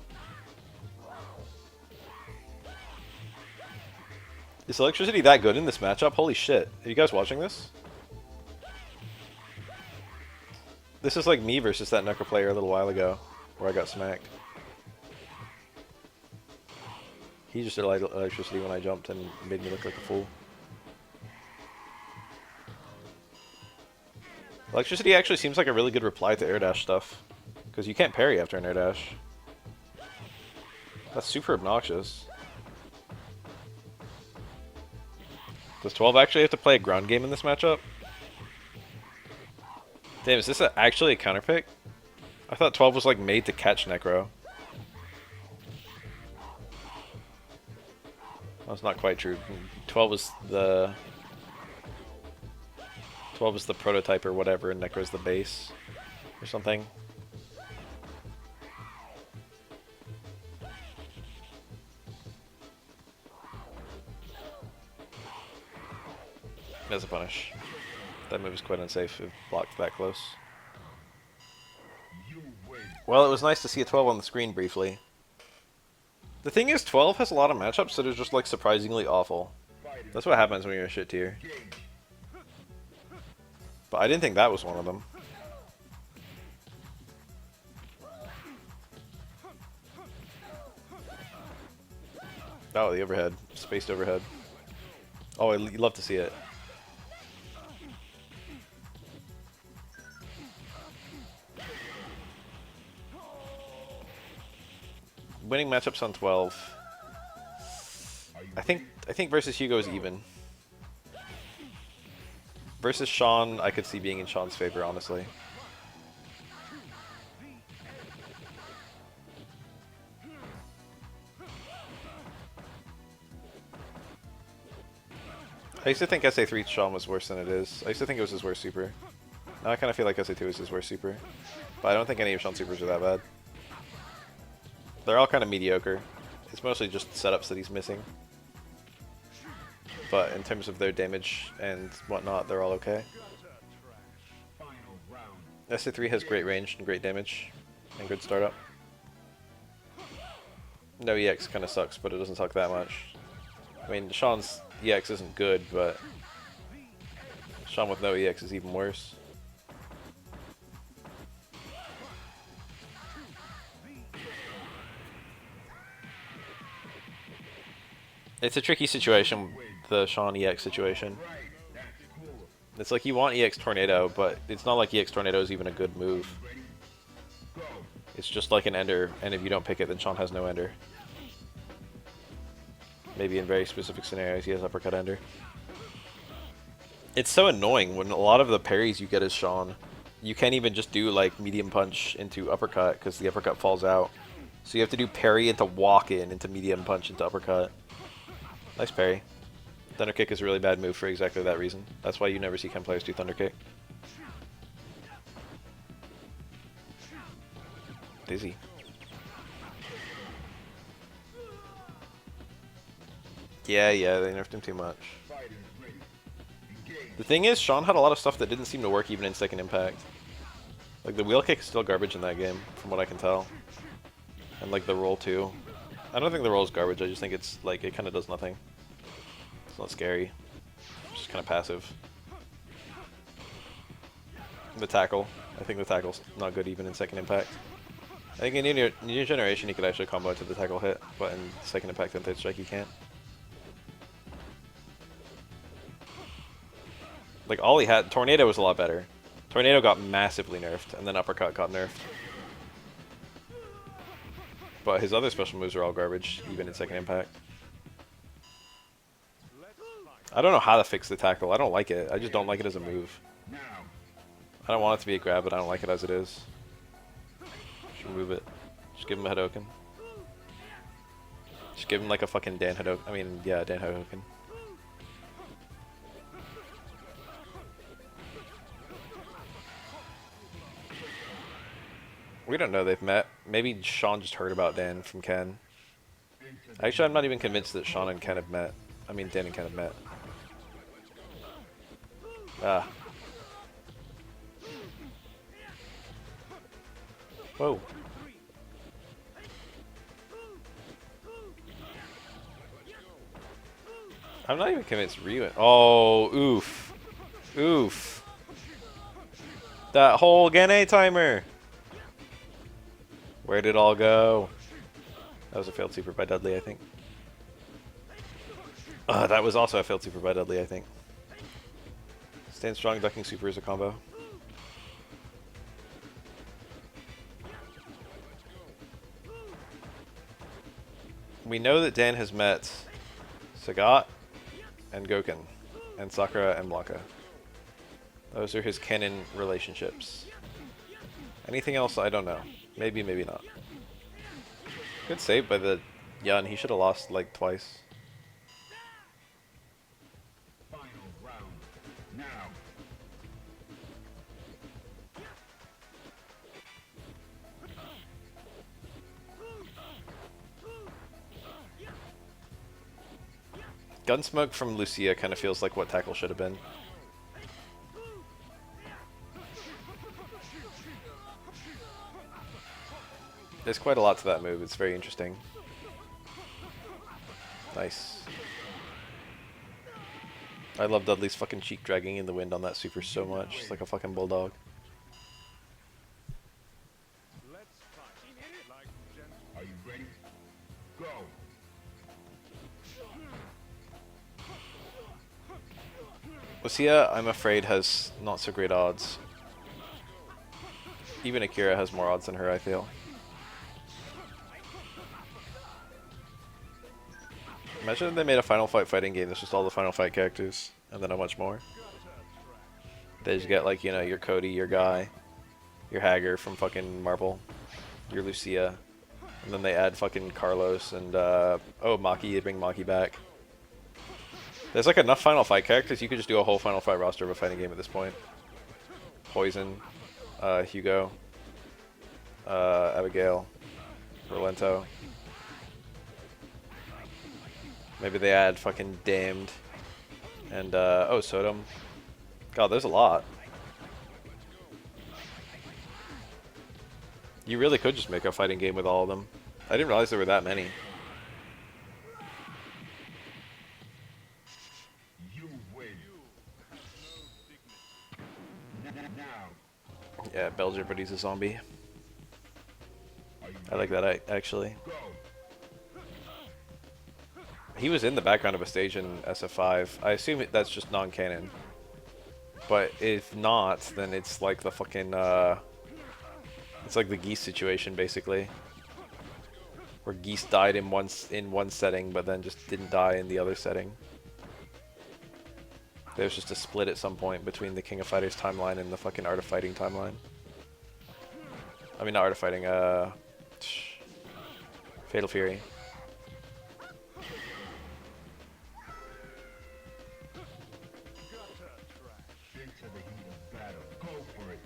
Is electricity that good in this matchup? Holy shit. Are you guys watching this? This is like me versus that Necro player a little while ago, where I got smacked. He just did electricity when I jumped and made me look like a fool. Electricity actually seems like a really good reply to air dash stuff. Because you can't parry after an air dash. That's super obnoxious. Does 12 actually have to play a ground game in this matchup? Damn, is this actually a counter pick? I thought 12 was like made to catch Necro. That's not quite true. 12 is the 12 is the prototype or whatever, and Necro's the base or something. That's a punish. That move is quite unsafe if blocked that close. Well, it was nice to see a 12 on the screen briefly. The thing is, 12 has a lot of matchups that are just like surprisingly awful. That's what happens when you're a shit tier. But I didn't think that was one of them. Oh, the overhead. Spaced overhead. Oh, I'd love to see it. Winning matchups on 12. I think versus Hugo is even. Versus Sean, I could see being in Sean's favor, honestly. I used to think SA3 Sean was worse than it is. I used to think it was his worst super. Now I kind of feel like SA2 is his worst super. But I don't think any of Sean's supers are that bad. They're all kind of mediocre. It's mostly just setups that he's missing. But in terms of their damage and whatnot, they're all okay. SA3 has great range and great damage and good startup. No EX kind of sucks, but it doesn't suck that much. I mean, Sean's EX isn't good, but Sean with no EX is even worse. It's a tricky situation, the Sean EX situation. It's like you want EX Tornado, but it's not like EX Tornado is even a good move. It's just like an Ender, and if you don't pick it, then Sean has no Ender. Maybe in very specific scenarios he has Uppercut Ender. It's so annoying when a lot of the parries you get as Sean, you can't even just do like medium punch into uppercut because the uppercut falls out. So you have to do parry into walk in into medium punch into uppercut. Nice parry. Thunder Kick is a really bad move for exactly that reason. That's why you never see Ken players do Thunder Kick. Dizzy. Yeah, they nerfed him too much. The thing is, Sean had a lot of stuff that didn't seem to work even in Second Impact. Like, the wheel kick is still garbage in that game, from what I can tell. And, like, the roll, too. I don't think the roll is garbage, I just think it's, like, it kind of does nothing. It's not scary. It's just kind of passive. The tackle. I think the tackle's not good even in Second Impact. I think in New Generation you could actually combo to the tackle hit, but in Second Impact and Third Strike you can't. Like, all he had... Tornado was a lot better. Tornado got massively nerfed, and then Uppercut got nerfed. But his other special moves are all garbage, even in Second Impact. I don't know how to fix the tackle. I don't like it. I just don't like it as a move. I don't want it to be a grab, but I don't like it as it is. Just remove it. Just give him a Hadoken. Just give him like a fucking Dan Hadoken. I mean, yeah, Dan Hadoken. We don't know they've met. Maybe Sean just heard about Dan from Ken. Actually, I'm not even convinced that Sean and Ken have met. I mean, Dan and Ken have met. Ah. Whoa. I'm not even convinced Ryu. Oh, oof. Oof. That whole Gene timer. Where did it all go? That was a failed super by Dudley, I think. That was also a failed super by Dudley, I think. Stand strong, ducking super is a combo. We know that Dan has met Sagat and Goken and Sakura and Blanca. Those are his canon relationships. Anything else, I don't know. Maybe, maybe not. Good save by the Yun. He should have lost like twice. Final round. Now. Gunsmoke from Lucia kind of feels like what tackle should have been. There's quite a lot to that move. It's very interesting. Nice. I love Dudley's fucking cheek dragging in the wind on that super so much. It's like a fucking bulldog. Are you ready? Go. Lucia, I'm afraid, has not so great odds. Even Akira has more odds than her, I feel. Imagine if they made a Final Fight fighting game that's just all the Final Fight characters, and then a bunch more. They just get, like, you know, your Cody, your Guy, your Hager from fucking Marvel, your Lucia, and then they add fucking Carlos and, oh, Maki, they bring Maki back. There's, like, enough Final Fight characters, you could just do a whole Final Fight roster of a fighting game at this point. Poison, Hugo, Abigail, Rolento. Maybe they add fucking Damned. And, oh, Sodom. God, there's a lot. You really could just make a fighting game with all of them. I didn't realize there were that many. You win. Now. Yeah, Belger, but he's a zombie. Are you I like that, actually. Go. He was in the background of a stage in SF5. I assume that's just non-canon. But if not, then it's like the fucking, it's like the Geese situation, basically. Where Geese died in one setting, but then just didn't die in the other setting. There's just a split at some point between the King of Fighters timeline and the fucking Art of Fighting timeline. I mean, not Art of Fighting, Fatal Fury. Into the heat of battle. Go for it.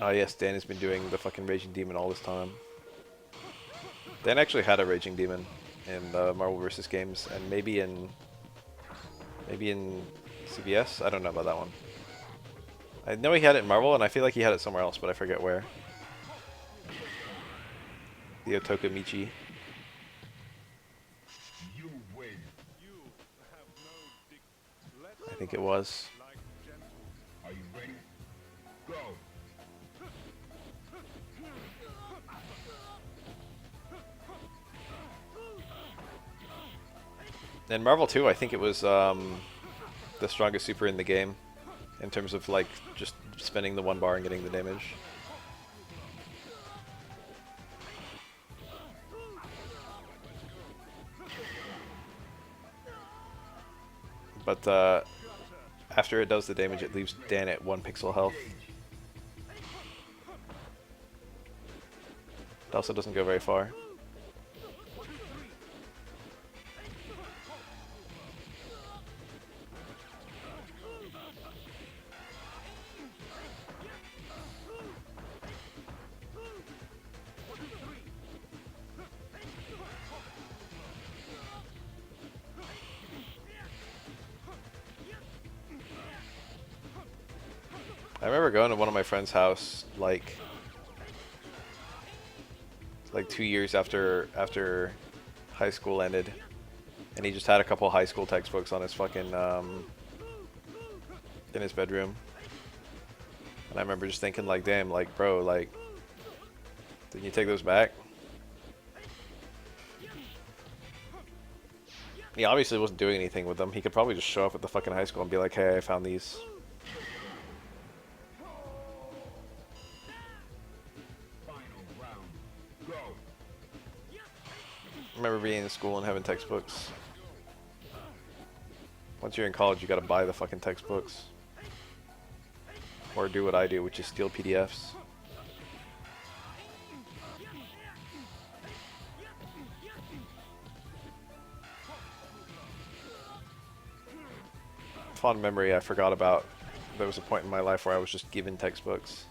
Oh yes, Dan has been doing the fucking Raging Demon all this time. Dan actually had a Raging Demon in the Marvel vs. games, and maybe in CBS? I don't know about that one. I know he had it in Marvel, and I feel like he had it somewhere else, but I forget where. The Otoka Michi. You win. I think it was. Are you ready? Go. In Marvel 2, I think it was the strongest super in the game, in terms of like just spending the one bar and getting the damage. But after it does the damage, it leaves Dan at 1 pixel health. It also doesn't go very far. I remember going to one of my friend's house like 2 years after high school ended, and he just had a couple high school textbooks on his fucking in his bedroom. And I remember just thinking like, damn, like, bro, like, didn't you take those back? He obviously wasn't doing anything with them. He could probably just show up at the fucking high school and be like, hey, I found these. I remember being in school and having textbooks. Once you're in college, you gotta buy the fucking textbooks. Or do what I do, which is steal PDFs. Fond memory I forgot about. There was a point in my life where I was just given textbooks.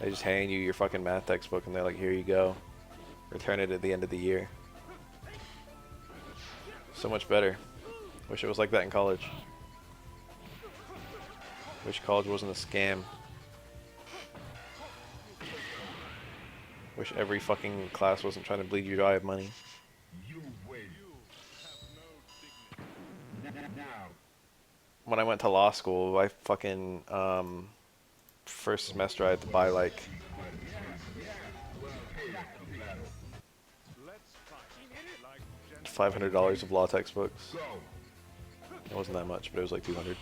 They just hand you your fucking math textbook and they're like, here you go. Return it at the end of the year. So much better. Wish it was like that in college. Wish college wasn't a scam. Wish every fucking class wasn't trying to bleed you dry of money. You win. Now. When I went to law school, I fucking, first semester I had to buy like $500 of law textbooks. It wasn't that much, but it was like 200.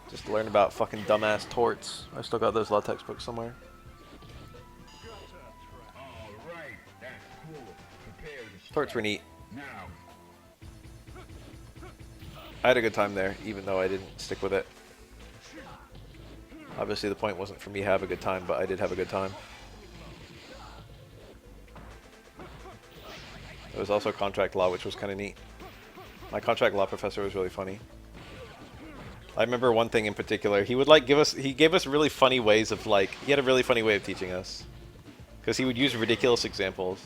Just learn about fucking dumbass torts. I still got those law textbooks somewhere. Torts were neat. I had a good time there, even though I didn't stick with it. Obviously the point wasn't for me to have a good time, but I did have a good time. There was also contract law, which was kind of neat. My contract law professor was really funny. I remember one thing in particular. He would like he gave us really funny ways of like, he had a really funny way of teaching us. Because he would use ridiculous examples.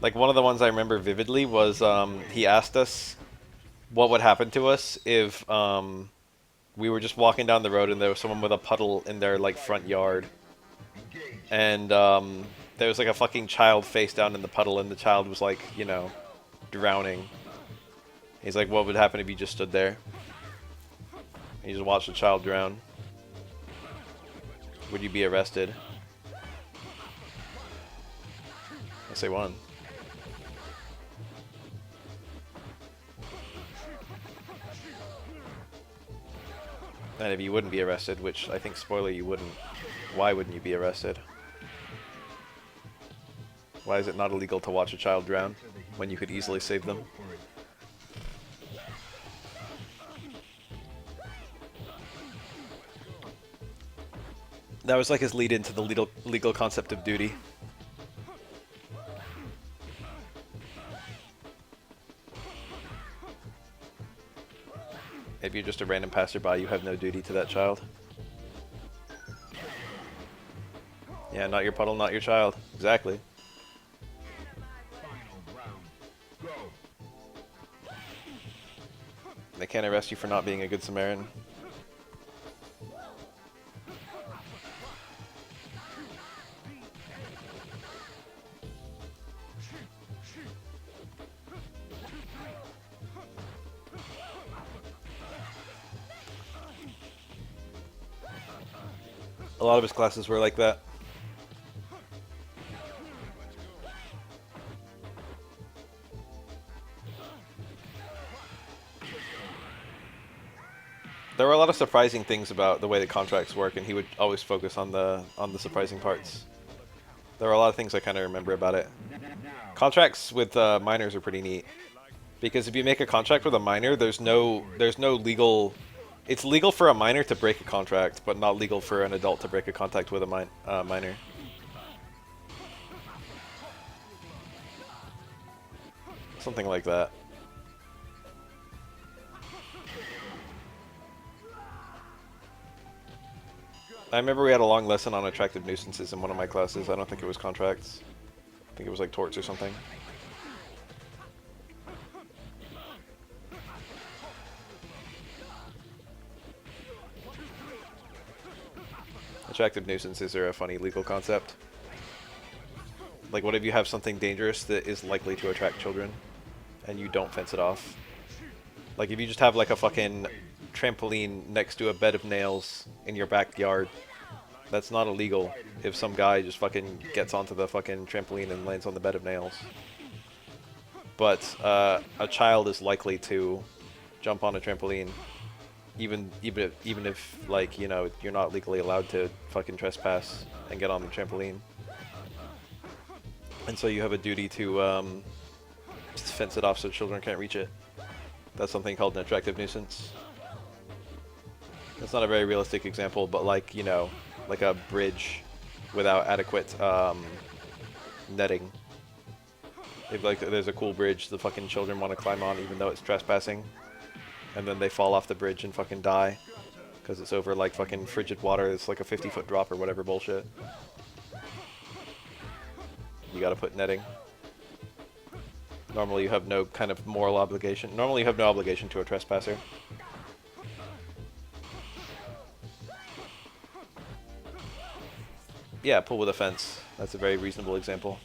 Like one of the ones I remember vividly was he asked us what would happen to us if we were just walking down the road and there was someone with a puddle in their like front yard. And there was like a fucking child face down in the puddle and the child was like, you know, drowning. He's like, what would happen if you just stood there? And you just watched the child drown. Would you be arrested? I say one. And if you wouldn't be arrested, which I think, spoiler, you wouldn't, why wouldn't you be arrested? Why is it not illegal to watch a child drown when you could easily save them? That was like his lead into the legal concept of duty. If you're just a random passerby, you have no duty to that child. Yeah, not your puddle, not your child. Exactly. They can't arrest you for not being a good Samaritan. A lot of his classes were like that. There were a lot of surprising things about the way the contracts work, and he would always focus on the surprising parts. There were a lot of things I kind of remember about it. Contracts with minors are pretty neat, because if you make a contract with a minor, there's no legal. It's legal for a minor to break a contract, but not legal for an adult to break a contract with a minor. Something like that. I remember we had a long lesson on attractive nuisances in one of my classes. I don't think it was contracts. I think it was like torts or something. Attractive nuisances are a funny legal concept. Like, what if you have something dangerous that is likely to attract children, and you don't fence it off? Like, if you just have, like, a fucking trampoline next to a bed of nails in your backyard, that's not illegal if some guy just fucking gets onto the fucking trampoline and lands on the bed of nails. But, a child is likely to jump on a trampoline even if like, you know, you're not legally allowed to fucking trespass and get on the trampoline. And so you have a duty to just fence it off so children can't reach it. That's something called an attractive nuisance. It's not a very realistic example, but like, you know, like a bridge without adequate netting. If like there's a cool bridge the fucking children want to climb on even though it's trespassing, and then they fall off the bridge and fucking die because it's over like fucking frigid water. It's like a 50-foot drop or whatever bullshit. You gotta put netting. Normally you have no kind of moral obligation. Normally you have no obligation to a trespasser. Yeah, pull with a fence. That's a very reasonable example.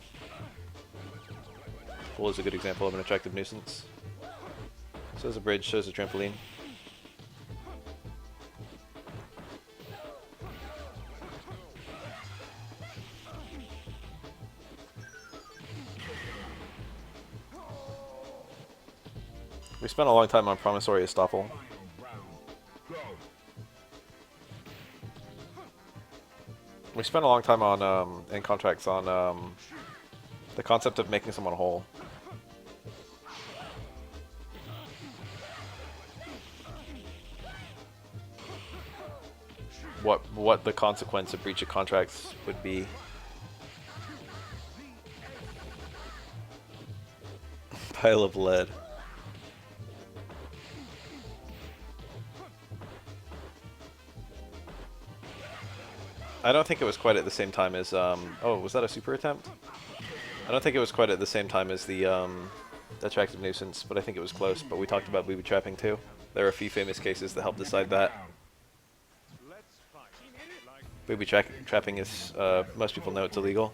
Pull is a good example of an attractive nuisance. So is a bridge, so is a trampoline. We spent a long time on promissory estoppel. We spent a long time on, in contracts on, the concept of making someone whole. What the consequence of breach of contracts would be. Pile of lead. I don't think it was quite at the same time as, oh, was that a super attempt? I don't think it was quite at the same time as the, attractive nuisance, but I think it was close. But we talked about booby trapping too. There are a few famous cases that help decide that. Booby trapping is, most people know it's illegal.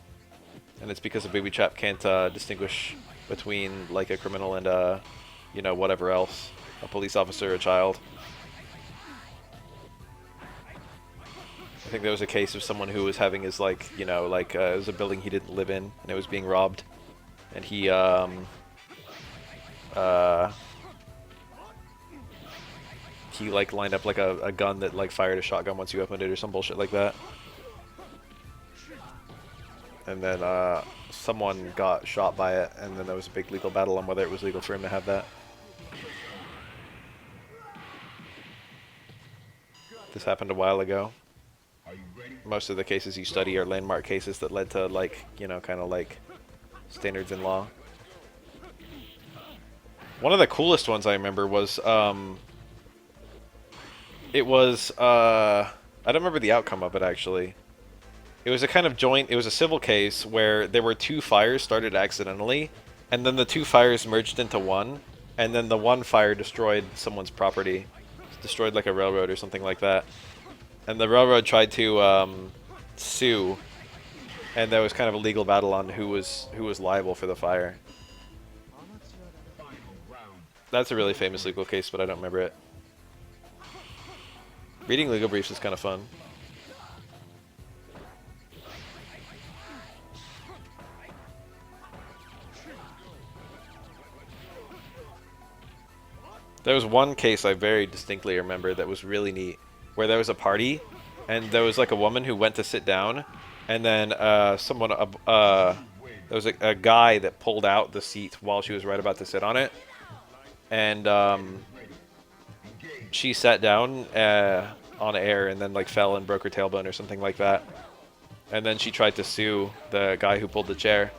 And it's because a booby trap can't, distinguish between, like, a criminal and, you know, whatever else. A police officer, a child. I think there was a case of someone who was having his, like, you know, like, it was a building he didn't live in, and it was being robbed. And he, like, lined up, like, a gun that, like, fired a shotgun once you opened it or some bullshit like that. And then, someone got shot by it, and then there was a big legal battle on whether it was legal for him to have that. This happened a while ago. Most of the cases you study are landmark cases that led to, like, you know, kind of like standards in law. One of the coolest ones I remember was, it was, I don't remember the outcome of it actually. It was a kind of joint, it was a civil case where there were two fires started accidentally, and then the two fires merged into one, and then the one fire destroyed someone's property. Destroyed like a railroad or something like that. And the railroad tried to sue, and there was kind of a legal battle on who was liable for the fire. That's a really famous legal case, but I don't remember it. Reading legal briefs is kind of fun. There was one case I very distinctly remember that was really neat, where there was a party, and there was like a woman who went to sit down, and then there was a guy that pulled out the seat while she was right about to sit on it, and she sat down on air and then like fell and broke her tailbone or something like that, and then she tried to sue the guy who pulled the chair,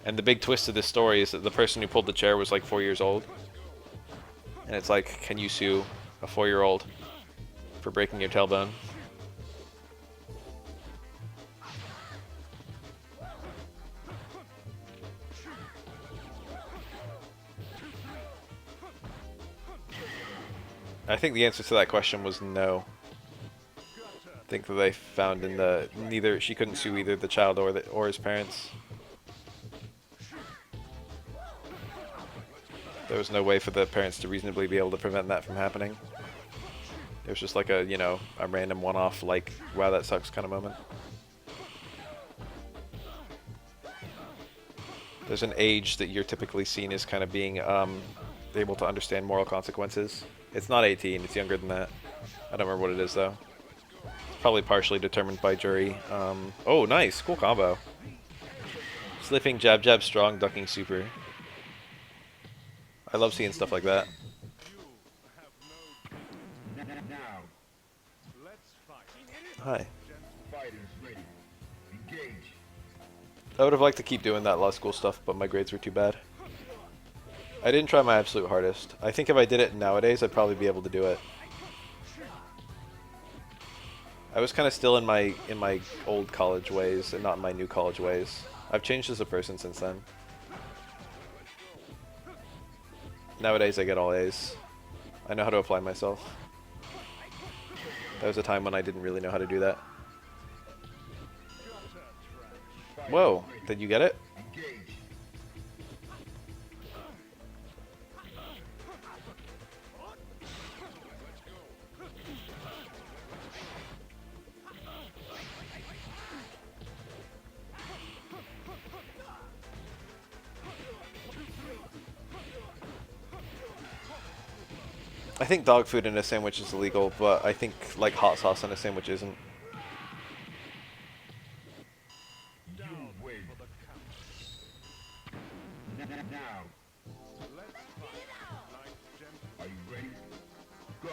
and the big twist of this story is that the person who pulled the chair was like 4 years old, and it's like, can you sue a 4-year-old for breaking your tailbone? I think the answer to that question was no. I think that they found in the she couldn't sue either the child or his parents. There was no way for the parents to reasonably be able to prevent that from happening. It was just like a, you know, a random one-off, like, wow, that sucks kind of moment. There's an age that you're typically seen as kind of being able to understand moral consequences. It's not 18, it's younger than that. I don't remember what it is though. It's probably partially determined by jury. Oh, nice, cool combo. Slipping, jab, jab, strong, ducking, super. I love seeing stuff like that. Now, Hi. fighters ready. Engage. I would have liked to keep doing that law school stuff, but my grades were too bad. I didn't try my absolute hardest. I think if I did it nowadays, I'd probably be able to do it. I was kind of still in my old college ways and not in my new college ways. I've changed as a person since then. Nowadays I get all A's. I know how to apply myself. There was a time when I didn't really know how to do that. Whoa, did you get it? Engage. I think dog food in a sandwich is illegal, but I think like hot sauce in a sandwich isn't. You win. Now. Are you ready? Go.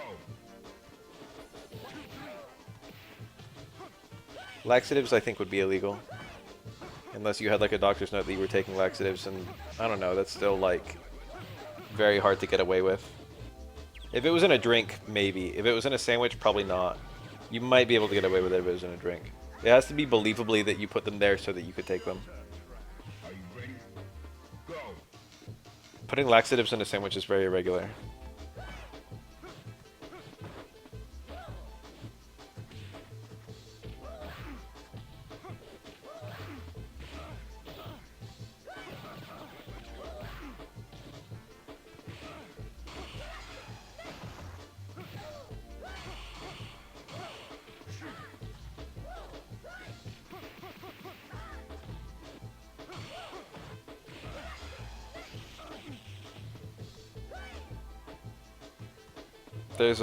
Laxatives I think would be illegal. Unless you had like a doctor's note that you were taking laxatives, and I don't know, that's still like very hard to get away with. If it was in a drink, maybe. If it was in a sandwich, probably not. You might be able to get away with it if it was in a drink. It has to be believably that you put them there so that you could take them. Are you ready? Go. Putting laxatives in a sandwich is very irregular. There's,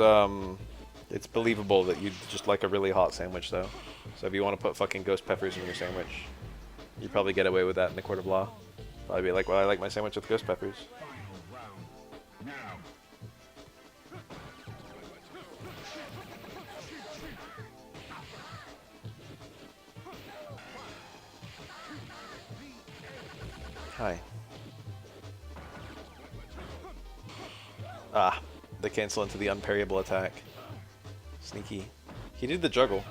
it's believable that you'd just like a really hot sandwich, though. So if you want to put fucking ghost peppers in your sandwich, you'd probably get away with that in the court of law. Probably be like, well, I like my sandwich with ghost peppers. Final round. Now. Hi. Ah, they cancel into the unparryable attack. Sneaky. He did the juggle.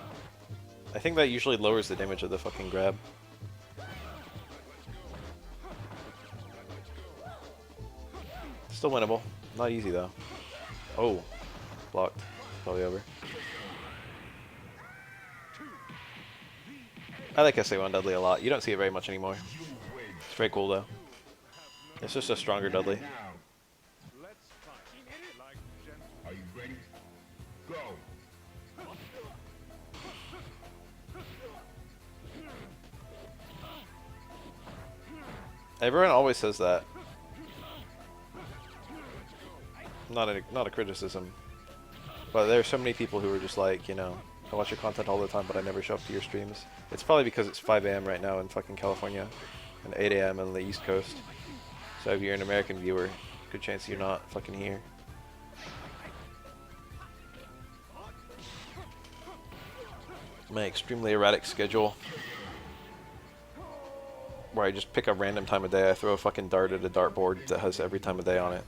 I think that usually lowers the damage of the fucking grab. Still winnable. Not easy though. Oh. Blocked. Probably over. I like SA1 Dudley a lot. You don't see it very much anymore. It's very cool though. It's just a stronger Dudley. Now. Are you ready? Go. Everyone always says that. Not a criticism. But there are so many people who are just like, you know, I watch your content all the time, but I never show up to your streams. It's probably because it's 5 a.m. right now in fucking California, and 8 a.m. on the East Coast. So if you're an American viewer, good chance you're not fucking here. My extremely erratic schedule, where I just pick a random time of day, I throw a fucking dart at a dartboard that has every time of day on it,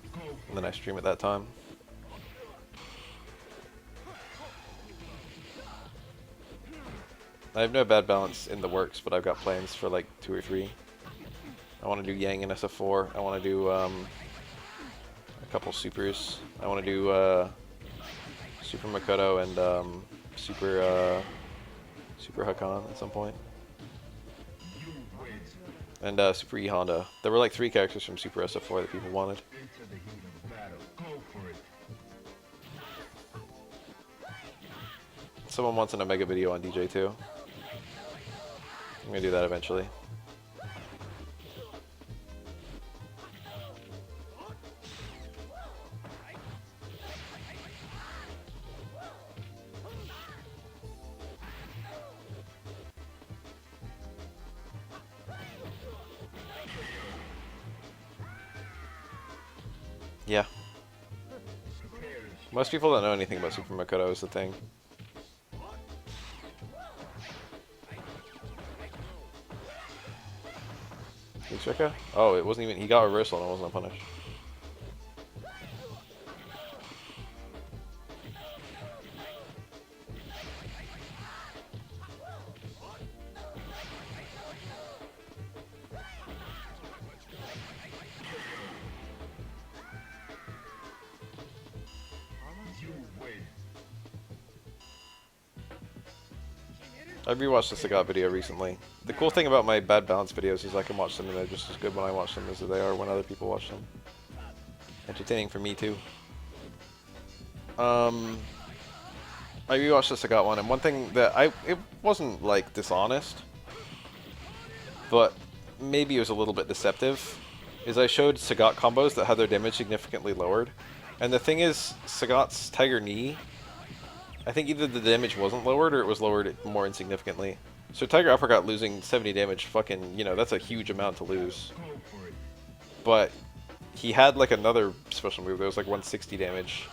and then I stream at that time. I have no bad balance in the works, but I've got plans for like 2 or 3. I want to do Yang in SF4. I want to do a couple supers. I want to do Super Makoto and Super Hakan at some point. And Super E Honda. There were like 3 characters from Super SF4 that people wanted. Into the heat of battle. Go for it. Someone wants an Omega video on DJ too. I'm gonna do that eventually. Yeah. Most people don't know anything about Super Makoto is the thing. Yuchika? Oh, it wasn't even... He got reversal and it wasn't a punish. I rewatched the Sagat video recently. The cool thing about my bad balance videos is I can watch them and they're just as good when I watch them as they are when other people watch them. Entertaining for me too. I rewatched the Sagat one, and one thing that it wasn't like dishonest, but maybe it was a little bit deceptive, is I showed Sagat combos that had their damage significantly lowered. And the thing is, Sagat's Tiger Knee, I think either the damage wasn't lowered or it was lowered more insignificantly. So Tiger Uppercut losing 70 damage, fucking, you know, that's a huge amount to lose. But he had like another special move that was like 160 damage.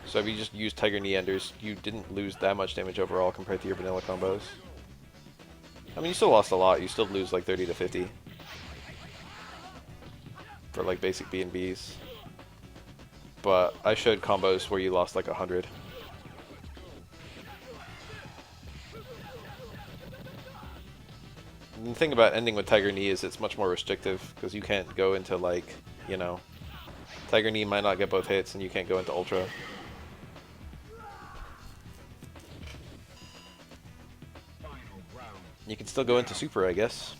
So if you just used Tiger Knee Enders, you didn't lose that much damage overall compared to your vanilla combos. I mean, you still lost a lot. You still lose like 30 to 50 for like basic bnbs. But I showed combos where you lost like 100. The thing about ending with Tiger Knee is it's much more restrictive, because you can't go into, like, you know, Tiger Knee might not get both hits, and you can't go into Ultra. You can still go into Super, I guess.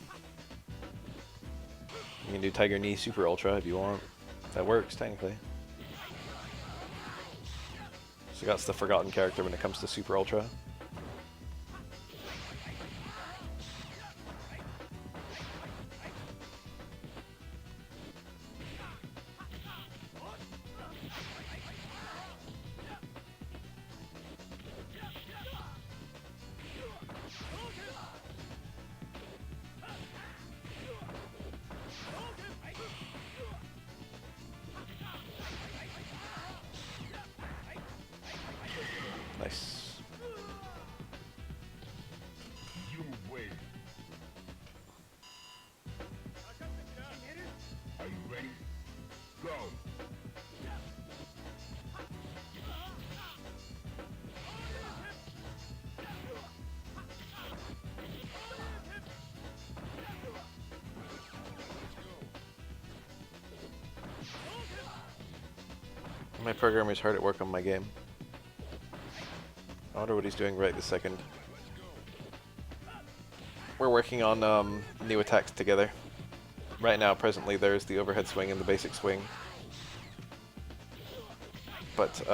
You can do Tiger Knee Super Ultra if you want. That works, technically. So that's the forgotten character when it comes to Super Ultra. Nice. You win. Are you ready? Go. My programmer's hard at work on my game. I wonder what he's doing right this second. We're working on new attacks together. Right now, presently, there's the overhead swing and the basic swing. But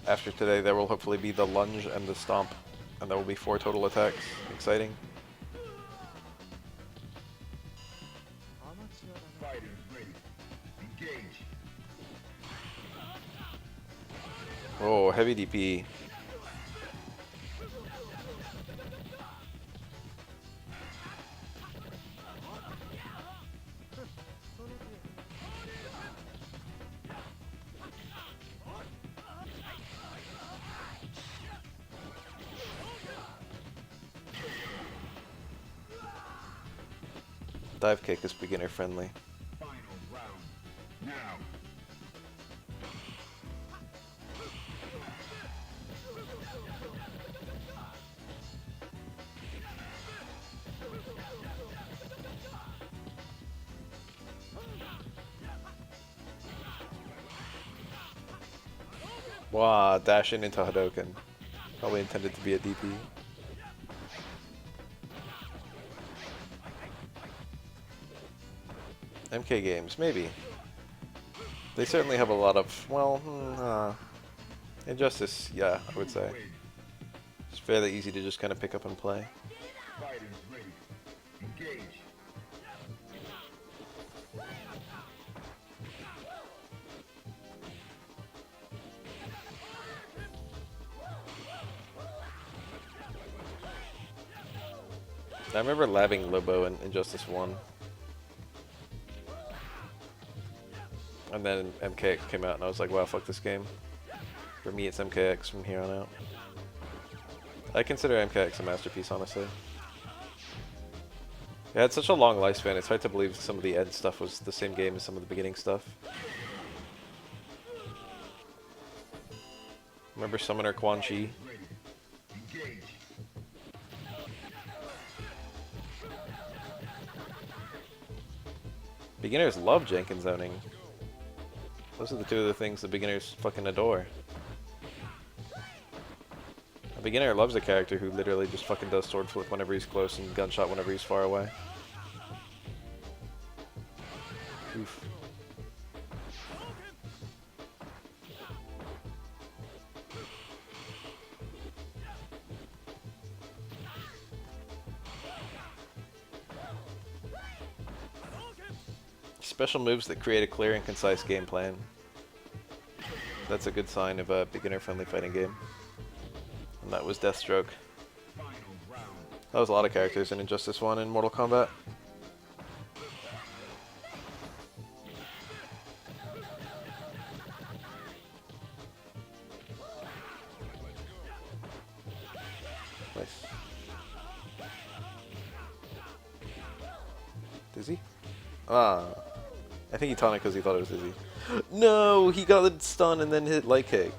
after today, there will hopefully be the lunge and the stomp. And there will be 4 total attacks. Exciting. Fighters ready. Engage. Oh, heavy DP. Dive kick is beginner friendly. Final round. Now. Wow, dash in into Hadouken. Probably intended to be a DP. MK games, maybe. They certainly have a lot of, well, Injustice, yeah, I would say. It's fairly easy to just kind of pick up and play. Fighters ready. Engage. I remember labbing Lobo in Injustice 1. And then MKX came out, and I was like, wow, fuck this game. For me, it's MKX from here on out. I consider MKX a masterpiece, honestly. It had such a long lifespan, it's hard to believe some of the end stuff was the same game as some of the beginning stuff. Remember Summoner Quan Chi? Beginners love Jenkins zoning. Those are the two of the things that beginners fucking adore. A beginner loves a character who literally just fucking does sword flip whenever he's close and gunshot whenever he's far away. Oof. Special moves that create a clear and concise game plan. That's a good sign of a beginner-friendly fighting game. And that was Deathstroke. That was a lot of characters in Injustice 1 in Mortal Kombat. Nice. Dizzy? Ah. I think he taunted because he thought it was Dizzy. No! He got the stun and then hit light kick.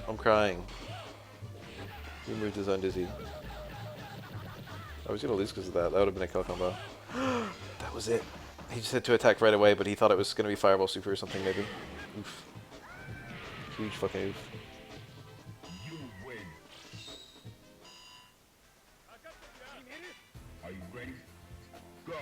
I'm crying. He moved his own Dizzy. I was gonna lose because of that. That would have been a kill combo. That was it. He just had to attack right away, but he thought it was gonna be Fireball Super or something, maybe. Oof. Huge fucking oof. You win. Are you ready? Go.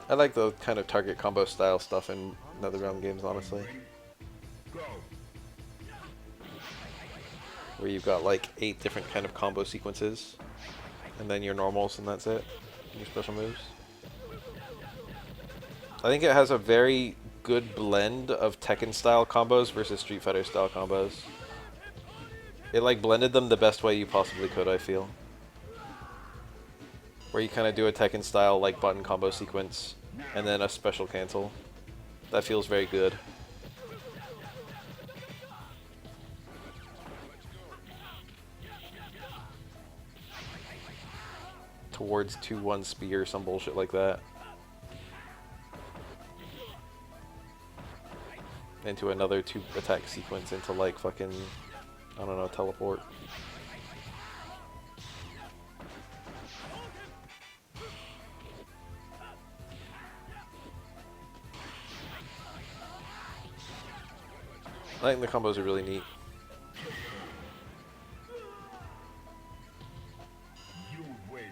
I like the kind of target combo style stuff in NetherRealm games, honestly. Go. Where you've got like 8 different kind of combo sequences, and then your normals, and that's it. Your special moves. I think it has a very good blend of Tekken style combos versus Street Fighter style combos. It like blended them the best way you possibly could, I feel. Where you kind of do a Tekken style like button combo sequence and then a special cancel. That feels very good. Towards 2-1 spear, some bullshit like that. Into another 2 attack sequence into like fucking, I don't know, teleport. I think the combos are really neat. You win.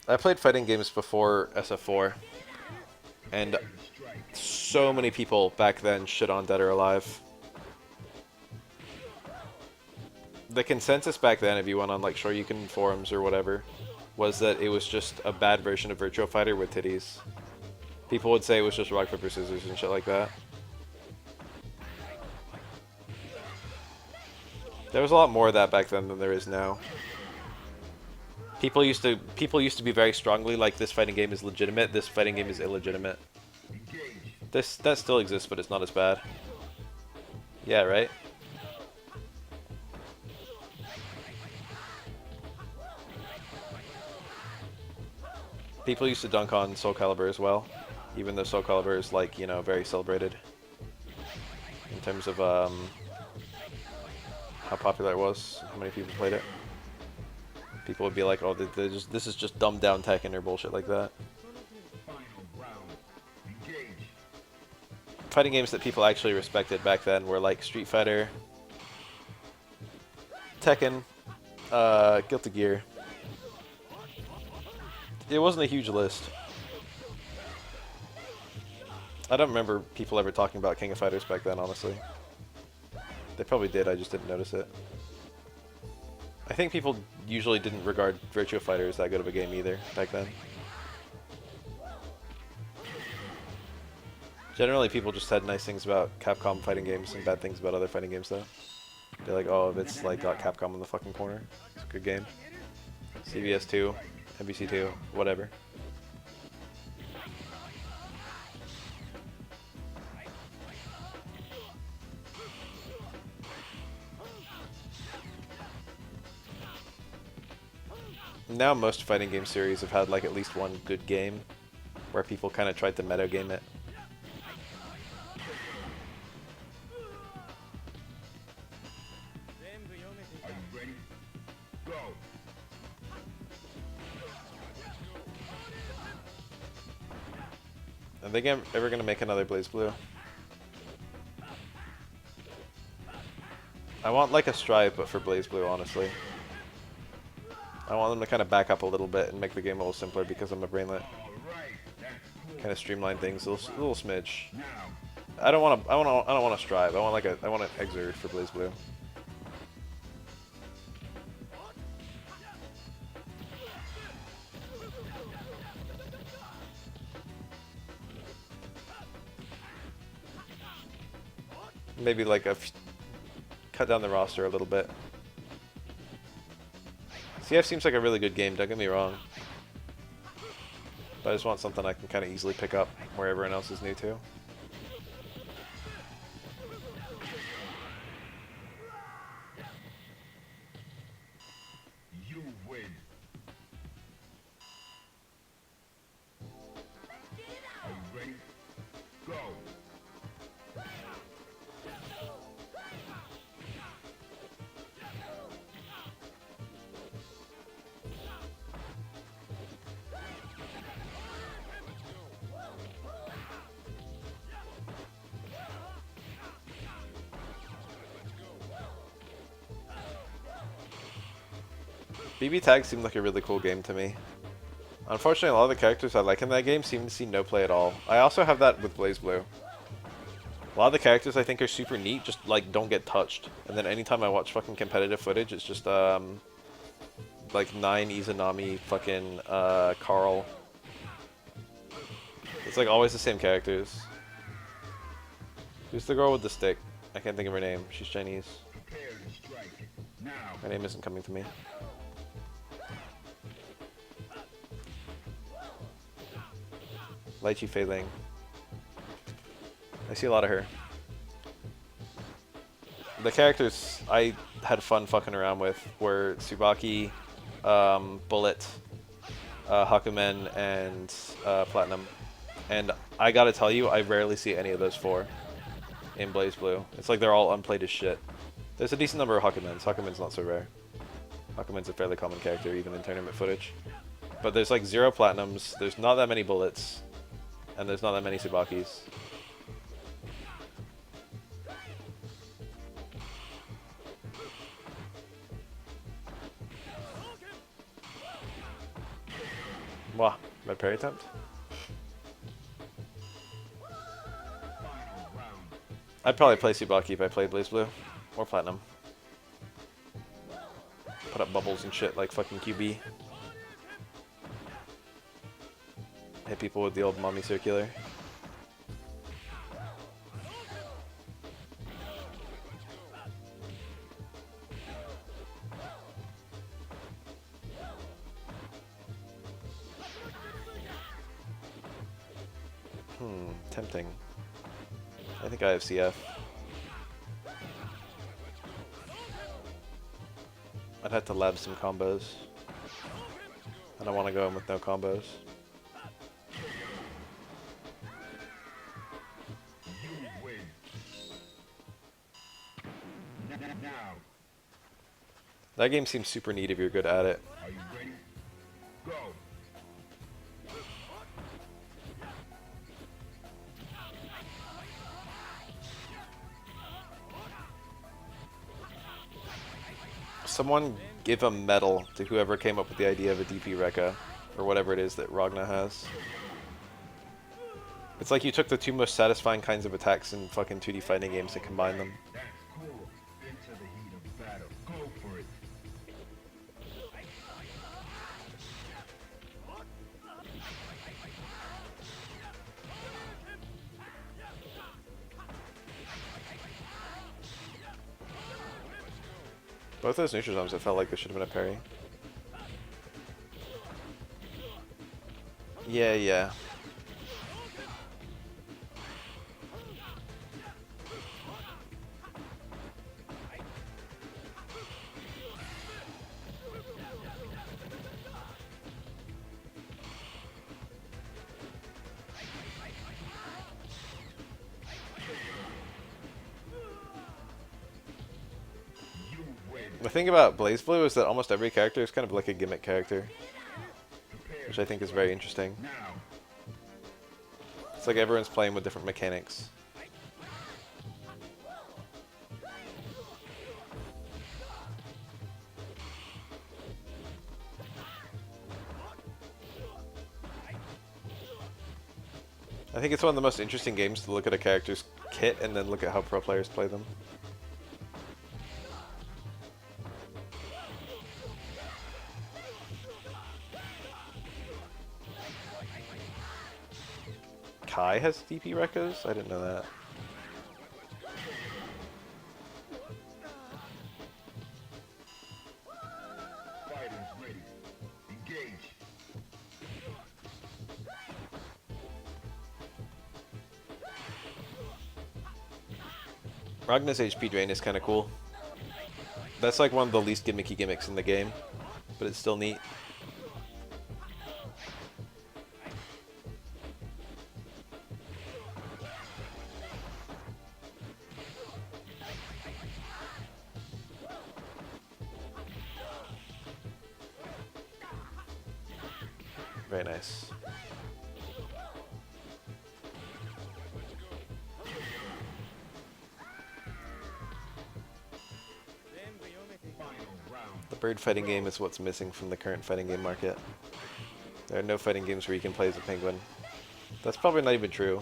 I played fighting games before SF4, and so many people back then shit on Dead or Alive. The consensus back then, if you went on like Shoryuken forums or whatever, was that it was just a bad version of Virtua Fighter with titties. People would say it was just rock, paper, scissors and shit like that. There was a lot more of that back then than there is now. People used to be very strongly like, this fighting game is legitimate, this fighting game is illegitimate. That still exists, but it's not as bad. Yeah, right? People used to dunk on Soul Calibur as well, even though Soul Calibur is like, you know, very celebrated in terms of how popular it was, how many people played it. People would be like, oh, this is just dumbed down Tekken or bullshit like that. Fighting games that people actually respected back then were like Street Fighter, Tekken, Guilty Gear. It wasn't a huge list. I don't remember people ever talking about King of Fighters back then, honestly. They probably did, I just didn't notice it. I think people usually didn't regard Virtua Fighter as that good of a game either, back then. Generally, people just had nice things about Capcom fighting games and bad things about other fighting games, though. They're like, oh, if it's like got Capcom in the fucking corner, it's a good game. CBS 2, NBC 2, whatever. Now most fighting game series have had like at least one good game where people kind of tried to meta game it. Are you ready? Go. I think I'm ever gonna make another BlazBlue. I want like a Strive, but for BlazBlue, honestly. I want them to kind of back up a little bit and make the game a little simpler because I'm a brainlet. Kind of streamline things a little smidge. I don't want to Strive. I want an Exert for BlazBlue. Maybe like cut down the roster a little bit. CF seems like a really good game, don't get me wrong. But I just want something I can kind of easily pick up where everyone else is new to. You win. Are you ready? Go. BB Tag seemed like a really cool game to me. Unfortunately, a lot of the characters I like in that game seem to see no play at all. I also have that with BlazBlue. A lot of the characters I think are super neat, just like don't get touched. And then anytime I watch fucking competitive footage, it's just like 9 Izanami fucking Carl. It's like always the same characters. Who's the girl with the stick? I can't think of her name. She's Chinese. Prepare to strike. Now. Her name isn't coming to me. Lychee Fei Ling. I see a lot of her. The characters I had fun fucking around with were Tsubaki, Bullet, Hakumen, and Platinum. And I gotta tell you, I rarely see any of those 4 in BlazBlue. It's like they're all unplayed as shit. There's a decent number of Hakumens. Hakumen's not so rare. Hakumen's a fairly common character, even in tournament footage. But there's like 0 Platinums, there's not that many Bullets, and there's not that many Tsubakis. Wow, red parry attempt? I'd probably play Tsubaki if I played BlazBlue. Or Platinum. Put up bubbles and shit like fucking QB. Hit people with the old mommy circular. Tempting. I think I have CF. I'd have to lab some combos. I don't want to go in with no combos. You win. Now. That game seems super neat if you're good at it. Are you ready? Go. Someone give a medal to whoever came up with the idea of a DP Rekka, or whatever it is that Ragna has. It's like you took the two most satisfying kinds of attacks in fucking 2D fighting games and combined them. That's cool. Into the heat of battle. Go for it. Both those neutral zones, it felt like there should have been a parry. Yeah, yeah. You win. The thing about BlazBlue is that almost every character is kind of like a gimmick character, Prepare. which I think is very interesting. Now. It's like everyone's playing with different mechanics. I think it's one of the most interesting games to look at a character's kit and then look at how pro players play them. Kai has DP recos? I didn't know that. Fighters ready. Engage. Ragna's HP drain is kind of cool. That's like one of the least gimmicky gimmicks in the game, but it's still neat. Very nice. Final round. The bird fighting game is what's missing from the current fighting game market. There are no fighting games where you can play as a penguin. That's probably not even true.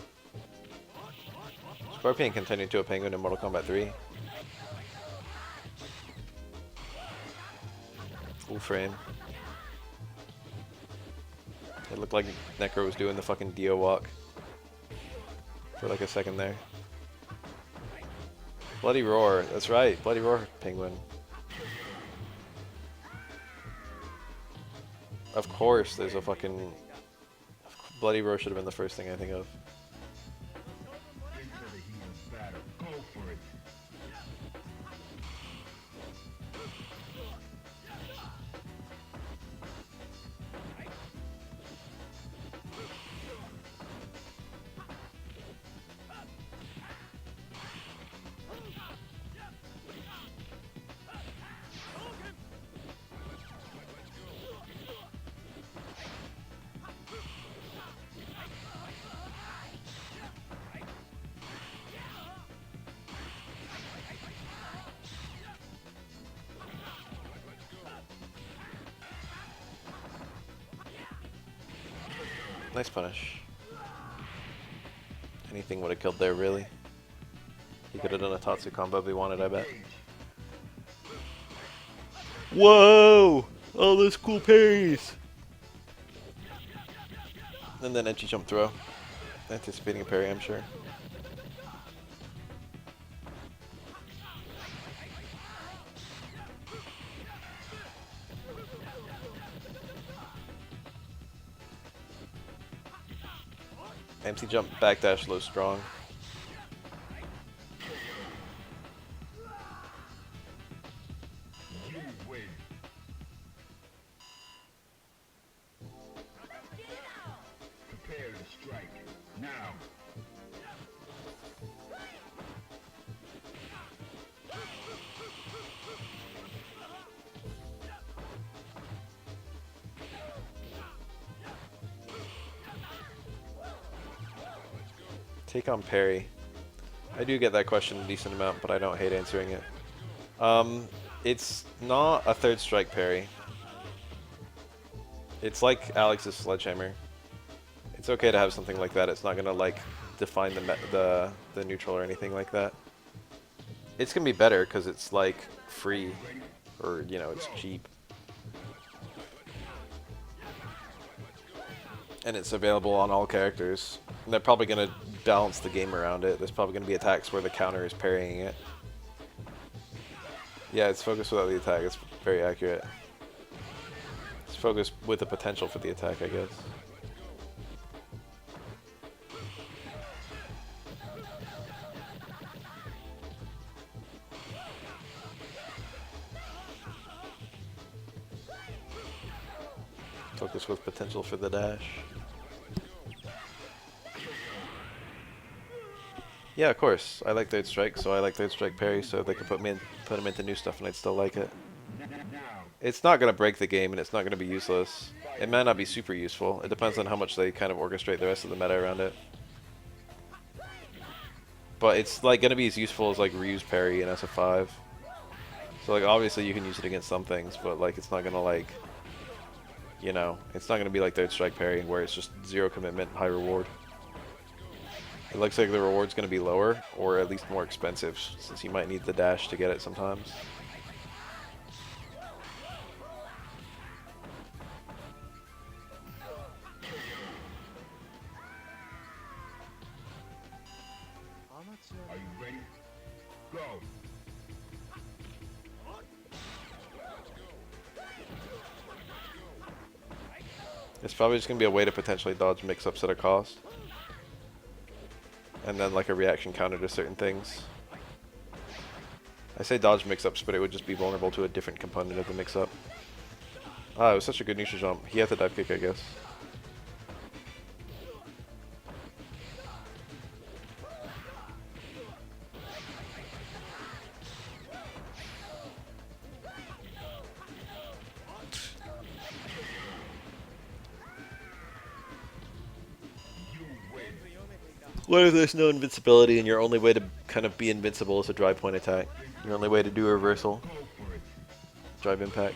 Scorpion can turn into a penguin in Mortal Kombat 3. Full frame. It looked like Necro was doing the fucking Dio walk for like a second there. Bloody Roar, that's right, Bloody Roar penguin. Of course, there's a fucking Bloody Roar should have been the first thing I think of. Into the heat of battle. Go for it. Nice punish. Anything would have killed there, really. He could have done a Tatsu combo if he wanted, I bet. Whoa! All those cool parries! And then edgy jump throw. Anticipating a parry, I'm sure. MC jump, backdash, low strong. You win. Prepare to strike. Now. Take on Parry. I do get that question a decent amount, but I don't hate answering it. It's not a third strike parry. It's like Alex's sledgehammer. It's okay to have something like that. It's not gonna like define the neutral or anything like that. It's gonna be better because it's like free, or you know, it's cheap, and it's available on all characters. And they're probably gonna balance the game around it. There's probably gonna be attacks where the counter is parrying it. Yeah, it's focused without the attack. It's very accurate. It's focused with the potential for the attack, I guess. Focus with potential for the dash. Yeah, of course. I like third strike, so I like third strike parry, so they could put them into new stuff and I'd still like it. It's not gonna break the game and it's not gonna be useless. It might not be super useful. It depends on how much they kind of orchestrate the rest of the meta around it. But it's like gonna be as useful as like Ryu's parry in SF5. So like obviously you can use it against some things, but like it's not gonna like, you know, it's not going to be like third strike parry where it's just zero commitment, high reward. It looks like the reward's going to be lower, or at least more expensive, since you might need the dash to get it sometimes. Are you ready? Go. It's probably just going to be a way to potentially dodge mix-ups at a cost. And then like a reaction counter to certain things. I say dodge mix-ups, but it would just be vulnerable to a different component of the mix-up. Ah, it was such a good neutral jump. He had the dive kick, I guess. What if there's no invincibility and your only way to kind of be invincible is a drive point attack? Your only way to do a reversal? Drive impact.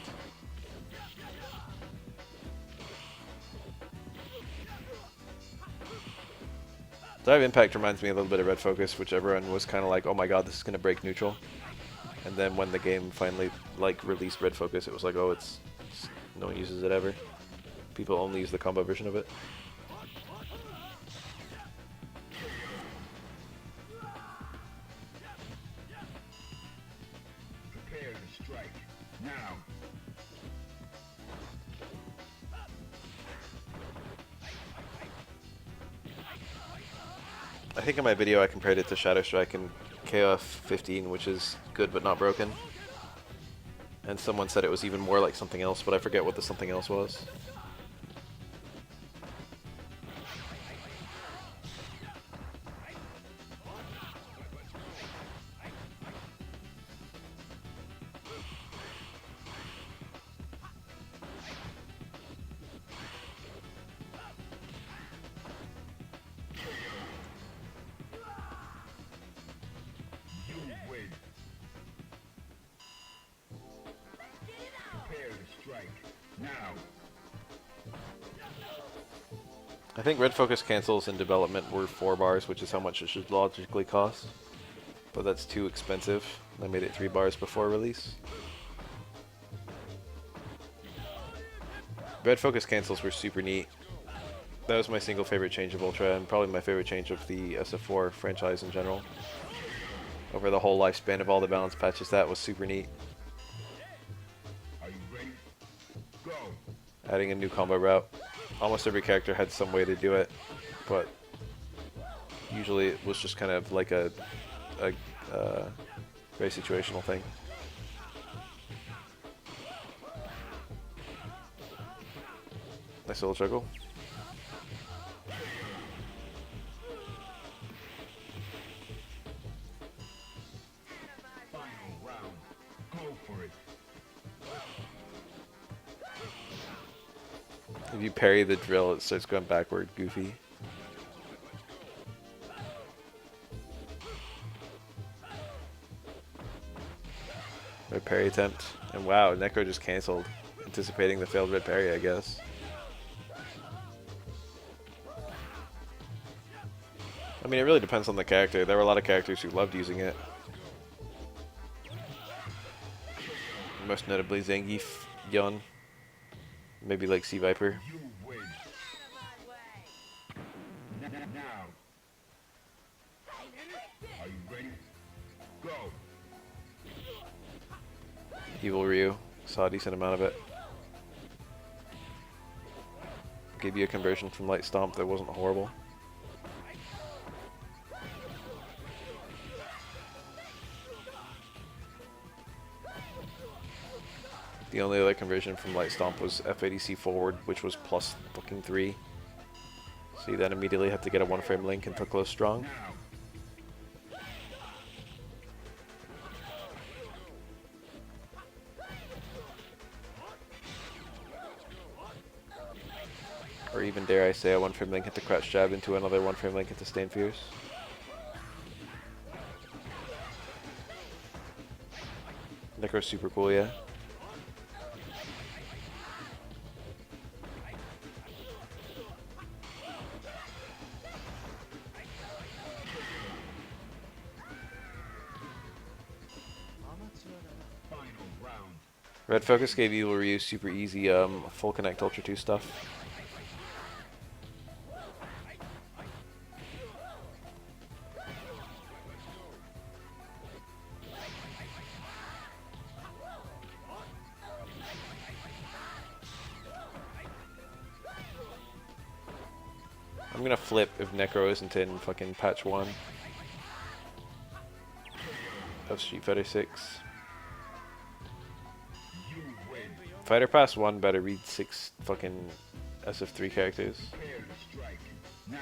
Drive impact reminds me a little bit of red focus, which everyone was kind of like, oh my god, this is going to break neutral. And then when the game finally like released red focus, it was like, oh, it's no one uses it ever. People only use the combo version of it. Now. I think in my video I compared it to Shadow Strike and KOF 15, which is good but not broken. And someone said it was even more like something else, but I forget what the something else was. I think red focus cancels in development were 4 bars, which is how much it should logically cost. But that's too expensive. I made it 3 bars before release. Red focus cancels were super neat. That was my single favorite change of Ultra, and probably my favorite change of the SF4 franchise in general. Over the whole lifespan of all the balance patches, that was super neat. Are you ready? Go. Adding a new combo route. Almost every character had some way to do it, but usually it was just kind of like a very situational thing. Nice little juggle. Final round. Go for it. If you parry the drill, it starts going backward, goofy. Red parry attempt. And wow, Necro just cancelled, anticipating the failed red parry, I guess. I mean, it really depends on the character. There were a lot of characters who loved using it. Most notably Zangief, Yun, maybe like Sea Viper. You win. Now. Are you ready? Go. Evil Ryu, saw a decent amount of it. Gave you a conversion from Light Stomp that wasn't horrible. The only other conversion from Light Stomp was FADC forward, which was plus fucking 3. So you then immediately have to get a 1-frame link into close strong. Or even, dare I say, a 1-frame link into crouch jab into another 1-frame link into Stand Fierce. Necro's super cool, yeah. Red Focus gave Evil Ryu super easy full connect Ultra 2 stuff. I'm gonna flip if Necro isn't in fucking patch 1 of Street Fighter 6. Fighter Pass 1 better read 6 fucking SF3 characters. Now.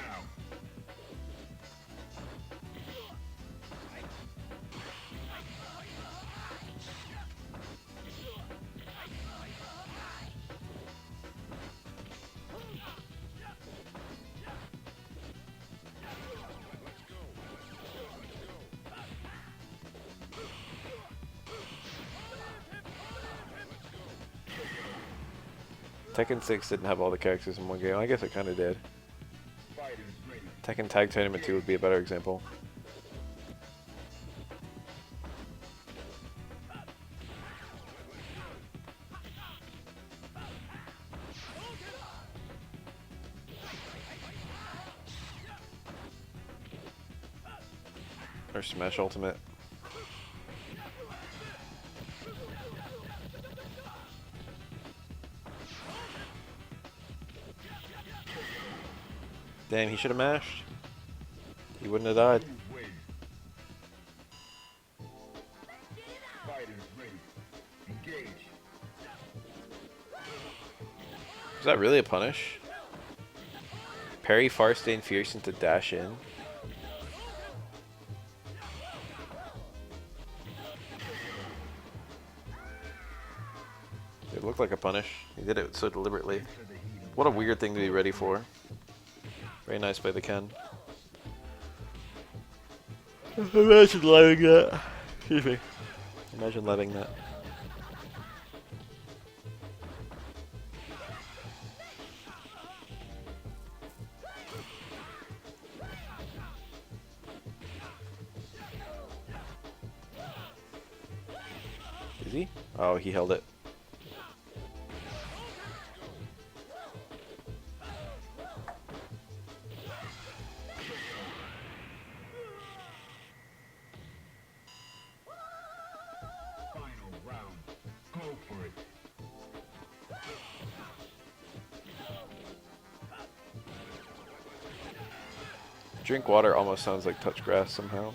Tekken 6 didn't have all the characters in one game. I guess it kind of did. Tekken Tag Tournament 2 would be a better example. Or Smash Ultimate. Damn, he should have mashed. He wouldn't have died. Was that really a punish? Parry far staying fierce into dash in. It looked like a punish. He did it so deliberately. What a weird thing to be ready for. Very nice by the Ken. Imagine living that. Excuse me. Imagine living that. Is he? Oh, he held it. Drink water almost sounds like touch grass somehow.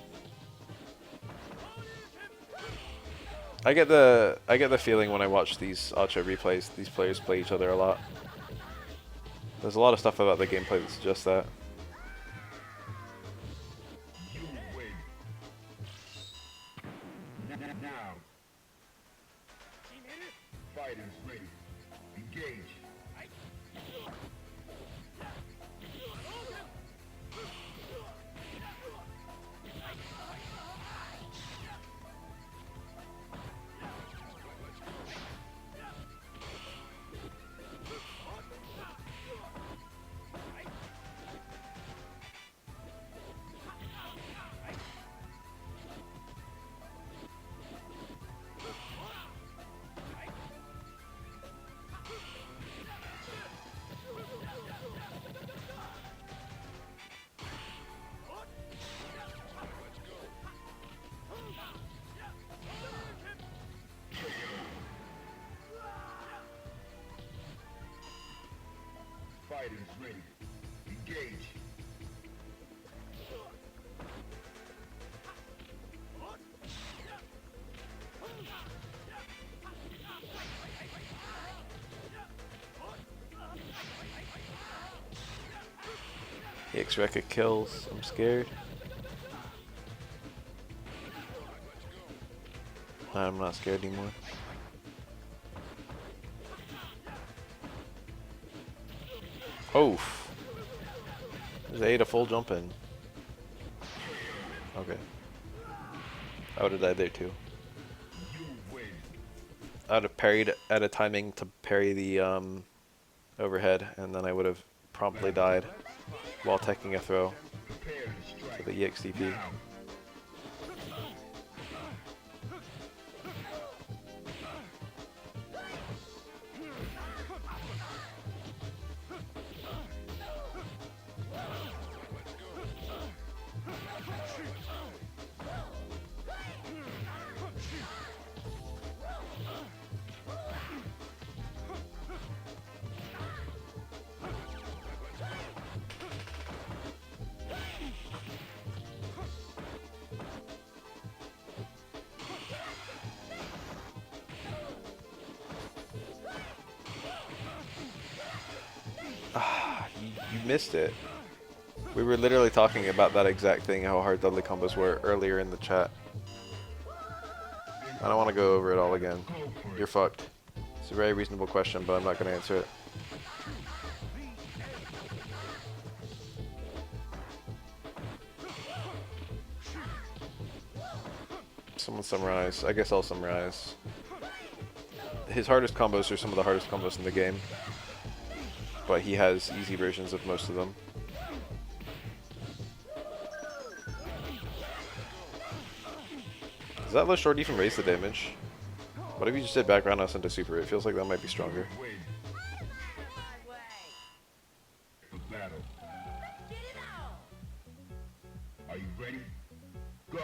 I get the feeling when I watch these Ultra replays, these players play each other a lot. There's a lot of stuff about the gameplay that suggests that. X-Rekka kills. I'm scared. I'm not scared anymore. Oof. There's A to full jump in. Okay. I would have died there too. I would have parried at a timing to parry the overhead, and then I would have promptly died while taking a throw to the EXTP. You missed it. We were literally talking about that exact thing, how hard Dudley combos were earlier in the chat. I don't want to go over it all again. You're fucked. It's a very reasonable question, but I'm not going to answer it. Someone summarize. I guess I'll summarize. His hardest combos are some of the hardest combos in the game, but he has easy versions of most of them. Does that low short even raise the damage? What if you just did background us into super? It feels like that might be stronger. Are you ready? Go!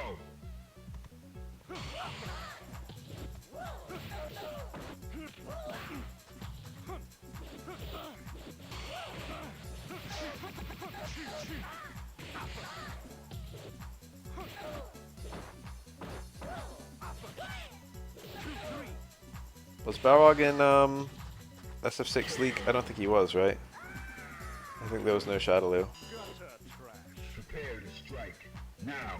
Was Balrog in SF6 leak? I don't think he was, right? I think there was no Shadaloo. Prepare to strike. Now!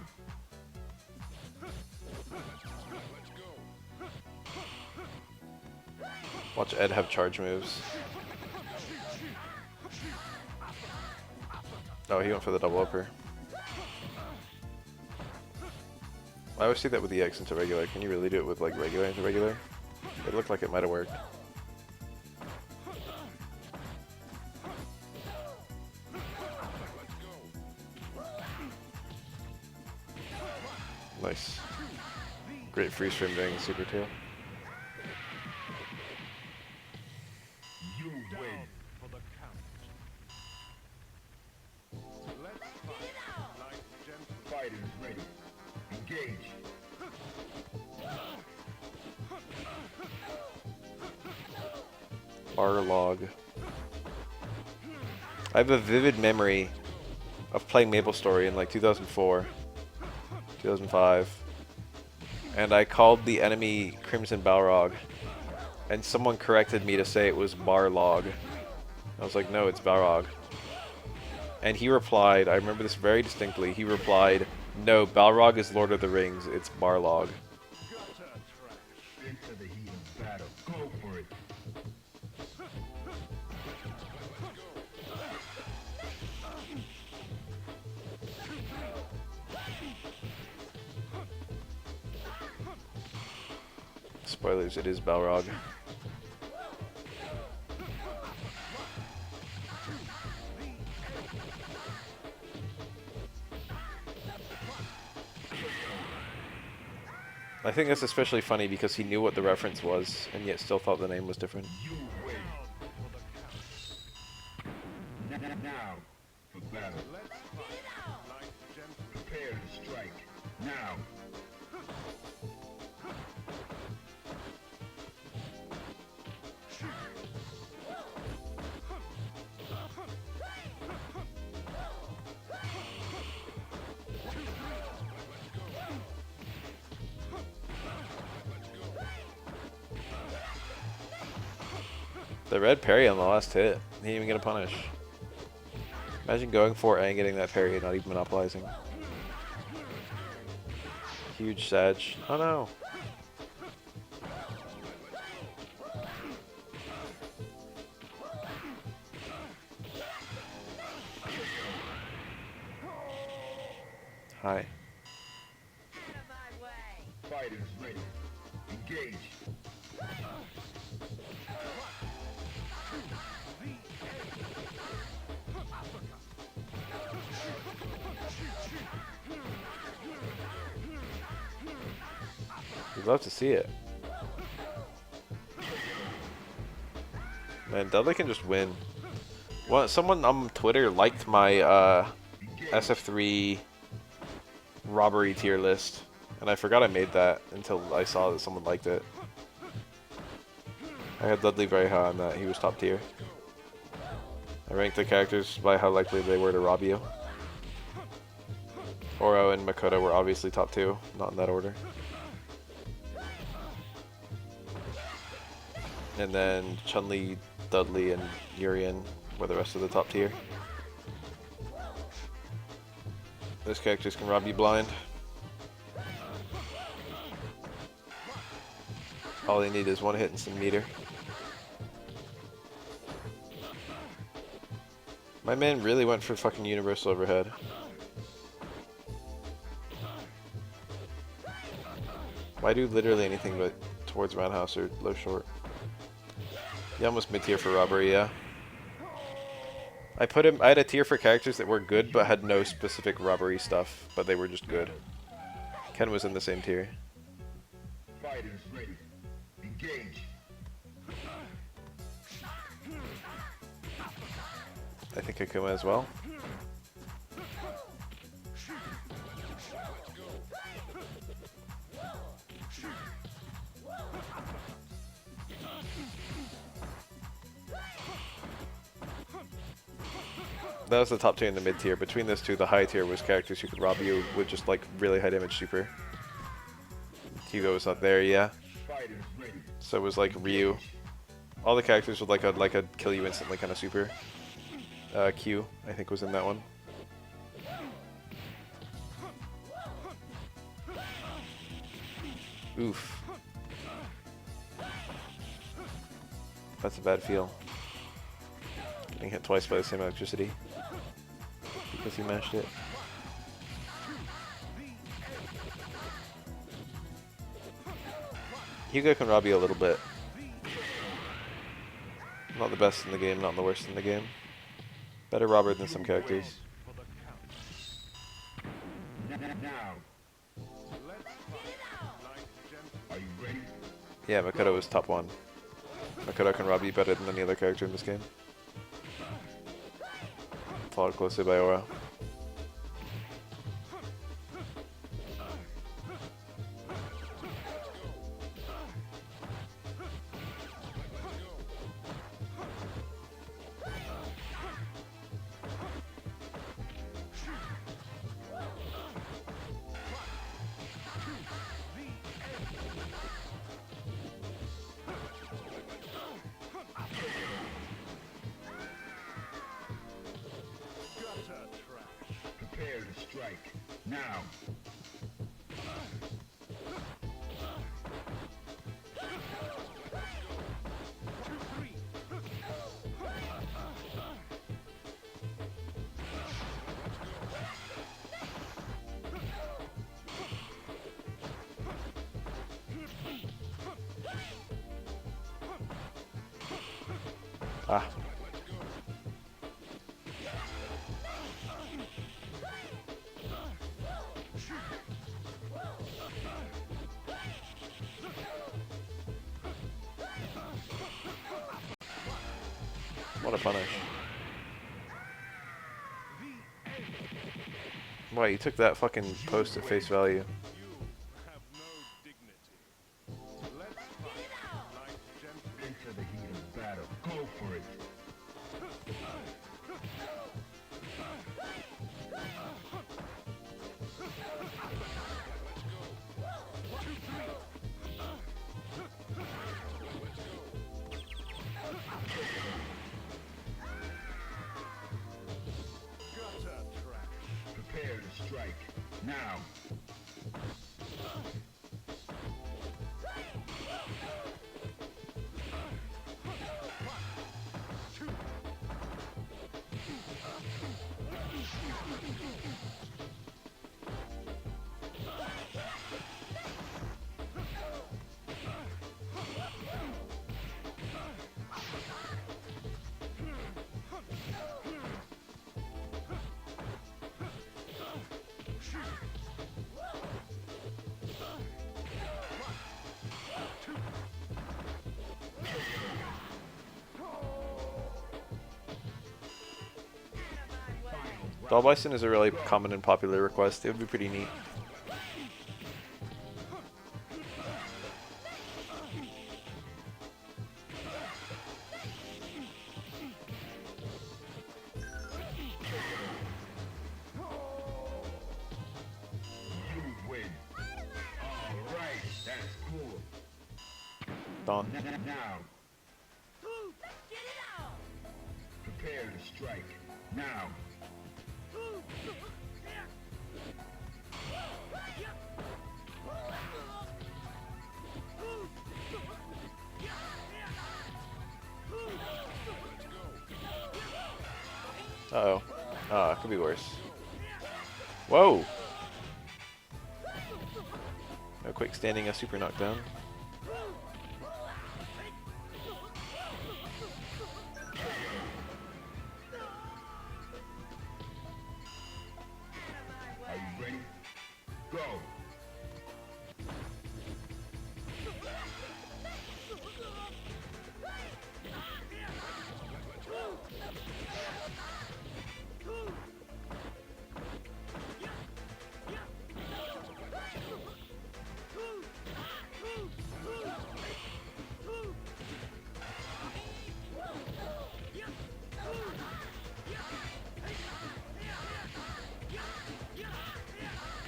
Watch Ed have charge moves. Oh, he went for the double upper. I always see that with the X into regular. Can you really do it with like regular into regular? It looked like it might have worked. Nice. Great freeze frame during the super tail. You win. Fighters ready. Engage. Barlog. I have a vivid memory of playing MapleStory in like 2004, 2005, and I called the enemy Crimson Balrog, and someone corrected me to say it was Barlog. I was like, no, it's Balrog. And he replied, I remember this very distinctly, he replied, no, Balrog is Lord of the Rings, it's Barlog. Into the heat of battle. Go for it. Spoilers, it is Balrog. I think that's especially funny because he knew what the reference was, and yet still thought the name was different. You win. Now for battle. Prepare to strike. Now. The red parry on the last hit. He didn't even get a punish. Imagine going for it and getting that parry and not even monopolizing. Huge Sag. Oh no! Hi. Fighters ready. Engage. We'd love to see it. Man, Dudley can just win. Well, someone on Twitter liked my SF3 Robbery tier list, and I forgot I made that until I saw that someone liked it. I had Dudley very high on that. He was top tier. I ranked the characters by how likely they were to rob you. Oro and Makoto were obviously top 2, not in that order. And then Chun-Li, Dudley, and Urien were the rest of the top tier. Those characters can rob you blind. All they need is one hit and some meter. My man really went for fucking universal overhead. Why do literally anything but towards roundhouse or low short? Yeah, almost mid tier for Robbery, yeah. I had a tier for characters that were good but had no specific Robbery stuff, but they were just good. Ken was in the same tier. Fighters ready. Engage. I think Akuma as well. That was the top tier and the mid tier. Between those two, the high tier was characters who could rob you with just like really high damage super. Hugo was not there, yeah. So it was like Ryu. All the characters with like a kill you instantly kind of super. Q, I think, was in that one. Oof. That's a bad feel. Getting hit twice by the same electricity. Because he mashed it. Hugo can rob you a little bit. Not the best in the game, not the worst in the game. Better robber than some characters. Now. Are you ready? Yeah, Makoto was top 1. Makoto can rob you better than any other character in this game. Followed closely by Oro. Prepare to strike. Now. Ah. What a punish. Wow, you took that fucking post at face value. Into the heat of battle. Go for it. strike. Now. Doll Bison is a really common and popular request. It would be pretty neat. Dawn. Now. Prepare to strike. Now. Uh-oh. Ah, could be worse. Whoa! No quick standing a super knockdown. Are you ready? Go!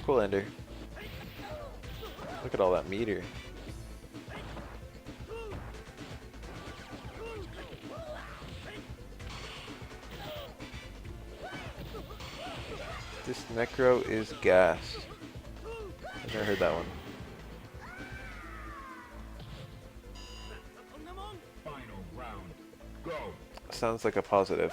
Cool ender. Look at all that meter. This Necro is gassed. I've never heard that one. Final round. Go! Sounds like a positive.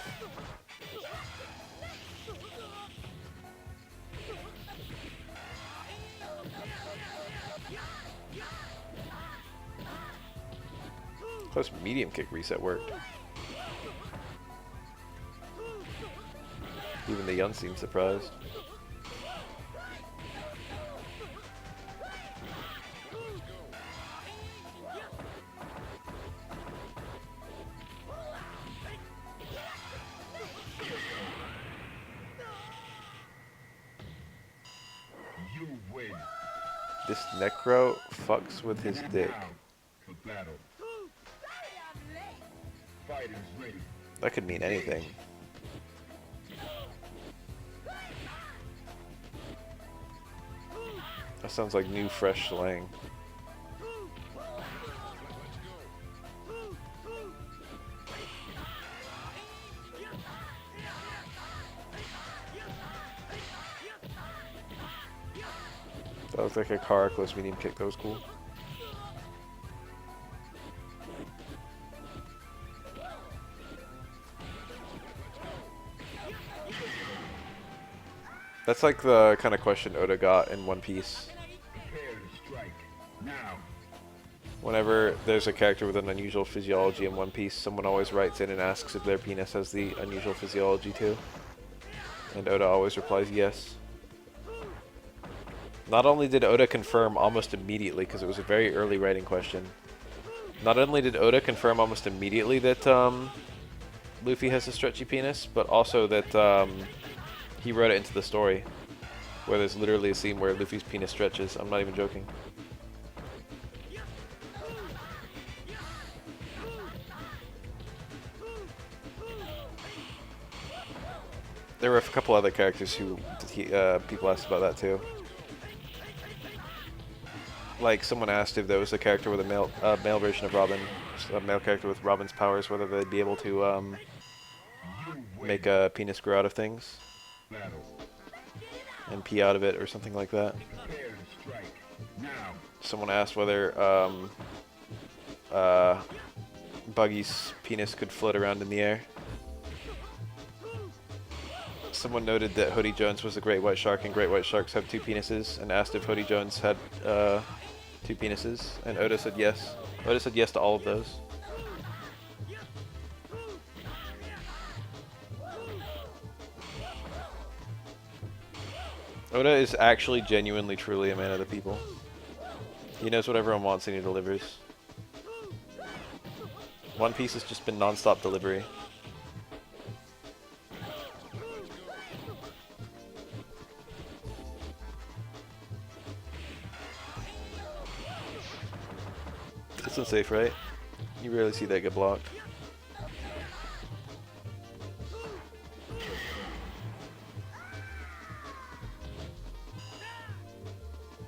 Plus medium kick reset worked. Even the Yun seemed surprised. You win. This Necro fucks with his dick. Now for battle. Fighters ready. That could mean anything. That sounds like new, fresh slang. That was like a car close medium kick. That was cool. That's like the kind of question Oda got in One Piece. Prepare to strike. Now. Whenever there's a character with an unusual physiology in One Piece, someone always writes in and asks if their penis has the unusual physiology too. And Oda always replies yes. Not only did Oda confirm almost immediately, because it was a very early writing question, not only did Oda confirm almost immediately that Luffy has a stretchy penis, but also that he wrote it into the story, where there's literally a scene where Luffy's penis stretches. I'm not even joking. There were a couple other characters who people asked about that too. Like someone asked if there was a character with a male version of Robin, a male character with Robin's powers, whether they'd be able to make a penis grow out of things. and pee out of it or something like that. Prepare to strike. Now. Someone asked whether Buggy's penis could float around in the air. Someone noted that Hoodie Jones was a great white shark and great white sharks have 2 penises, and asked if Hoodie Jones had 2 penises, and Oda said yes. Oda said yes to all of those. Oda is actually genuinely truly a man of the people. He knows what everyone wants and he delivers. One Piece has just been non-stop delivery. That's unsafe, right? You rarely see that get blocked.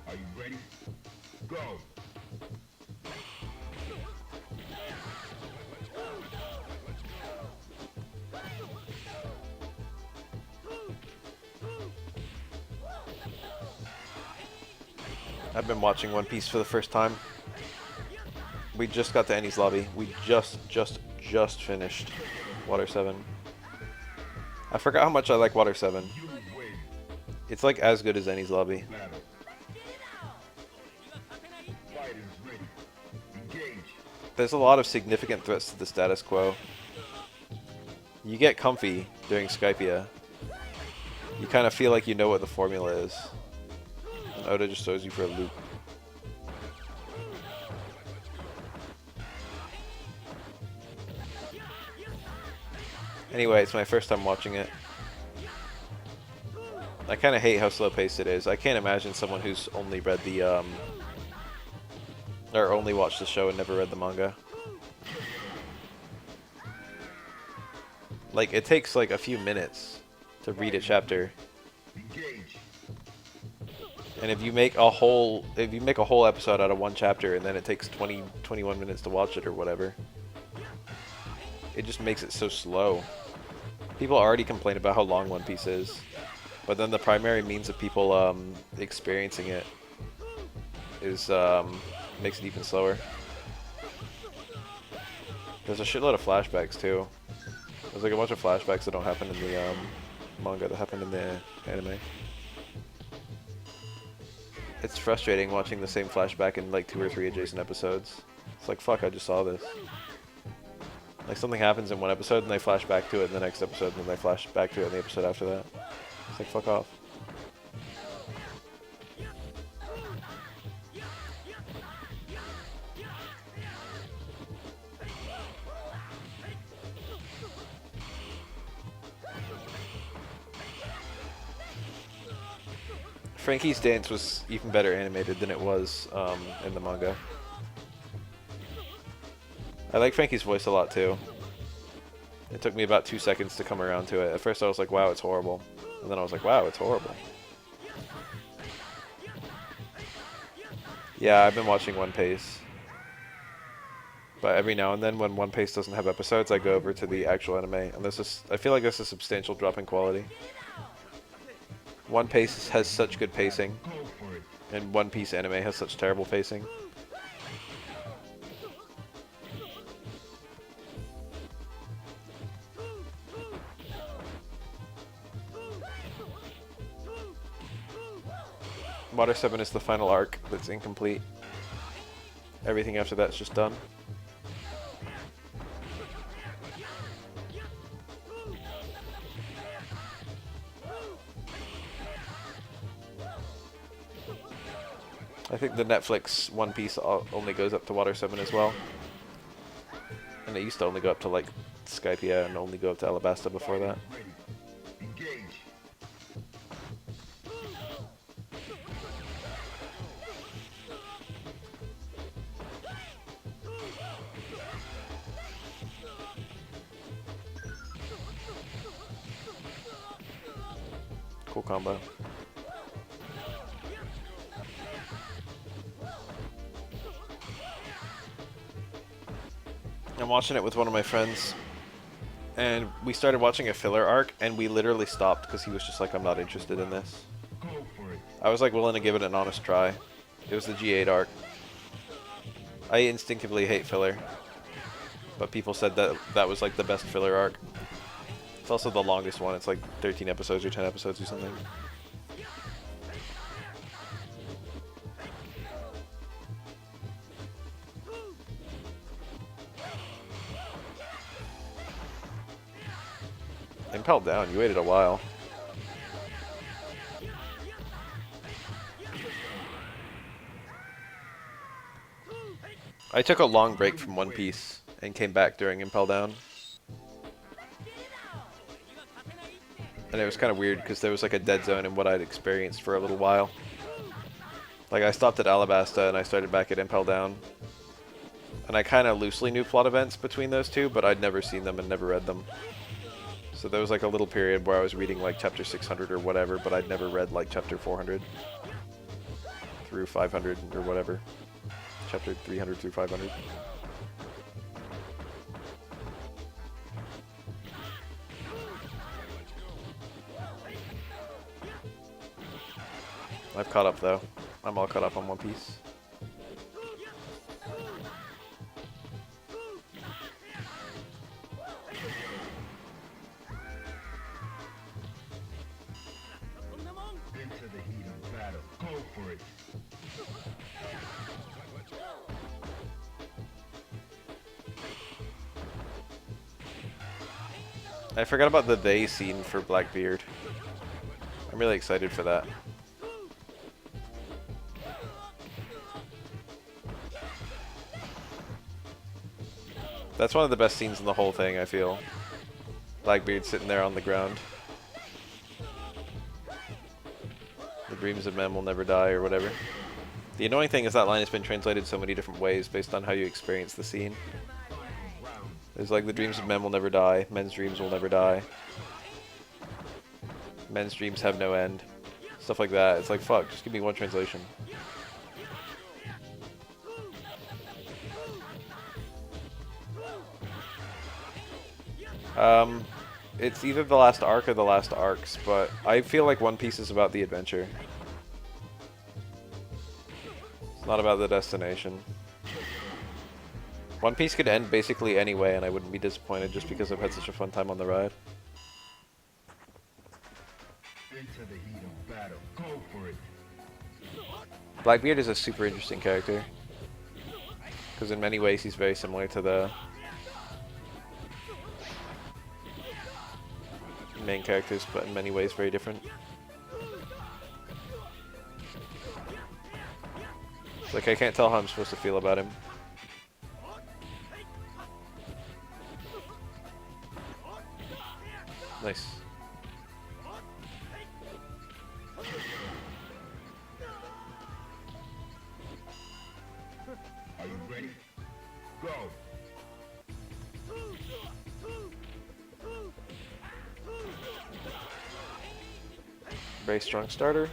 Are you ready? Go. I've been watching One Piece for the first time. We just got to Eni's lobby. We just finished Water 7. I forgot how much I like Water 7. You win. It's like as good as Eni's lobby. Battle. Fighters ready. Engage. There's a lot of significant threats to the status quo. You get comfy during Skypia. You kind of feel like you know what the formula is. And Oda just throws you for a loop. Anyway, it's my first time watching it. I kind of hate how slow-paced it is. I can't imagine someone who's only read the, or only watched the show and never read the manga. Like, it takes like a few minutes to read a chapter. Engage. And if you make a whole episode out of one chapter and then it takes 21 minutes to watch it or whatever, it just makes it so slow. People already complain about how long One Piece is, but then the primary means of people experiencing it is makes it even slower. There's a shitload of flashbacks too. There's like a bunch of flashbacks that don't happen in the manga that happen in the anime. It's frustrating watching the same flashback in like 2 or 3 adjacent episodes. It's like, fuck, I just saw this. Like, something happens in one episode and they flash back to it in the next episode and then they flash back to it in the episode after that. It's like, fuck off. Frankie's dance was even better animated than it was in the manga. I like Frankie's voice a lot too. It took me about 2 seconds to come around to it. At first I was like, wow, it's horrible. And then I was like, wow, it's horrible. Yeah, I've been watching One Piece. But every now and then when One Piece doesn't have episodes, I go over to the actual anime. And I feel like there's a substantial drop in quality. One Piece has such good pacing. Go for it. And One Piece anime has such terrible pacing. Water 7 is the final arc that's incomplete. Everything after that's just done. I think the Netflix One Piece only goes up to Water 7 as well. And it used to only go up to like Skypia and only go up to Alabasta before that. Ready. Engage. Cool combo. I'm watching it with one of my friends, and we started watching a filler arc, and we literally stopped because he was just like, I'm not interested in this. Go for it. I was like willing to give it an honest try. It was the G8 arc. I instinctively hate filler, but people said that that was like the best filler arc. It's also the longest one. It's like 13 episodes or 10 episodes or something. Impelled down. You waited a while. I took a long break from One Piece and came back during Impel Down. And it was kind of weird because there was like a dead zone in what I'd experienced for a little while. Like I stopped at Alabasta and I started back at Impel Down. And I kind of loosely knew plot events between those two, but I'd never seen them and never read them. So there was like a little period where I was reading like chapter 600 or whatever, but I'd never read like chapter 400 through 500 or whatever. Chapter 300 through 500. I've caught up though. I'm all caught up on One Piece. Into the heat of battle. Go for it. I forgot about the they scene for Blackbeard. I'm really excited for that. That's one of the best scenes in the whole thing, I feel. Blackbeard sitting there on the ground. The dreams of men will never die, or whatever. The annoying thing is that line has been translated so many different ways based on how you experience the scene. There's like, the dreams of men will never die, men's dreams will never die. Men's dreams have no end. Stuff like that. It's like, fuck, just give me one translation. It's either the last arc or the last arcs, but I feel like One Piece is about the adventure. It's not about the destination. One Piece could end basically any way and I wouldn't be disappointed just because I've had such a fun time on the ride. Into the heat of battle. Go for it. Blackbeard is a super interesting character. Because in many ways he's very similar to the main characters, but in many ways very different. Like, I can't tell how I'm supposed to feel about him. Nice. Are you ready? Go. Very strong starter.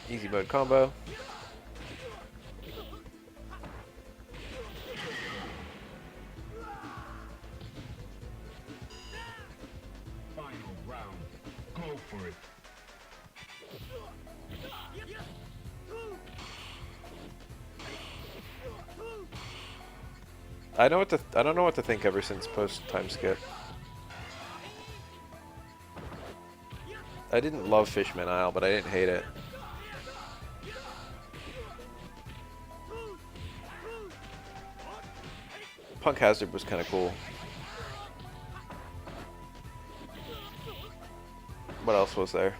Easy mode combo. Final round. Go for it. I don't know what to think ever since post time skip. I didn't love Fishman Isle, but I didn't hate it. Punk Hazard was kind of cool. What else was there?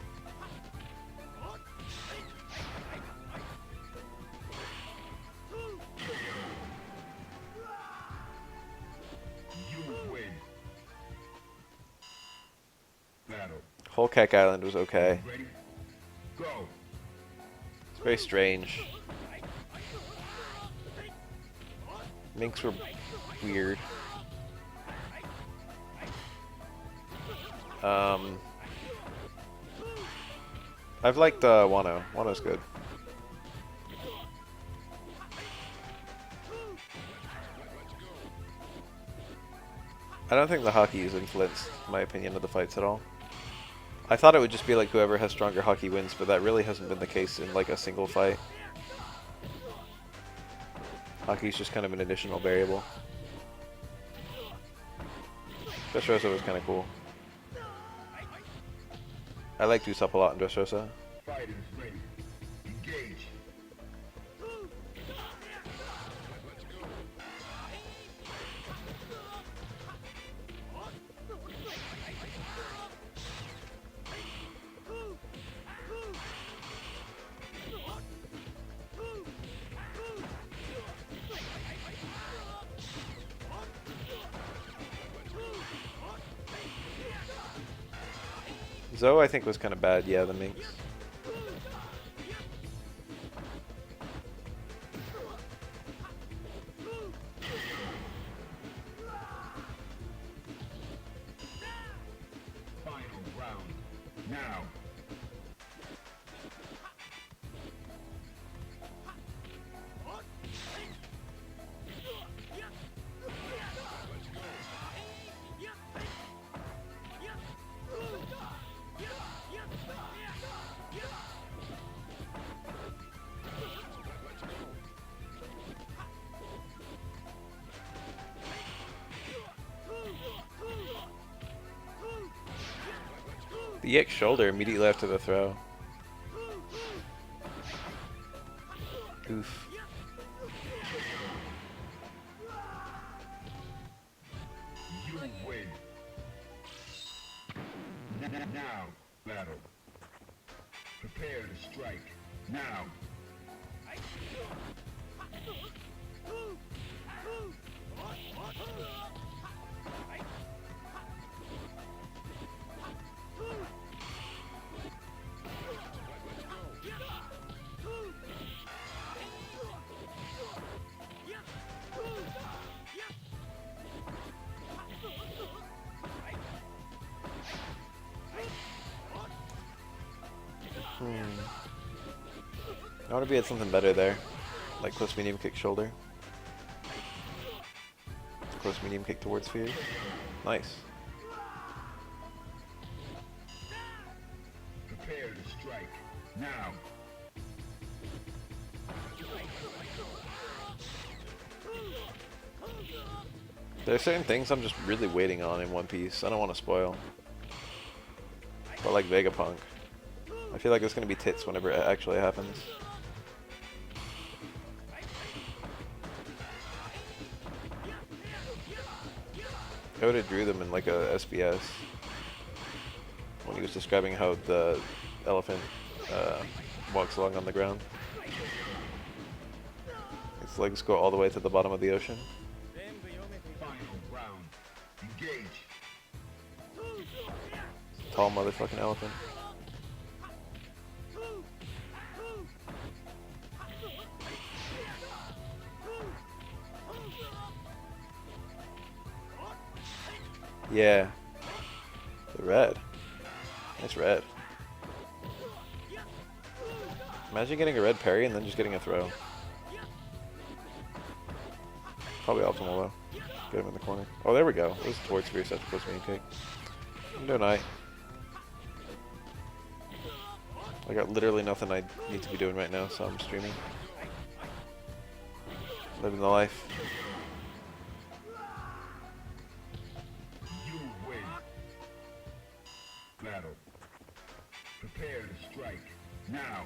You win. Battle. Whole Keck Island was okay. Ready? Go. It's very strange. Minks were weird. I've liked Wano. Wano's good. I don't think the hockey has influenced my opinion of the fights at all. I thought it would just be like whoever has stronger hockey wins, but that really hasn't been the case in like a single fight. Hockey's just kind of an additional variable. Dressrosa was kind of cool. I like Usopp a lot in Dressrosa. Fight is ready. Engage. Zoe, I think, was kind of bad. Yeah, the Minx. Final round. Now. The Yick shoulder immediately after the throw. Oof. You win. Now, battle. Prepare to strike. Now. I want to be at something better there. Like close medium kick shoulder. Close medium kick towards fear. Nice. Prepare to strike. Now. There are certain things I'm just really waiting on in One Piece. I don't want to spoil. But like Vegapunk. I feel like it's going to be tits whenever it actually happens. Oda drew them in like a SBS when he was describing how the elephant walks along on the ground. Its legs go all the way to the bottom of the ocean. Final round. Engage. Tall motherfucking elephant. Yeah. The red. Nice red. Imagine getting a red parry and then just getting a throw. Probably optimal though. Get him in the corner. Oh, there we go. It was towards Fierce after close main kick. I'm doing alright. I got literally nothing I need to be doing right now, so I'm streaming. Living the life. You win. Battle. Prepare to strike. Now.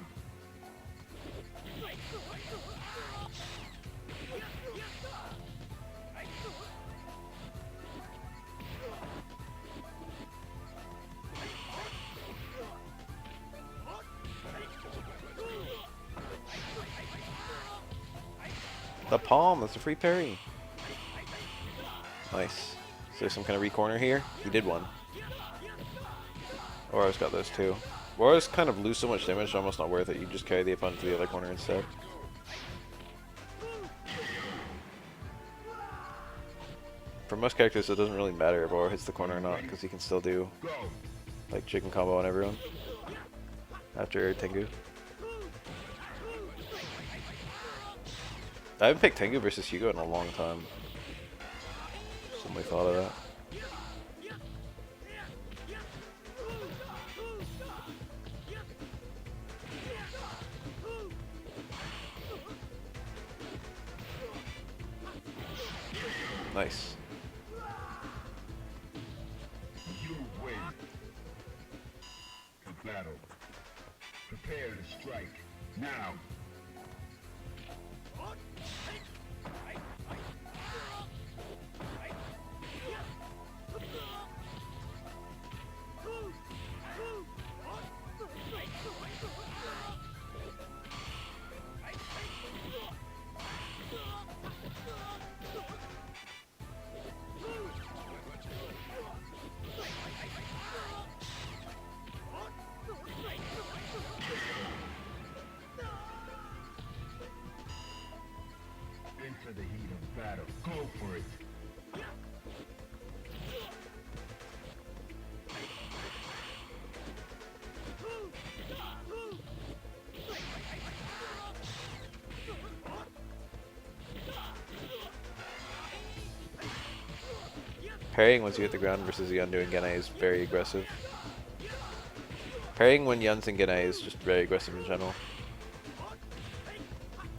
The palm, that's a free parry. Nice. Is there some kind of re-corner here? He did one. Oro's got those too. Oro's kind of lose so much damage, almost not worth it. You just carry the opponent to the other corner instead. For most characters, it doesn't really matter if Oro hits the corner or not, because he can still do like chicken combo on everyone after Tengu. I haven't picked Tengu versus Hugo in a long time. Somebody thought of that. Nice. You win. To battle. Prepare to strike. Now. Into the heat of battle. Go for it. Parrying once you hit the ground versus Yun doing Genei is very aggressive. Parrying when Yun's in Genei is just very aggressive in general.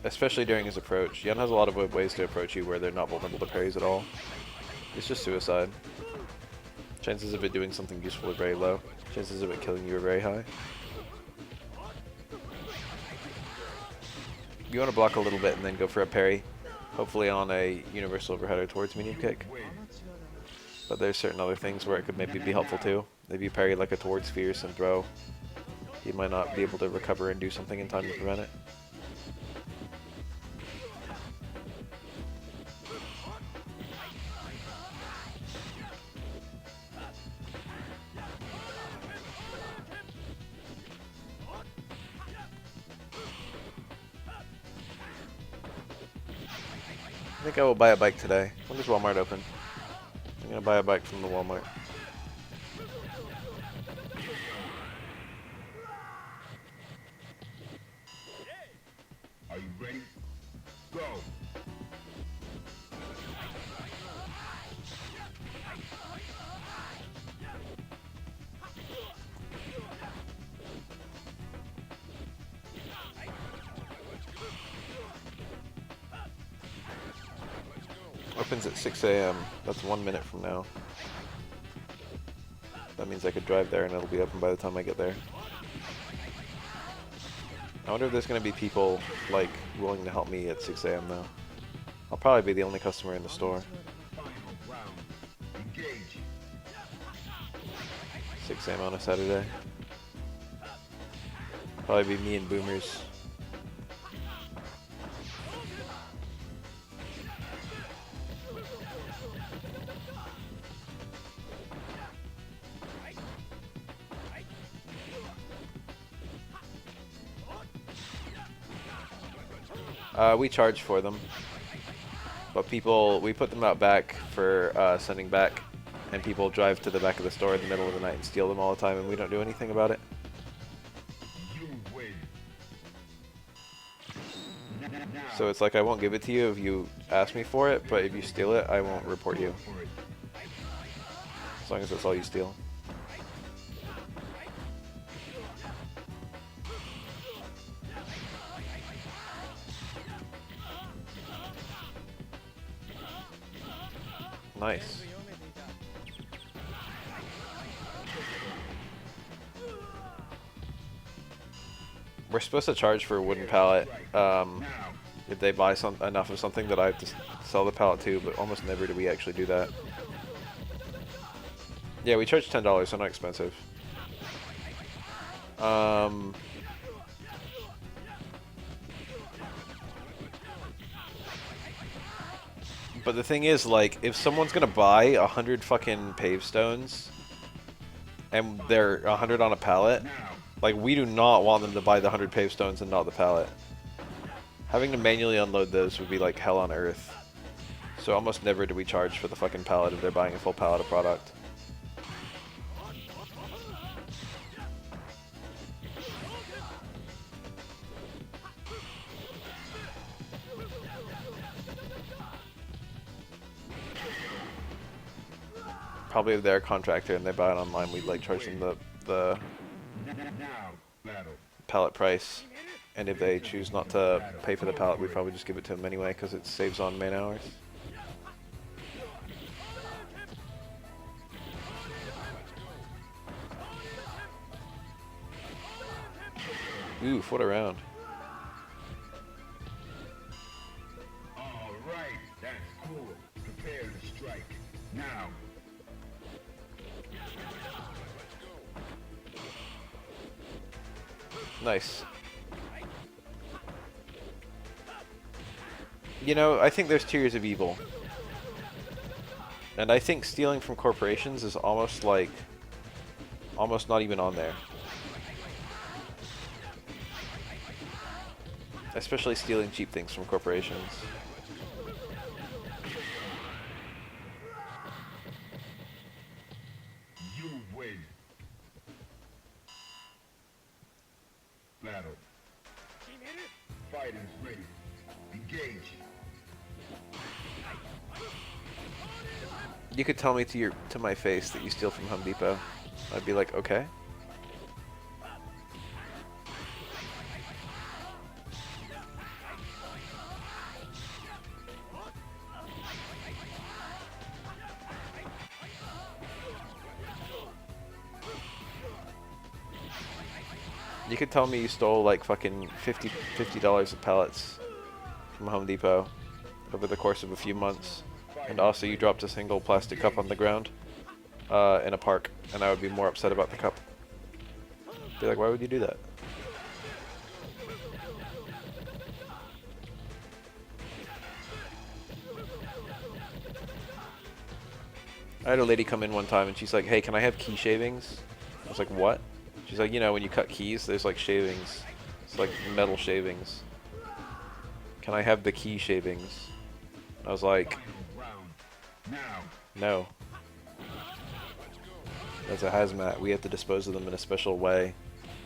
Especially during his approach. Yun has a lot of ways to approach you where they're not vulnerable to parries at all. It's just suicide. Chances of it doing something useful are very low. Chances of it killing you are very high. You want to block a little bit and then go for a parry. Hopefully on a universal overheader towards medium kick. But there's certain other things where it could maybe be helpful too. If you parry like a towards fierce and throw, you might not be able to recover and do something in time to prevent it. I think I will buy a bike today. When is Walmart open? I'm gonna buy a bike from the Walmart. Are you ready? Go. Opens at 6 a.m. That's 1 minute from now. That means I could drive there and it'll be open by the time I get there. I wonder if there's going to be people, like, willing to help me at 6 a.m. though. I'll probably be the only customer in the store. Final round. Engage. 6 a.m. on a Saturday. Probably be me and Boomers. We charge for them, but we put them out back for sending back, and people drive to the back of the store in the middle of the night and steal them all the time, and we don't do anything about it. You win. So it's like I won't give it to you if you ask me for it, but if you steal it, I won't report you, For it. as long as that's all you steal. Nice. We're supposed to charge for a wooden pallet if they buy enough of something that I have to sell the pallet to, but almost never do we actually do that. Yeah, we charge $10, so not expensive. But the thing is, like, if someone's gonna buy 100 fucking pave stones, and they're 100 on a pallet, like, we do not want them to buy the 100 pave stones and not the pallet. Having to manually unload those would be like hell on earth. So almost never do we charge for the fucking pallet if they're buying a full pallet of product. Probably if they're a contractor and they buy it online, we'd like charge them the pallet price. And if they choose not to pay for the pallet, we probably just give it to them anyway because it saves on man hours. Oof, what a round. All right, that's cool. Prepare to strike. Now. Nice. You know, I think there's tiers of evil. And I think stealing from corporations is almost like... almost not even on there. Especially stealing cheap things from corporations. You win. Battle. Fighters ready. Engage. You could tell me to my face that you steal from Home Depot. I'd be like, okay. You could tell me you stole like fucking $50 of pellets from Home Depot over the course of a few months. And also you dropped a single plastic cup on the ground in a park, and I would be more upset about the cup. Be like, why would you do that? I had a lady come in one time and she's like, hey, can I have key shavings? I was like, what? She's like, you know, when you cut keys, there's like shavings. It's like metal shavings. Can I have the key shavings? I was like, no. That's a hazmat. We have to dispose of them in a special way.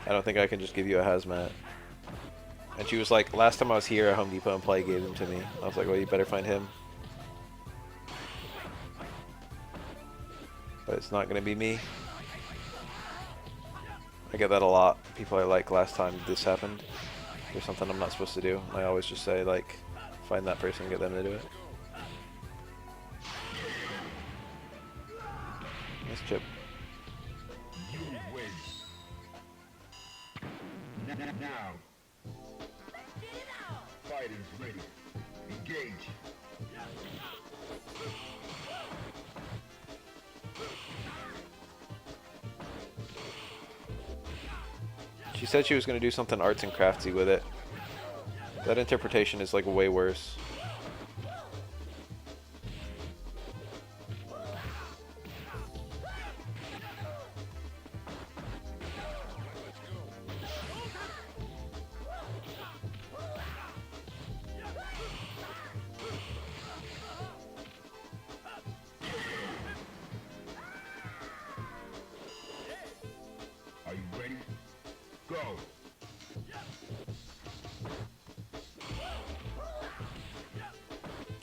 I don't think I can just give you a hazmat. And she was like, last time I was here at Home Depot and Play gave them to me. I was like, well, you better find him. But it's not going to be me. I get that a lot. People are like, last time this happened, there's something I'm not supposed to do. I always just say, like, find that person and get them to do it. Nice chip. You win. Now. Fighters ready. Engage. She said she was going to do something arts and craftsy with it. That interpretation is like way worse. Are you ready? Go.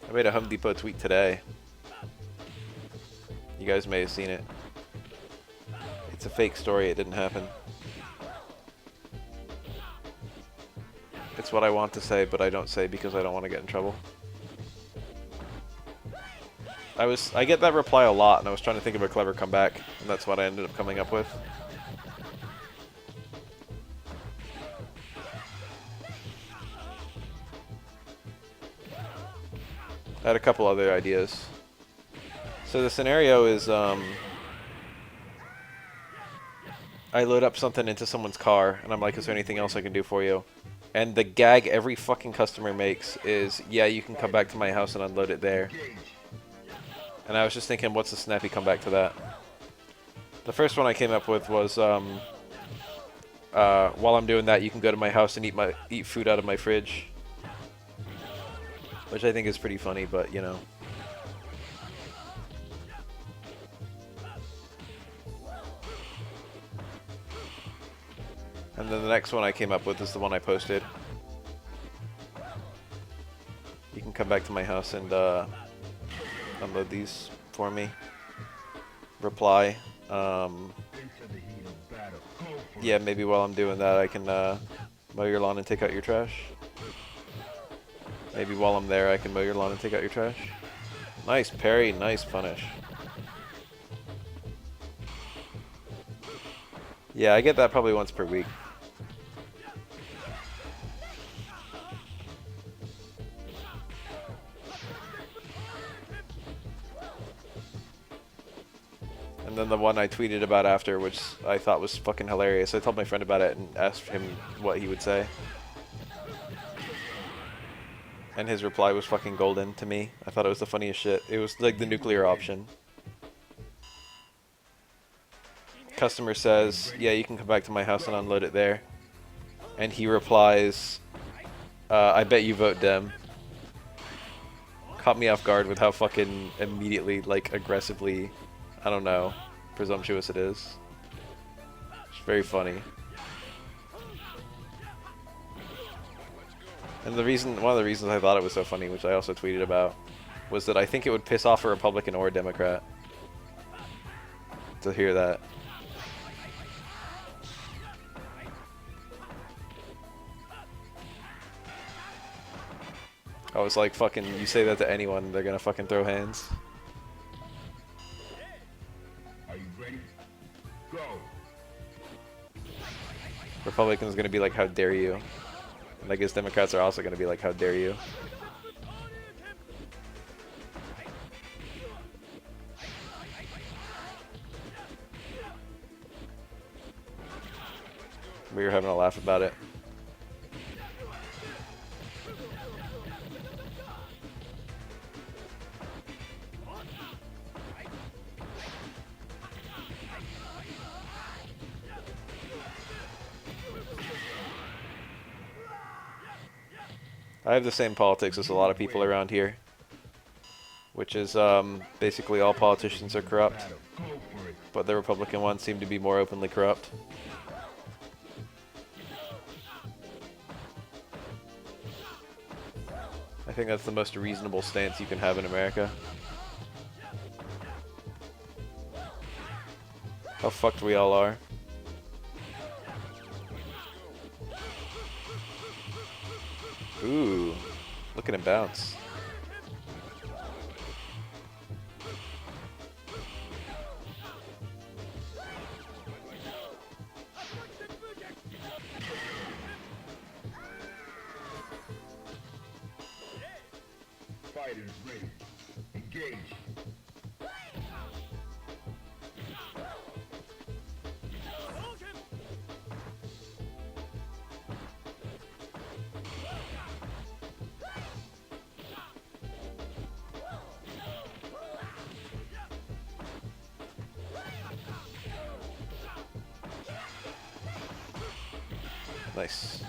I made a Home Depot tweet today. You guys may have seen it. It's a fake story, it didn't happen. It's what I want to say, but I don't say because I don't want to get in trouble. I get that reply a lot, and I was trying to think of a clever comeback, and that's what I ended up coming up with. I had a couple other ideas. So the scenario is, I load up something into someone's car, and I'm like, is there anything else I can do for you? And the gag every fucking customer makes is, yeah, you can come back to my house and unload it there. And I was just thinking, what's the snappy comeback to that? The first one I came up with was, while I'm doing that, you can go to my house and eat food out of my fridge. Which I think is pretty funny, but, you know. And then the next one I came up with is the one I posted. You can come back to my house and unload these for me. Reply. Yeah, maybe while I'm doing that I can mow your lawn and take out your trash. Maybe while I'm there I can mow your lawn and take out your trash. Nice parry, nice punish. Yeah, I get that probably once per week. then the one I tweeted about after, which I thought was fucking hilarious. I told my friend about it and asked him what he would say. And his reply was fucking golden to me. I thought it was the funniest shit. It was like the nuclear option. Customer says, yeah, you can come back to my house and unload it there. And he replies, I bet you vote Dem. Caught me off guard with how fucking immediately, like, aggressively, I don't know, presumptuous it is. It's very funny. And one of the reasons I thought it was so funny, which I also tweeted about, was that I think it would piss off a Republican or a Democrat to hear that. I was like, fucking, you say that to anyone, they're gonna fucking throw hands. Are you ready? Go. Republicans are gonna be like, how dare you? And I guess Democrats are also gonna be like, how dare you? We were having a laugh about it. I have the same politics as a lot of people around here, which is basically all politicians are corrupt, but the Republican ones seem to be more openly corrupt. I think that's the most reasonable stance you can have in America. How fucked we all are. Ooh, look at him bounce. Fighters ready. Engage. Nice.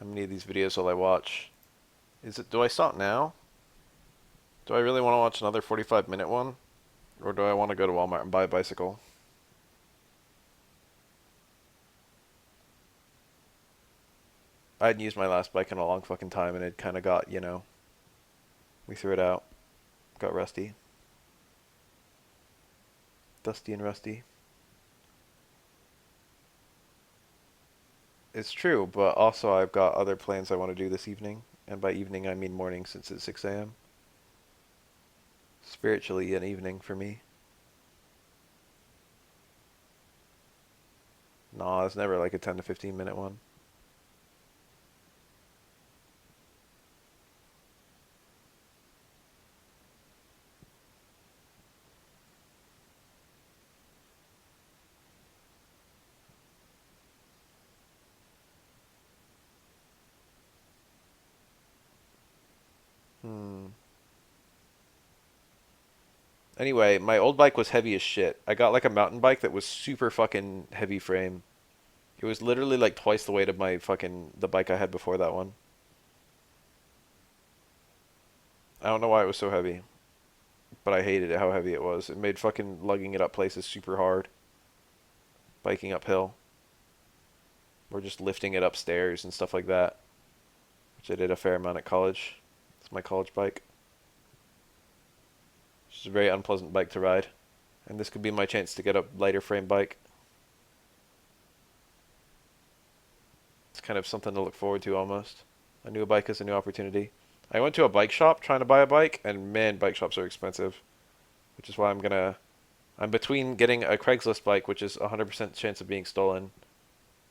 How many of these videos will I watch? Do I stop now? Do I really want to watch another 45-minute one? Or do I want to go to Walmart and buy a bicycle? I hadn't used my last bike in a long fucking time and it kind of got, you know, we threw it out. Got rusty. Dusty and rusty. It's true, but also I've got other plans I want to do this evening. And by evening I mean morning since it's 6 a.m. Spiritually an evening for me. Nah, it's never like a 10 to 15 minute one. Anyway, my old bike was heavy as shit. I got like a mountain bike that was super fucking heavy frame. It was literally like twice the weight of the bike I had before that one. I don't know why it was so heavy, but I hated it how heavy it was. It made fucking lugging it up places super hard. Biking uphill. Or just lifting it upstairs and stuff like that. Which I did a fair amount at college. It's my college bike. It's a very unpleasant bike to ride. And this could be my chance to get a lighter frame bike. It's kind of something to look forward to almost. A new bike is a new opportunity. I went to a bike shop trying to buy a bike, and man, bike shops are expensive. Which is why I'm between getting a Craigslist bike, which is 100% chance of being stolen,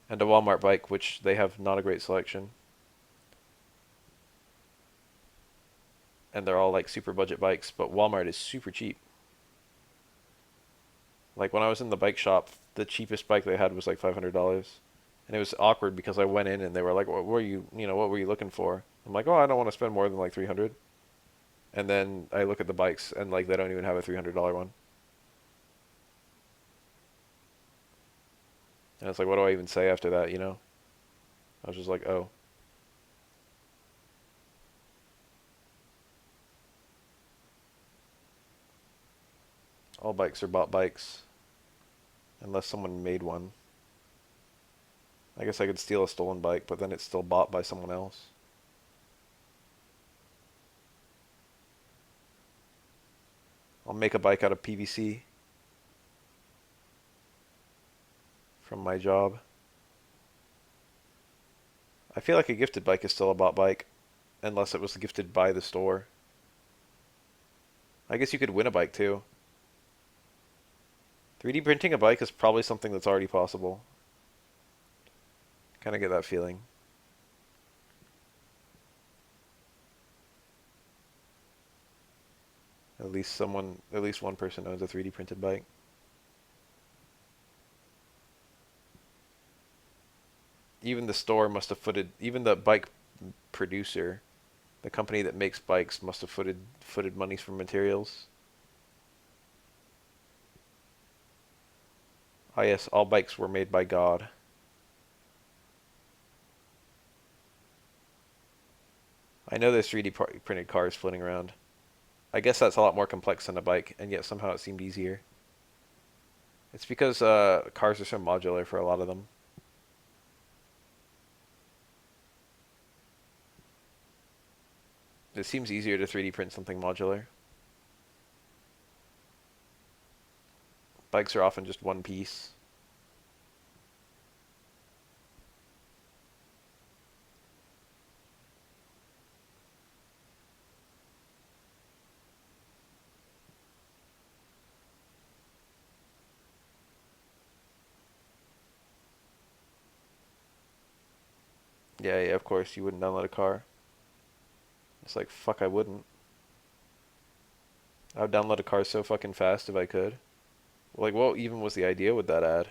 and a Walmart bike, which they have not a great selection. And they're all like super budget bikes, but Walmart is super cheap. Like when I was in the bike shop, the cheapest bike they had was like $500. And it was awkward because I went in and they were like, "What were what were you looking for?" I'm like, "Oh, I don't want to spend more than like 300." And then I look at the bikes and like they don't even have a $300 one. And it's like, what do I even say after that? I was just like, "Oh." All bikes are bought bikes unless someone made one. I guess I could steal a stolen bike, but then it's still bought by someone else. I'll make a bike out of PVC from my job. I feel like a gifted bike is still a bought bike, unless it was gifted by the store. I guess you could win a bike too. 3D printing a bike is probably something that's already possible. Kind of get that feeling. At least one person owns a 3D printed bike. Even the store must have even the bike producer, the company that makes bikes must have footed monies from materials. Ah yes, all bikes were made by God. I know there's 3D printed cars floating around. I guess that's a lot more complex than a bike, and yet somehow it seemed easier. It's because cars are so modular for a lot of them. It seems easier to 3D print something modular. Bikes are often just one piece. Yeah, of course, you wouldn't download a car. It's like, fuck, I wouldn't. I would download a car so fucking fast if I could. Like, what even was the idea with that ad?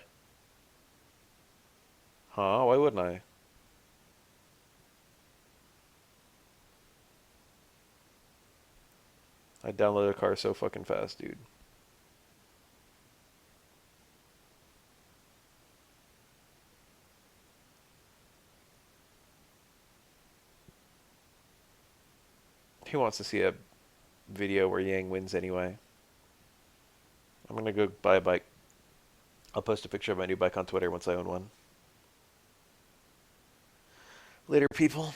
Huh? Why wouldn't I? I'd download a car so fucking fast, dude. Who wants to see a video where Yang wins anyway? I'm gonna go buy a bike. I'll post a picture of my new bike on Twitter once I own one. Later, people.